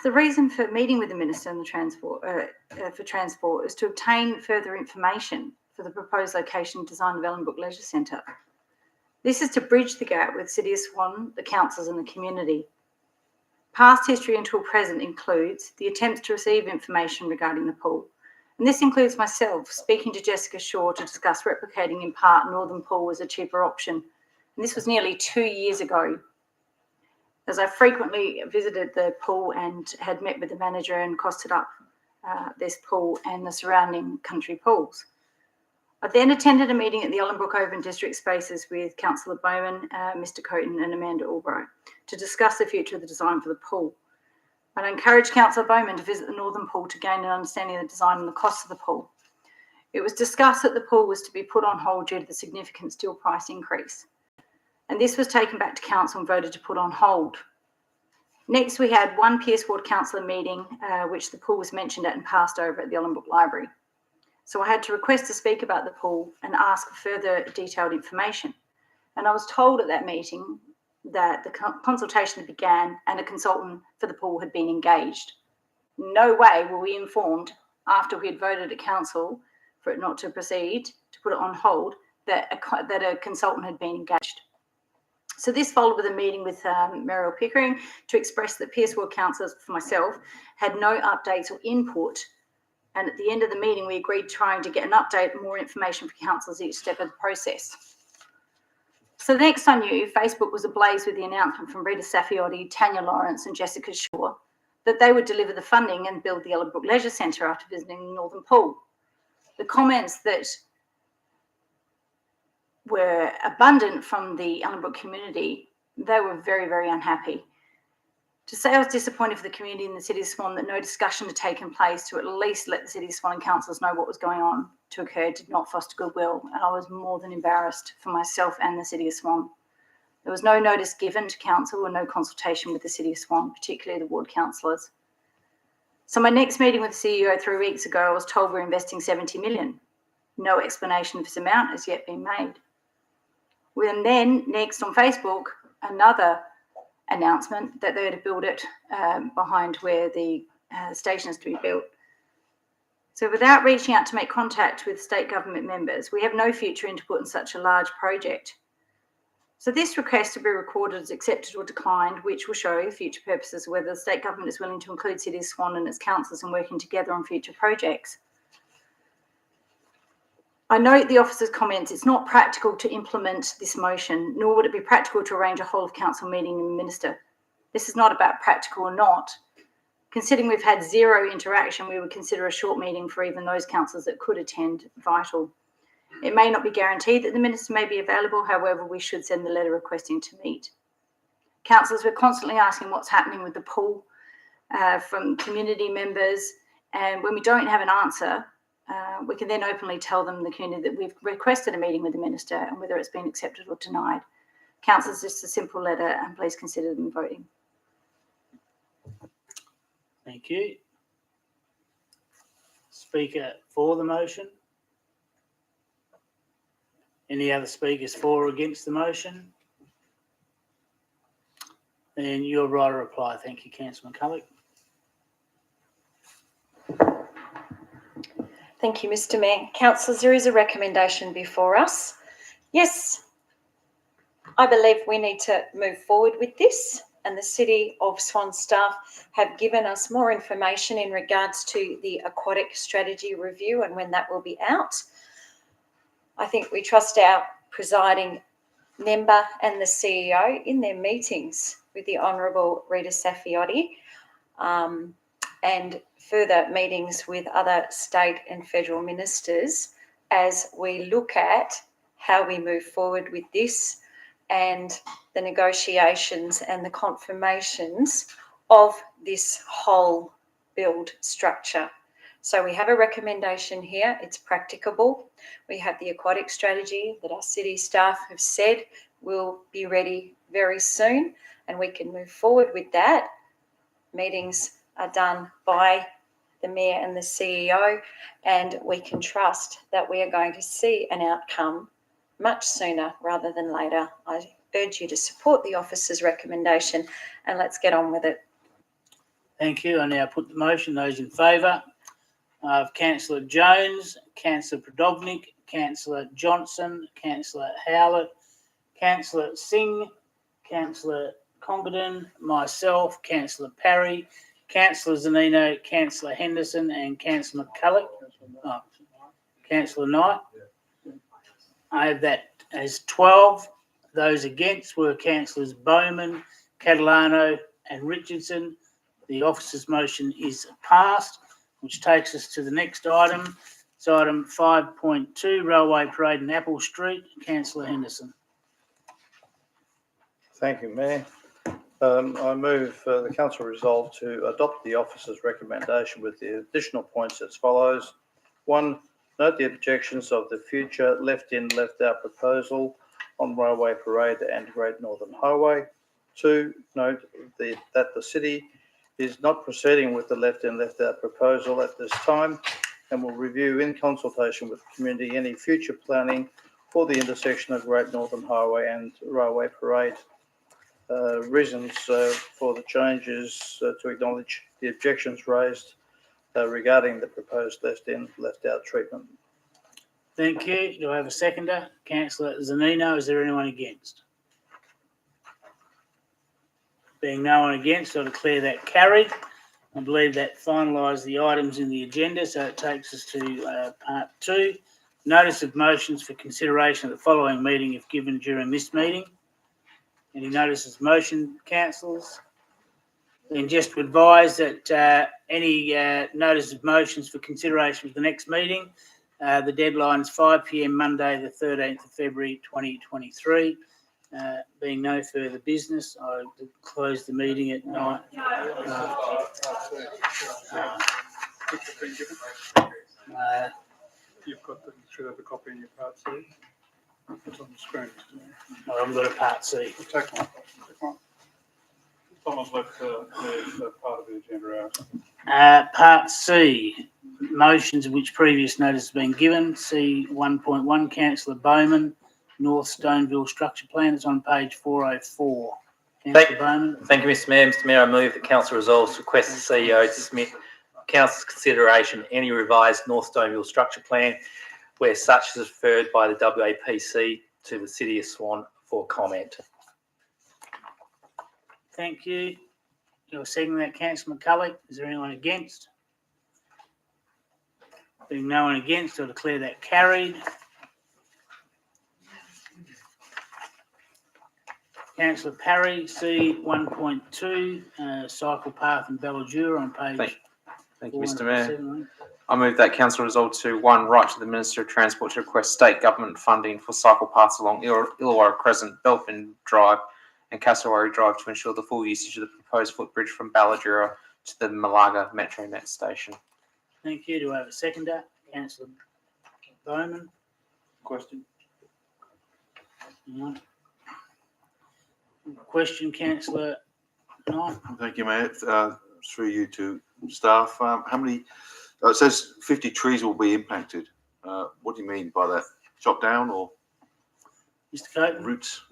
the reason for meeting with the Minister on the Transport is to obtain further information for the proposed location and design of Ellenbrook Leisure Centre. This is to bridge the gap with City of Swan, the councils and the community. Past history until present includes the attempts to receive information regarding the pool. And this includes myself speaking to Jessica Shaw to discuss replicating in part Northern Pool as a cheaper option. And this was nearly 2 years ago, as I frequently visited the pool and had met with the manager and costed up this pool and the surrounding country pools. I then attended a meeting at the Ellenbrook Open District Spaces with Councillor Bowman, Mr Coaten and Amanda Albright to discuss the future of the design for the pool. I encouraged Councillor Bowman to visit the Northern Pool to gain an understanding of the design and the cost of the pool. It was discussed that the pool was to be put on hold due to the significant steel price increase. And this was taken back to council and voted to put on hold. Next, we had one Pearce Ward councillor meeting, which the pool was mentioned at and passed over at the Ellenbrook Library. So I had to request to speak about the pool and ask for further detailed information. And I was told at that meeting that the consultation had began and a consultant for the pool had been engaged. No way were we informed after we had voted at council for it not to proceed, to put it on hold, that a consultant had been engaged. So this followed with a meeting with Muriel Pickering to express that Pearce Ward councillors, for myself, had no updates or input. And at the end of the meeting, we agreed trying to get an update and more information for councillors each step of the process. So the next I knew, Facebook was ablaze with the announcement from Rita Saffioti, Tanya Lawrence and Jessica Shaw that they would deliver the funding and build the Ellenbrook Leisure Centre after visiting the Northern Pool. The comments that were abundant from the Ellenbrook community, they were very, very unhappy. To say I was disappointed for the community in the City of Swan that no discussion had taken place to at least let the City of Swan and councillors know what was going on to occur did not foster goodwill, and I was more than embarrassed for myself and the City of Swan. There was no notice given to council or no consultation with the City of Swan, particularly the ward councillors. So my next meeting with the CEO 3 weeks ago, I was told we're investing 70 million. No explanation of this amount has yet been made. And then next on Facebook, another announcement that they were to build it behind where the station is to be built. So without reaching out to make contact with state government members, we have no future input in such a large project. So this request to be recorded as accepted or declined, which will show future purposes whether the state government is willing to include City of Swan and its councillors in working together on future projects. I note the officer's comments. It's not practical to implement this motion, nor would it be practical to arrange a whole of council meeting with the minister. This is not about practical or not. Considering we've had zero interaction, we would consider a short meeting for even those councillors that could attend vital. It may not be guaranteed that the minister may be available, however, we should send the letter requesting to meet. Councillors, we're constantly asking what's happening with the pool from community members, and when we don't have an answer, we can then openly tell them, the community, that we've requested a meeting with the minister and whether it's been accepted or denied. Councillors, just a simple letter, and please consider them voting. Thank you. Speaker for the motion? Any other speakers for or against the motion? Then you're right to reply. Thank you, Councillor McCulloch. Thank you, Mr. Mayor. Councillors, there is a recommendation before us. Yes, I believe we need to move forward with this, and the City of Swan staff have given us more information in regards to the aquatic strategy review and when that will be out. I think we trust our presiding member and the CEO in their meetings with the Honourable Rita Saffioti, and further meetings with other state and federal ministers as we look at how we move forward with this and the negotiations and the confirmations of this whole build structure. So we have a recommendation here. It's practicable. We have the aquatic strategy that our city staff have said will be ready very soon, and we can move forward with that. Meetings are done by the Mayor and the CEO, and we can trust that we are going to see an outcome much sooner rather than later. I urge you to support the officer's recommendation, and let's get on with it. Thank you. I now put the motion. Those in favour of Councillor Jones, Councillor Prodovnik, Councillor Johnson, Councillor Howlett, Councillor Singh, Councillor Congdon, myself, Councillor Parry, Councillor Zanino, Councillor Henderson and Councillor McCulloch. Councillor Knight. I have that as 12. Those against were Councillors Bowman, Catalano and Richardson. The officer's motion is passed, which takes us to the next item. It's item 5.2, Railway Parade in Apple Street. Councillor Henderson. Thank you, Mayor. I move the council resolve to adopt the officer's recommendation with the additional points as follows. 1, note the objections of the future left-in, left-out proposal on Railway Parade and Great Northern Highway. 2, note that the city is not proceeding with the left-in, left-out proposal at this time and will review in consultation with the community any future planning for the intersection of Great Northern Highway and Railway Parade. Reasons for the changes to acknowledge the objections raised regarding the proposed left-in, left-out treatment. Thank you. Do I have a seconder? Councillor Zanino. Is there anyone against? Being no one against, I declare that carried. I believe that finalised the items in the agenda, so it takes us to part 2. Notice of motions for consideration at the following meeting if given during this meeting. Any notices of motion, councillors? Then just to advise that any notice of motions for consideration for the next meeting, the deadline is 5 p.m. Monday, the 13th of February 2023. Being no further business, I close the meeting at 9. You've got the, should have a copy in your part C. It's on the screen. I haven't got a part C. Take one. Take one. Someone's left the part of the agenda out. Part C, motions of which previous notice has been given. C 1.1, Councillor Bowman, North Stoneville Structure Plan. It's on page 404. Councillor Bowman. Thank you, Mr. Mayor. Mr. Mayor, I move that council resolves to request the CEO to submit council's consideration any revised North Stoneville Structure Plan where such is referred by the WAPC to the City of Swan for comment. Thank you. You're seconding that, Councillor McCulloch. Is there anyone against? Being no one against, I declare that carried. Councillor Parry, C 1.2, cycle path in Ballajura on page. Thank you, Mr. Mayor. I move that council resolve to 1, write to the Minister of Transport to request state government funding for cycle paths along Illawarra Crescent, Belfin Drive and Cassowary Drive to ensure the full usage of the proposed footbridge from Balladura to the Malaga Metronet station. Thank you. Do I have a seconder? Councillor Bowman. Question? No. Question, Councillor Knight. Thank you, Mayor. Through you to staff, how many, it says 50 trees will be impacted. What do you mean by that? Chop down or Mr. Coaten? roots?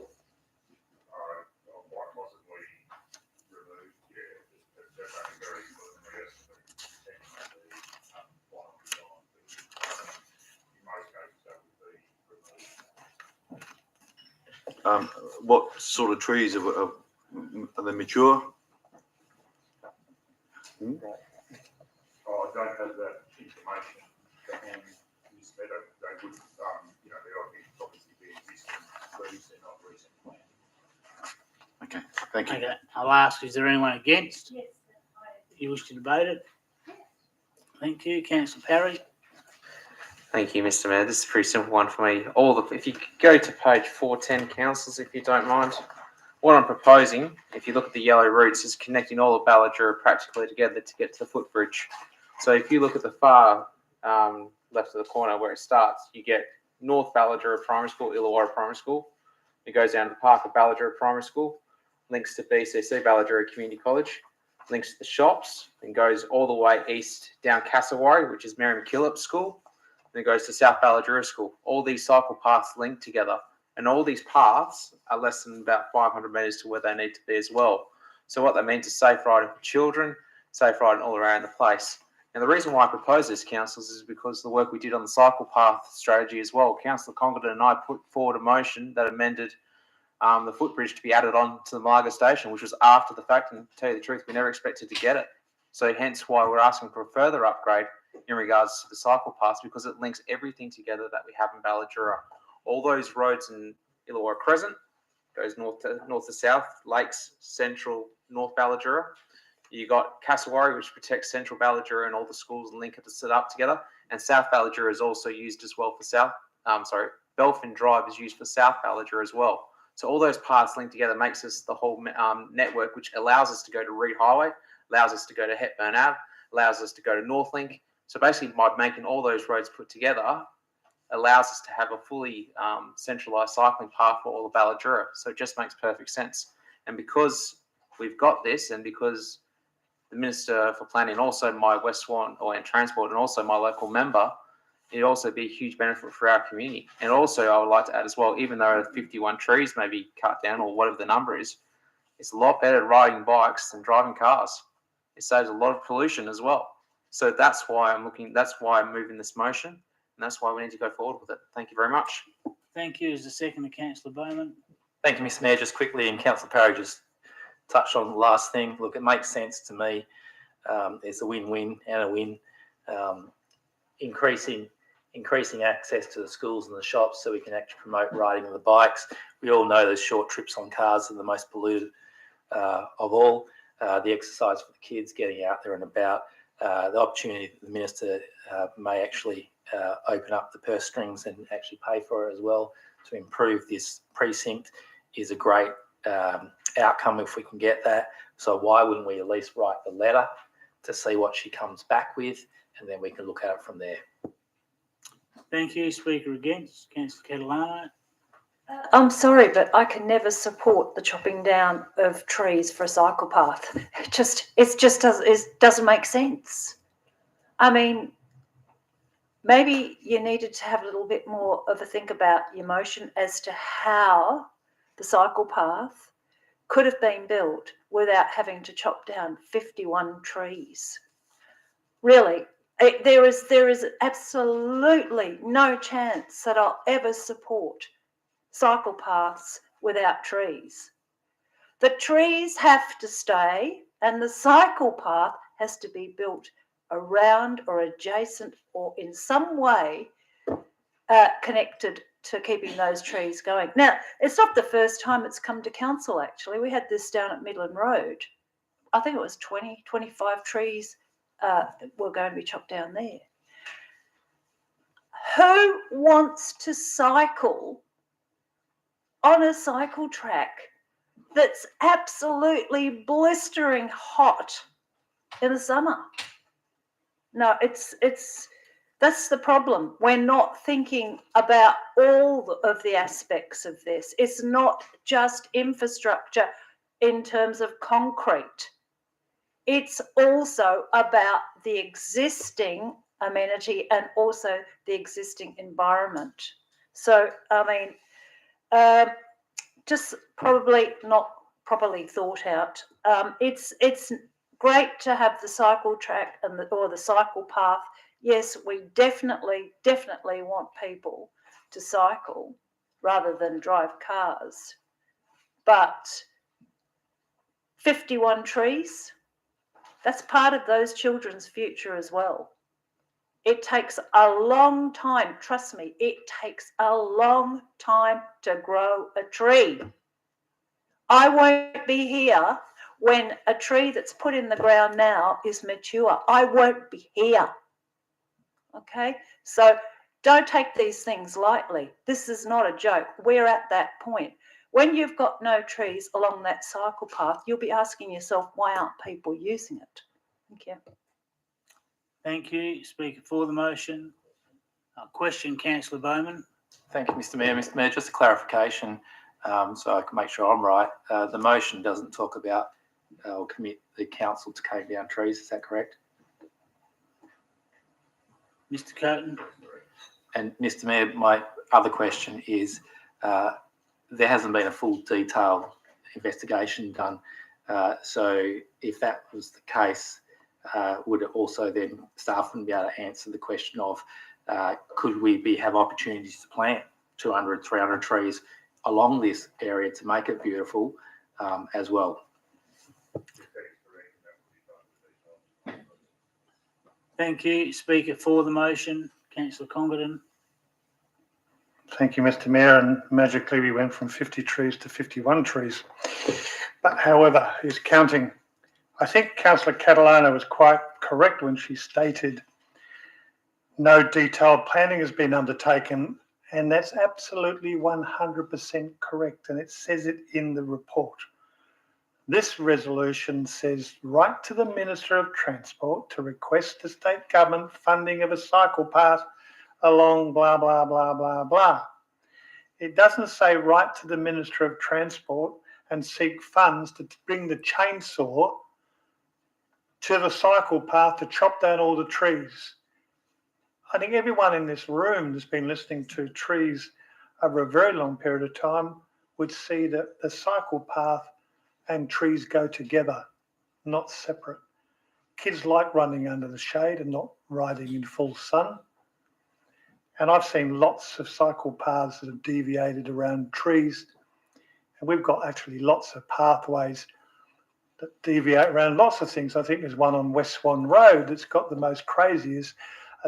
What sort of trees are they mature? Oh, I don't have that information to hand Ms. Meadow. They would, they're obviously be existing trees, they're not recent planted. Okay, thank you. Okay, I'll ask, is there anyone against? Yes. You wish to debate it? Thank you. Councillor Parry. Thank you, Mr. Mayor. This is a pretty simple one for me. If you go to page 410, councillors, if you don't mind. What I'm proposing, if you look at the yellow routes, is connecting all of Balladura practically together to get to the footbridge. So if you look at the far left of the corner where it starts, you get North Balladura Primary School, Illawarra Primary School. It goes down to the Park of Balladura Primary School, links to BCC, Balladura Community College, links to the shops, and goes all the way east down Cassowary, which is Mary McKillop School, and it goes to South Balladura School. All these cycle paths link together. And all these paths are less than about 500 metres to where they need to be as well. So what that means is safe riding for children, safe riding all around the place. And the reason why I propose this, councillors, is because the work we did on the cycle path strategy as well. Councillor Congdon and I put forward a motion that amended the footbridge to be added on to the Malaga station, which was after the fact, and to tell you the truth, we never expected to get it. So hence why we're asking for a further upgrade in regards to the cycle paths, because it links everything together that we have in Balladura. All those roads in Illawarra Crescent goes north to south, Lakes, Central, North Balladura. You got Cassowary, which protects Central Balladura and all the schools and link it to sit up together. And South Balladura is also used as well for Belfin Drive is used for South Balladura as well. So all those paths linked together makes us the whole network, which allows us to go to Reed Highway, allows us to go to Hepburn Ave, allows us to go to Northlink. So basically by making all those roads put together, allows us to have a fully centralised cycling path for all of Balladura. So it just makes perfect sense. And because we've got this, and because the Minister for Planning, also my West Swan and Transport, and also my local member, it'd also be a huge benefit for our community. And also I would like to add as well, even though 51 trees may be cut down or whatever the number is, it's a lot better riding bikes than driving cars. It saves a lot of pollution as well. So that's why I'm moving this motion. And that's why we need to go forward with it. Thank you very much. Thank you. Is the second to Councillor Bowman? Thank you, Mr. Mayor. Just quickly, and Councillor Parry just touched on the last thing. Look, it makes sense to me. It's a win-win and a win. Increasing access to the schools and the shops so we can actually promote riding on the bikes. We all know those short trips on cars are the most polluted of all. The exercise for the kids, getting out there and about. The opportunity that the Minister may actually open up the purse strings and actually pay for it as well to improve this precinct is a great outcome if we can get that. So why wouldn't we at least write the letter to see what she comes back with, and then we can look at it from there. Thank you. Speaker against, Councillor Catalano. I'm sorry, but I can never support the chopping down of trees for a cycle path. It doesn't make sense. I mean, maybe you needed to have a little bit more of a think about your motion as to how the cycle path could have been built without having to chop down 51 trees. Really, there is absolutely no chance that I'll ever support cycle paths without trees. The trees have to stay and the cycle path has to be built around or adjacent or in some way connected to keeping those trees going. Now, it's not the first time it's come to council, actually. We had this down at Midland Road. I think it was 20, 25 trees were going to be chopped down there. Who wants to cycle on a cycle track that's absolutely blistering hot in the summer? No, that's the problem. We're not thinking about all of the aspects of this. It's not just infrastructure in terms of concrete. It's also about the existing amenity and also the existing environment. So, I mean, just probably not properly thought out. It's great to have the cycle track and or the cycle path. Yes, we definitely want people to cycle rather than drive cars. But 51 trees, that's part of those children's future as well. It takes a long time, trust me, it takes a long time to grow a tree. I won't be here when a tree that's put in the ground now is mature. I won't be here. Okay, so don't take these things lightly. This is not a joke. We're at that point. When you've got no trees along that cycle path, you'll be asking yourself, why aren't people using it? Thank you. Thank you. Speaker for the motion. Question, Councillor Bowman. Thank you, Mr Mayor. Mr Mayor, just a clarification so I can make sure I'm right. The motion doesn't talk about or commit the council to cutting down trees, is that correct? Mr Coaten. And Mr Mayor, my other question is, there hasn't been a full detailed investigation done. So if that was the case, would it also then staff wouldn't be able to answer the question of could we have opportunities to plant 200, 300 trees along this area to make it beautiful as well? Thank you. Speaker for the motion, Councillor Congdon. Thank you, Mr Mayor, and magically we went from 50 trees to 51 trees. But however, who's counting? I think Councillor Catalano was quite correct when she stated no detailed planning has been undertaken, and that's absolutely 100% correct, and it says it in the report. This resolution says write to the Minister of Transport to request the state government funding of a cycle path along blah, blah, blah, blah, blah. It doesn't say write to the Minister of Transport and seek funds to bring the chainsaw to the cycle path to chop down all the trees. I think everyone in this room that's been listening to trees over a very long period of time would see that the cycle path and trees go together, not separate. Kids like running under the shade and not riding in full sun. And I've seen lots of cycle paths that have deviated around trees. And we've got actually lots of pathways that deviate around lots of things. I think there's one on West Swan Road that's got the most craziest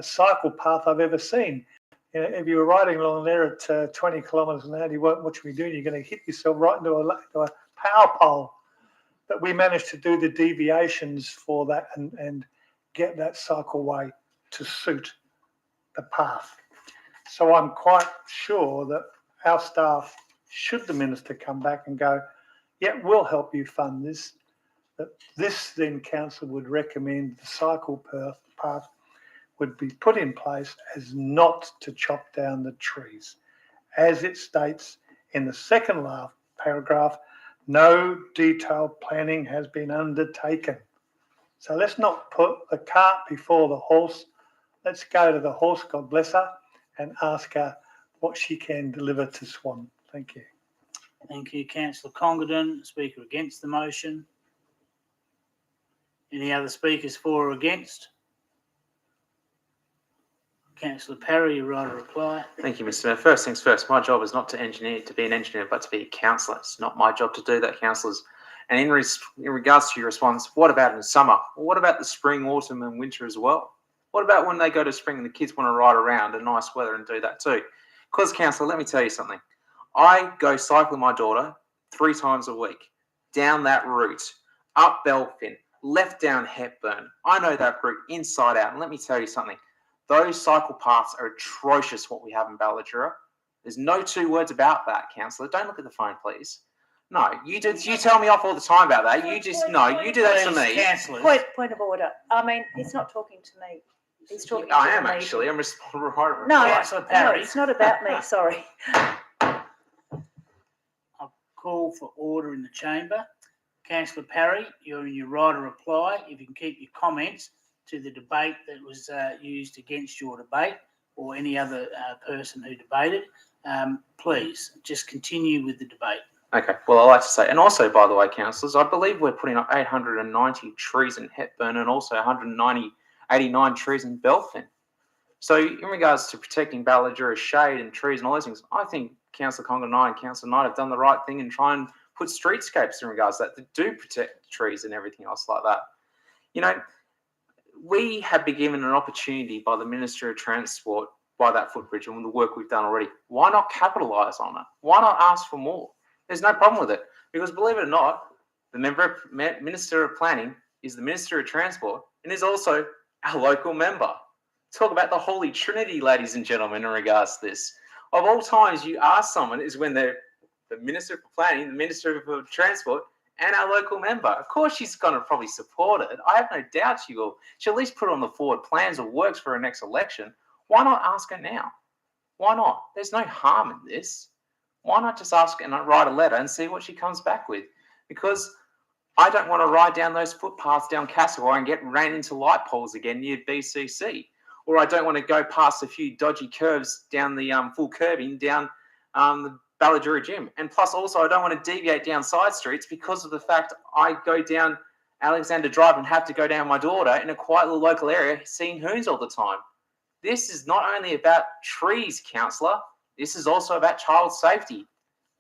cycle path I've ever seen. You know, if you were riding along there at 20 kilometres an hour, you won't what you be doing. You're going to hit yourself right into a power pole. But we managed to do the deviations for that and get that cycleway to suit the path. So I'm quite sure that our staff, should the minister come back and go, yeah, we'll help you fund this, that this then council would recommend the cycle path would be put in place as not to chop down the trees. As it states in the second last paragraph, no detailed planning has been undertaken. So let's not put the cart before the horse. Let's go to the horse, God bless her, and ask her what she can deliver to Swan. Thank you. Thank you, Councillor Congdon. Speaker against the motion. Any other speakers for or against? Councillor Parry, your right of reply. Thank you, Mr Mayor. First things first, my job is not to be an engineer, but to be a councillor. It's not my job to do that, councillors. And in regards to your response, what about in the summer? Well, what about the spring, autumn and winter as well? What about when they go to spring and the kids want to ride around in nice weather and do that too? Because, councillor, let me tell you something. I go cycle with my daughter 3 times a week, down that route, up Belfin, left down Hepburn. I know that route inside out. And let me tell you something. Those cycle paths are atrocious, what we have in Ballajura. There's no two words about that, councillor. Don't look at the phone, please. No, you tell me off all the time about that. You do that to me. Councillors. Point of order. I mean, he's not talking to me. He's talking I to am the actually. meeting. I'm responding. No, Councillor no, Parry. it's not about me, sorry. I'll call for order in the chamber. Councillor Parry, you're in your right to reply. If you can keep your comments to the debate that was used against your debate or any other person who debated, please just continue with the debate. Okay, well, I like to say, and also, by the way, councillors, I believe we're putting up 890 trees in Hepburn and also 89 trees in Belfin. So in regards to protecting Ballajura's shade and trees and all those things, I think Councillor Congan and I and Councillor Knight have done the right thing and try and put streetscapes in regards to that do protect the trees and everything else like that. You know, we have been given an opportunity by the Minister of Transport by that footbridge and the work we've done already. Why not capitalise on it? Why not ask for more? There's no problem with it because, believe it or not, the Minister of Planning is the Minister of Transport and is also our local member. Talk about the holy trinity, ladies and gentlemen, in regards to this. Of all times you ask someone is when they're the Minister for Planning, the Minister for Transport, and our local member. Of course she's going to probably support it. I have no doubt she will. She'll at least put on the forward plans or works for her next election. Why not ask her now? Why not? There's no harm in this. Why not just ask and write a letter and see what she comes back with? Because I don't want to ride down those footpaths down Castleroy and get ran into light poles again near BCC. Or I don't want to go past a few dodgy curves down the full curbing down the Ballajura Gym. And plus also I don't want to deviate down side streets because of the fact I go down Alexander Drive and have to go down my daughter in a quiet little local area seeing hoons all the time. This is not only about trees, councillor. This is also about child safety,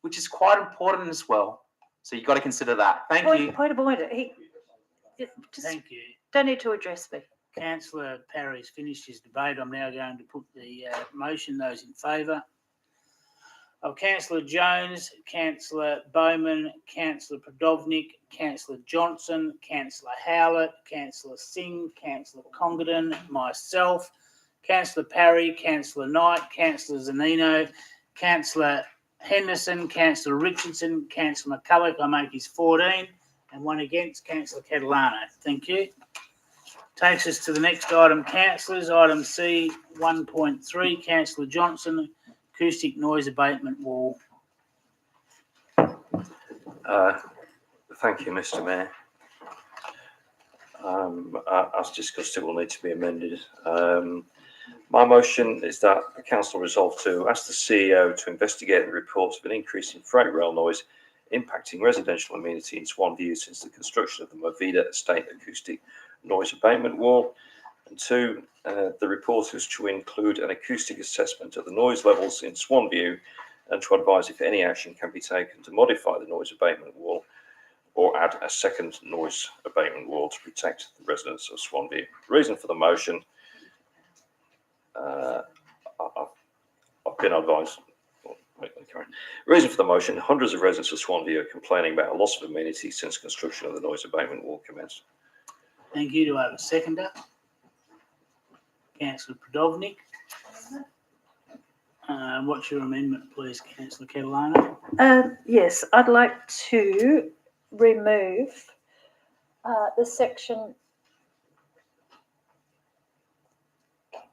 which is quite important as well. So you've got to consider that. Thank you. Point of order. Thank you. Don't need to address me. Councillor Parry's finished his debate. I'm now going to put the motion. Those in favour of Councillor Jones, Councillor Bowman, Councillor Prodovnik, Councillor Johnson, Councillor Howlett, Councillor Singh, Councillor Congadin, myself, Councillor Parry, Councillor Knight, Councillor Zanino, Councillor Henderson, Councillor Richardson, Councillor McCulloch, I make his 14, and one against, Councillor Catalano. Thank you. Takes us to the next item, councillors. Item C, 1.3, Councillor Johnson, acoustic noise abatement wall. Thank you, Mr. Mayor. As discussed, it will need to be amended. My motion is that the council resolve to ask the CEO to investigate the reports of an increase in freight rail noise impacting residential amenity in Swanview since the construction of the Movida Estate acoustic noise abatement wall. And two, the report is to include an acoustic assessment of the noise levels in Swanview and to advise if any action can be taken to modify the noise abatement wall or add a second noise abatement wall to protect the residents of Swanview. Reason for the motion, I've been advised. Reason for the motion, hundreds of residents of Swanview are complaining about a loss of amenity since construction of the noise abatement wall commenced. Thank you. Do I have a seconder? Councillor Prodovnik. What's your amendment, please, Councillor Catalano? Yes, I'd like to remove the section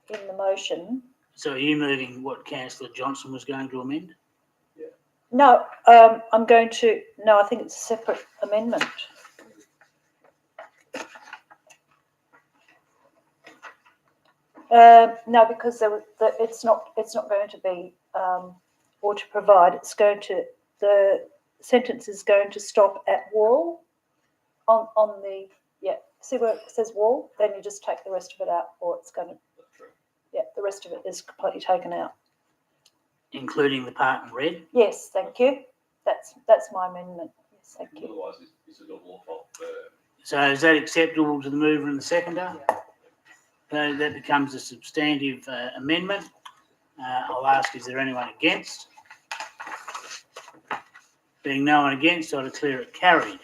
in the motion. So are you moving what Councillor Johnson was going to amend? No, I'm going to, no, I think it's a separate amendment. No, because it's not going to be or to provide. It's going to, the sentence is going to stop at wall on the, yeah, see where it says wall, then you just take the rest of it out, or it's going to, yeah, the rest of it is completely taken out. Including the part in red? Yes, thank you. That's my amendment. Yes, thank you. Otherwise, it's a double up. So is that acceptable to the mover and the seconder? So that becomes a substantive amendment. I'll ask, is there anyone against? Being no one against, I declare it carried.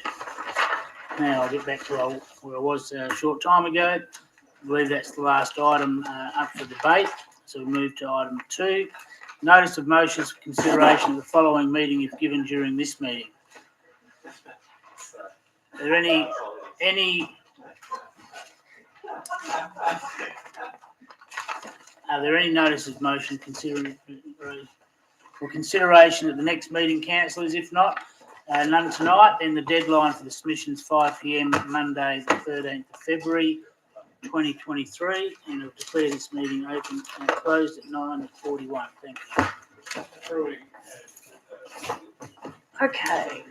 Now I'll get back to where I was a short time ago. I believe that's the last item up for debate. So we move to item 2. Notice of motions for consideration of the following meeting if given during this meeting. Are there any notices of motion for consideration at the next meeting, councillors? If not, none tonight, then the deadline for the submission is 5 p.m. Monday, the 13th of February 2023, and I'll declare this meeting open and closed at 9:41. Thank you. Okay.